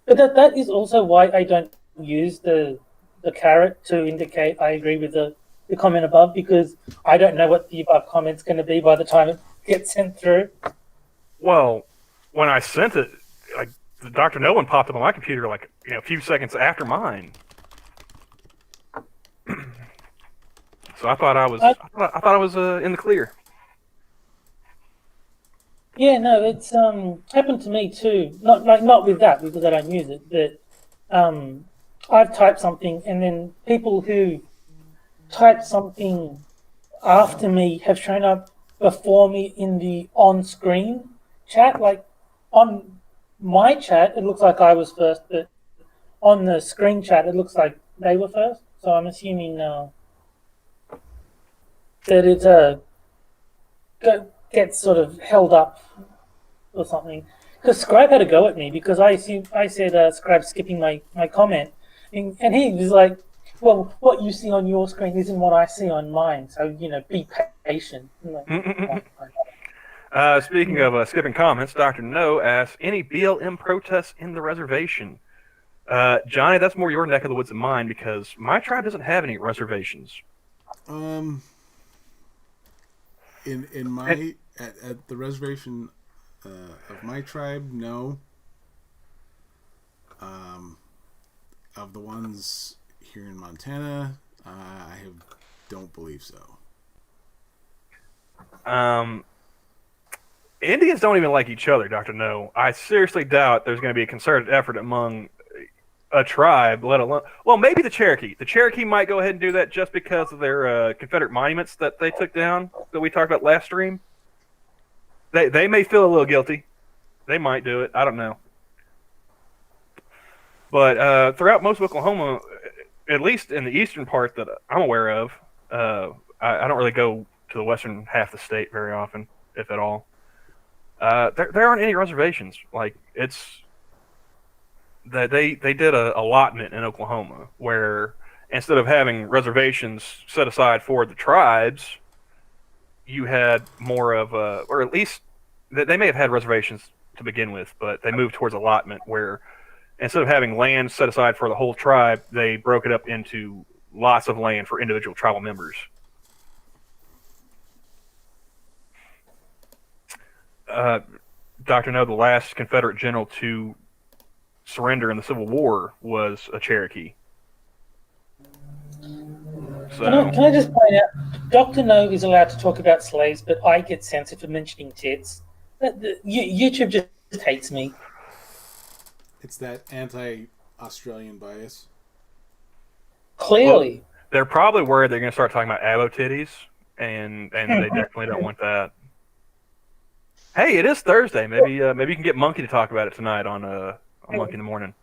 [SPEAKER 3] But that is also why I don't use the caret to indicate I agree with the comment above, because I don't know what the above comment's going to be by the time it gets sent through.
[SPEAKER 2] Well, when I sent it, like the Doctor No one popped up on my computer like a few seconds after mine. So I thought I was in the clear.
[SPEAKER 3] Yeah, no, it's happened to me too. Not with that, because I don't use it, but I've typed something and then people who typed something after me have shown up before me in the on-screen chat. Like on my chat, it looks like I was first, but on the screen chat, it looks like they were first. So I'm assuming that it gets sort of held up or something. Because Scribe had a go at me because I said Scribe skipping my comment, and he was like, "Well, what you see on your screen isn't what I see on mine, so be patient."
[SPEAKER 2] Speaking of skipping comments, Dr. No asks, any BLM protests in the reservation? Johnny, that's more your neck of the woods than mine because my tribe doesn't have any reservations.
[SPEAKER 1] In my at the reservation of my tribe, no. Of the ones here in Montana, don't believe so.
[SPEAKER 2] Indians don't even like each other, Dr. No. I seriously doubt there's going to be a concerted effort among a tribe, let alone... Well, maybe the Cherokee. The Cherokee might go ahead and do that just because of their Confederate monuments that they took down that we talked about last stream. They may feel a little guilty. They might do it. I don't know. But throughout most of Oklahoma, at least in the eastern part that I'm aware of, I don't really go to the western half of the state very often, if at all. There aren't any reservations. Like it's that they did a allotment in Oklahoma where instead of having reservations set aside for the tribes, you had more of a, or at least they may have had reservations to begin with, but they moved towards allotment where instead of having land set aside for the whole tribe, they broke it up into lots of land for individual tribal members. Dr. No, the last Confederate general to surrender in the Civil War was a Cherokee. So,
[SPEAKER 3] can I just point out, Dr. No is allowed to talk about slaves, but I get censored for mentioning tits. YouTube just hates me.
[SPEAKER 1] It's that anti-Australian bias.
[SPEAKER 3] Clearly.
[SPEAKER 2] Well, they're probably worried they're going to start talking about abo titties, and they definitely don't want that. Hey, it is Thursday. Maybe you can get Monkey to talk about it tonight on Monkey in the Morning.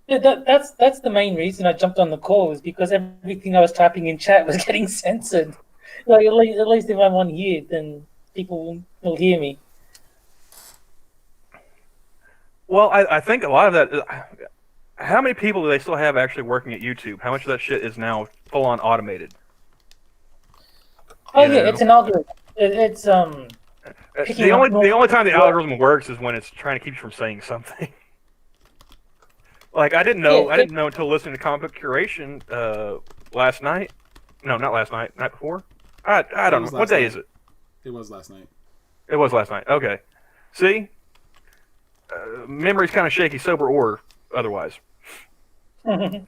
[SPEAKER 3] Yeah, that's the main reason I jumped on the call, is because everything I was typing in chat was getting censored. Like at least if I'm on here, then people will hear me.
[SPEAKER 2] Well, I think a lot of that. How many people do they still have actually working at YouTube? How much of that shit is now full on automated?
[SPEAKER 3] Oh yeah, it's an algorithm. It's
[SPEAKER 2] the only time the algorithm works is when it's trying to keep you from saying something. Like I didn't know until listening to Comic Book Curation last night. No, not last night. Night before. I don't know. What day is it?
[SPEAKER 1] It was last night.
[SPEAKER 2] It was last night. Okay. See, memory's kind of shaky, sober or otherwise. I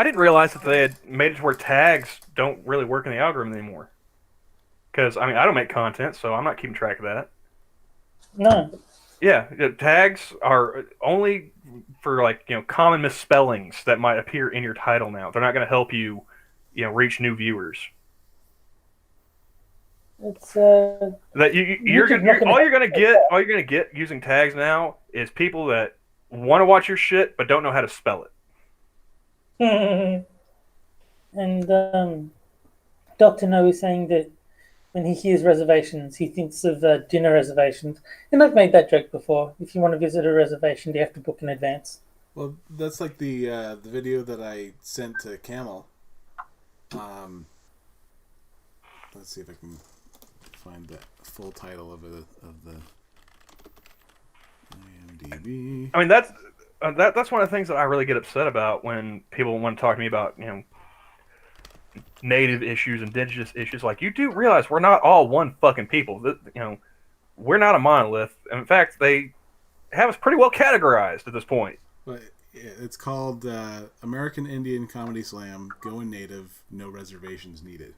[SPEAKER 2] didn't realize that they had made it to where tags don't really work in the algorithm anymore. Because I don't make content, so I'm not keeping track of that.
[SPEAKER 3] No.
[SPEAKER 2] Yeah, tags are only for like common misspellings that might appear in your title now. They're not going to help you, reach new viewers.
[SPEAKER 3] It's
[SPEAKER 2] That
[SPEAKER 3] YouTube's not going
[SPEAKER 2] all you're gonna get using tags now is people that want to watch your shit but don't know how to spell it.
[SPEAKER 3] to. And Dr. No is saying that when he hears reservations, he thinks of dinner reservations. And I've made that joke before. If you want to visit a reservation, you have to book in advance.
[SPEAKER 1] Well, that's like the video that I sent to Camel. Let's see if I can find the full title of the IMDb.
[SPEAKER 2] I mean that's one of the things that I really get upset about when people want to talk to me about native issues, indigenous issues. Like, you do realize we're not all one fucking people. We're not a monolith. In fact, they have us pretty well categorized at this point.
[SPEAKER 1] But it's called American Indian Comedy Slam. Going native, no reservations needed.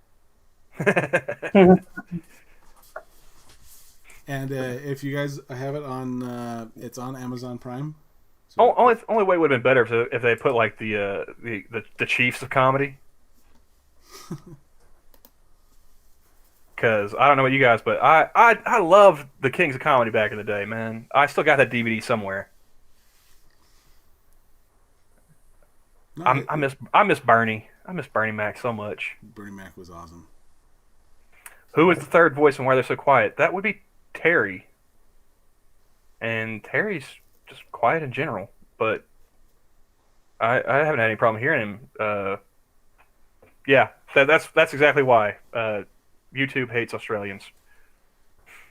[SPEAKER 1] And if you guys have it on, it's on Amazon Prime. So
[SPEAKER 2] Only way would have been better if they put like the chiefs of comedy. Because I don't know about you guys, but I loved the Kings of Comedy back in the day, man. I still got that DVD somewhere.
[SPEAKER 1] no,
[SPEAKER 2] I miss Bernie. I miss Bernie Mac so much.
[SPEAKER 1] Bernie Mac was awesome.
[SPEAKER 2] Who is the third voice and why they're so quiet? That would be Terry. And Terry's just quiet in general, but I haven't had any problem hearing him. Yeah, that's exactly why. YouTube hates Australians.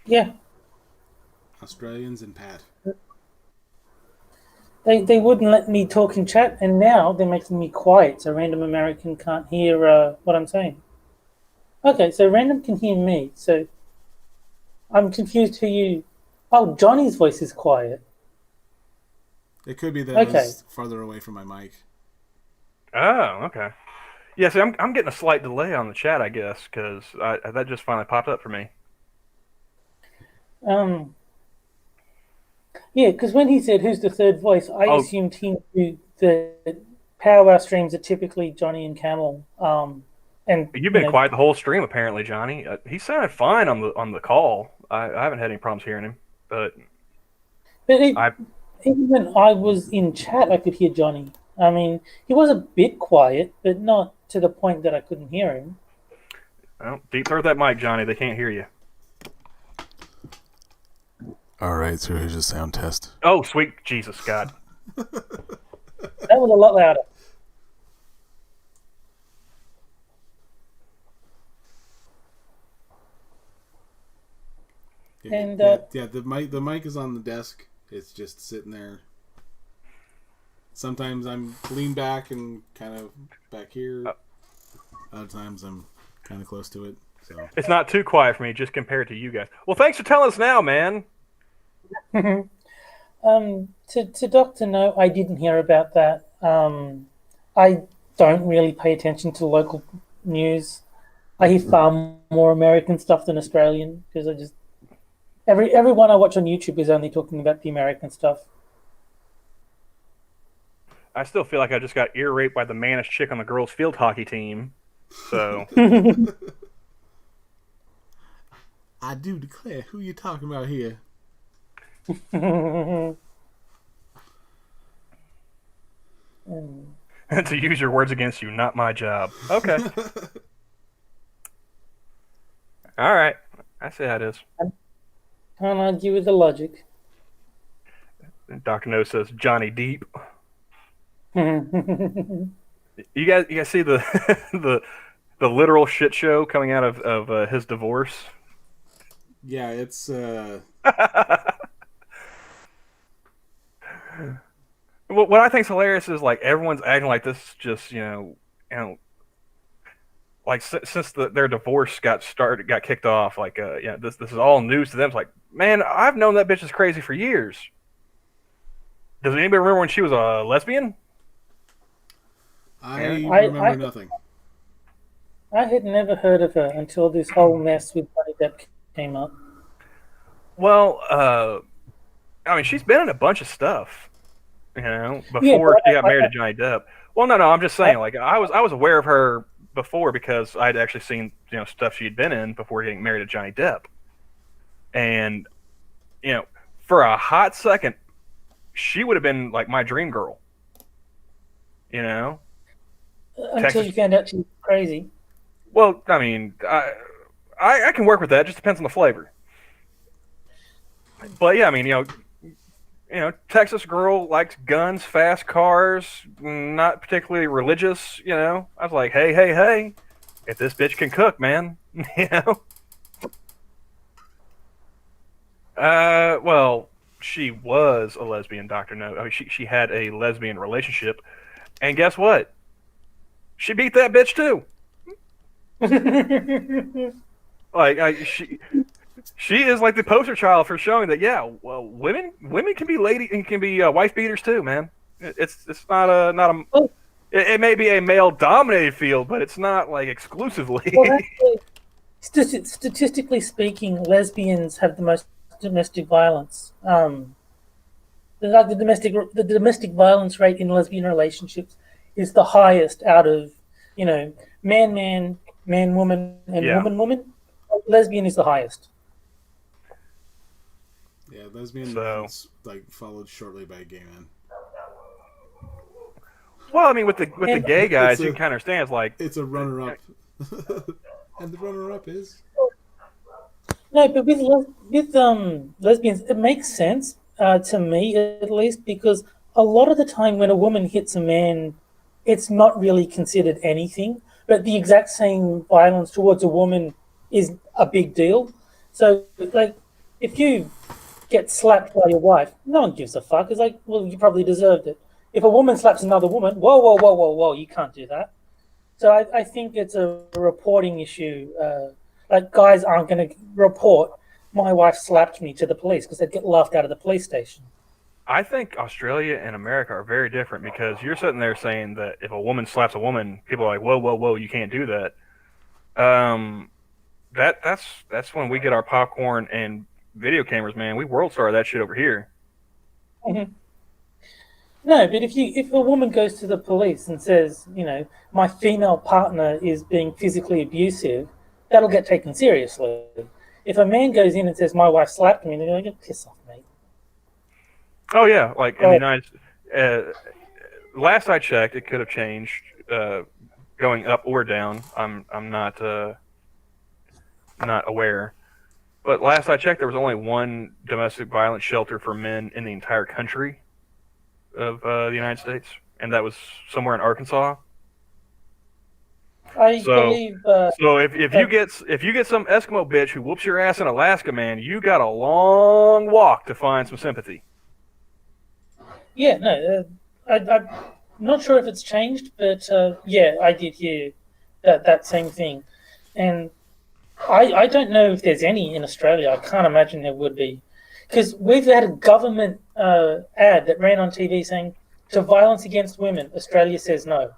[SPEAKER 3] Yeah.
[SPEAKER 1] Australians and Pat.
[SPEAKER 3] They wouldn't let me talk in chat, and now they're making me quiet so random American can't hear what I'm saying. Okay, so random can hear me, so I'm confused who you... Oh, Johnny's voice is quiet.
[SPEAKER 1] It could be that I was farther away from my mic.
[SPEAKER 2] Oh, okay. Yeah, see, I'm getting a slight delay on the chat, I guess, because that just finally popped up for me.
[SPEAKER 3] Yeah, because when he said who's the third voice, I assumed he knew the Pow-wow streams are typically Johnny and Camel. And
[SPEAKER 2] you've been quiet the whole stream, apparently, Johnny. He sounded fine on the call. I haven't had any problems hearing him, but
[SPEAKER 3] even when I was in chat, I could hear Johnny. I mean, he was a bit quiet, but not to the point that I couldn't hear him.
[SPEAKER 2] Well, deep throat that mic, Johnny. They can't hear you.
[SPEAKER 1] All right, so here's a sound test.
[SPEAKER 2] Oh, sweet Jesus, God.
[SPEAKER 3] That was a lot louder. And
[SPEAKER 1] the mic is on the desk. It's just sitting there. Sometimes I'm lean back and kind of back here. Other times I'm kind of close to it. So
[SPEAKER 2] it's not too quiet for me, just compared to you guys. Well, thanks for telling us now, man.
[SPEAKER 3] To Dr. No, I didn't hear about that. I don't really pay attention to local news. I hear far more American stuff than Australian because I just everyone I watch on YouTube is only talking about the American stuff.
[SPEAKER 2] I still feel like I just got ear raped by the mannish chick on the girls' field hockey team. So
[SPEAKER 1] I do declare, who you talking about here?
[SPEAKER 2] To use your words against you, not my job. Okay. All right. I see how it is.
[SPEAKER 3] Can't argue with the logic.
[SPEAKER 2] Dr. No says Johnny Deep. You guys see the the literal shit show coming out of his divorce?
[SPEAKER 1] Yeah, it's
[SPEAKER 2] What I think's hilarious is like everyone's acting like this is just like since their divorce got kicked off, like this is all news to them. It's like, man, I've known that bitch is crazy for years. Does anybody remember when she was a lesbian?
[SPEAKER 1] I remember nothing.
[SPEAKER 3] I had never heard of her until this whole mess with Johnny Depp came up.
[SPEAKER 2] Well, I mean, she's been in a bunch of stuff, you know,
[SPEAKER 3] Yeah,
[SPEAKER 2] before she got
[SPEAKER 3] but
[SPEAKER 2] married to Johnny Depp. Well, no, I'm just saying, like, I was aware of her before because I'd actually seen, you know, stuff she'd been in before getting married to Johnny Depp. And, you know, for a hot second, she would have been like my dream girl. You know,
[SPEAKER 3] until
[SPEAKER 2] Texas.
[SPEAKER 3] you found out she was crazy.
[SPEAKER 2] Well, I mean, I can work with that. It just depends on the flavor. But yeah, I mean, Texas girl likes guns, fast cars, not particularly religious. You know, I was like, hey, if this bitch can cook, man, you know. Well, she was a lesbian, Doctor No. I mean, she had a lesbian relationship, and guess what? She beat that bitch too. She is like the poster child for showing that well, women can be lady and can be wife beaters too, man. It's not a
[SPEAKER 3] Well,
[SPEAKER 2] it may be a male dominated field, but it's not like exclusively.
[SPEAKER 3] well, statistically speaking, lesbians have the most domestic violence. The domestic violence rate in lesbian relationships is the highest out of man woman and
[SPEAKER 2] Yeah.
[SPEAKER 3] woman. Lesbian is the highest.
[SPEAKER 1] Yeah, lesbian
[SPEAKER 2] So-
[SPEAKER 1] violence like followed shortly by gay men.
[SPEAKER 2] Well, I mean, with the gay guys, you
[SPEAKER 1] a-
[SPEAKER 2] can kind of understand. It's like
[SPEAKER 1] It's a runner-up, and the runner-up is
[SPEAKER 3] No, but with lesbians, it makes sense to me at least, because a lot of the time when a woman hits a man, it's not really considered anything. But the exact same violence towards a woman is a big deal. So, like, if you get slapped by your wife, no one gives a fuck. It's like, well, you probably deserved it. If a woman slaps another woman, whoa, you can't do that. So I think it's a reporting issue. Like, guys aren't going to report my wife slapped me to the police because they'd get laughed out of the police station.
[SPEAKER 2] I think Australia and America are very different because you're sitting there saying that if a woman slaps a woman, people are like, whoa, you can't do that. That's when we get our popcorn and video cameras, man. We world star that shit over here.
[SPEAKER 3] Mm-hmm. No, but if a woman goes to the police and says, my female partner is being physically abusive, that'll get taken seriously. If a man goes in and says, my wife slapped me, they're like, piss off, mate.
[SPEAKER 2] Oh yeah, like in the United. Last I checked, it could have changed, going up or down. I'm not aware, but last I checked, there was only one domestic violence shelter for men in the entire country of the United States, and that was somewhere in Arkansas.
[SPEAKER 3] I
[SPEAKER 2] So-
[SPEAKER 3] believe.
[SPEAKER 2] So if you get some Eskimo bitch who whoops your ass in Alaska, man, you got a long walk to find some sympathy.
[SPEAKER 3] Yeah, no, I'm not sure if it's changed, but yeah, I did hear that same thing, and I don't know if there's any in Australia. I can't imagine there would be, because we've had a government ad that ran on TV saying to violence against women, Australia says no.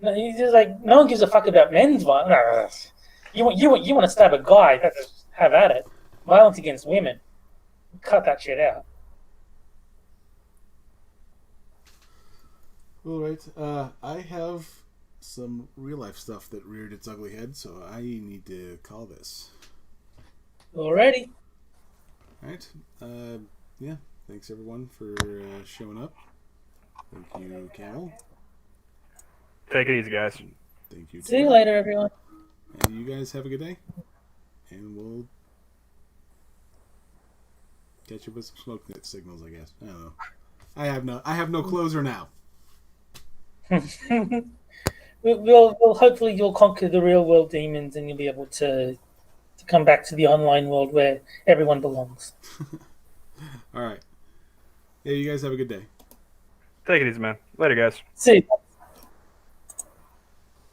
[SPEAKER 3] No, it's just like no one gives a fuck about men's violence. No. You want to stab a guy? Have at it. Violence against women, cut that shit out.
[SPEAKER 1] all right. I have some real life stuff that reared its ugly head, so I need to call this.
[SPEAKER 3] Alrighty.
[SPEAKER 1] All right. Yeah. Thanks everyone for showing up. Thank you, Camel.
[SPEAKER 2] Take it easy, guys.
[SPEAKER 1] Thank you.
[SPEAKER 3] See you
[SPEAKER 1] Ted.
[SPEAKER 3] later, everyone.
[SPEAKER 1] And you guys have a good day. And we'll catch you with some smoke signals, I guess. I don't know. I have no closer now.
[SPEAKER 3] We'll hopefully you'll conquer the real world demons and you'll be able to come back to the online world where everyone belongs.
[SPEAKER 1] All right. Yeah, you guys have a good day.
[SPEAKER 2] Take it easy, man. Later, guys.
[SPEAKER 3] See you.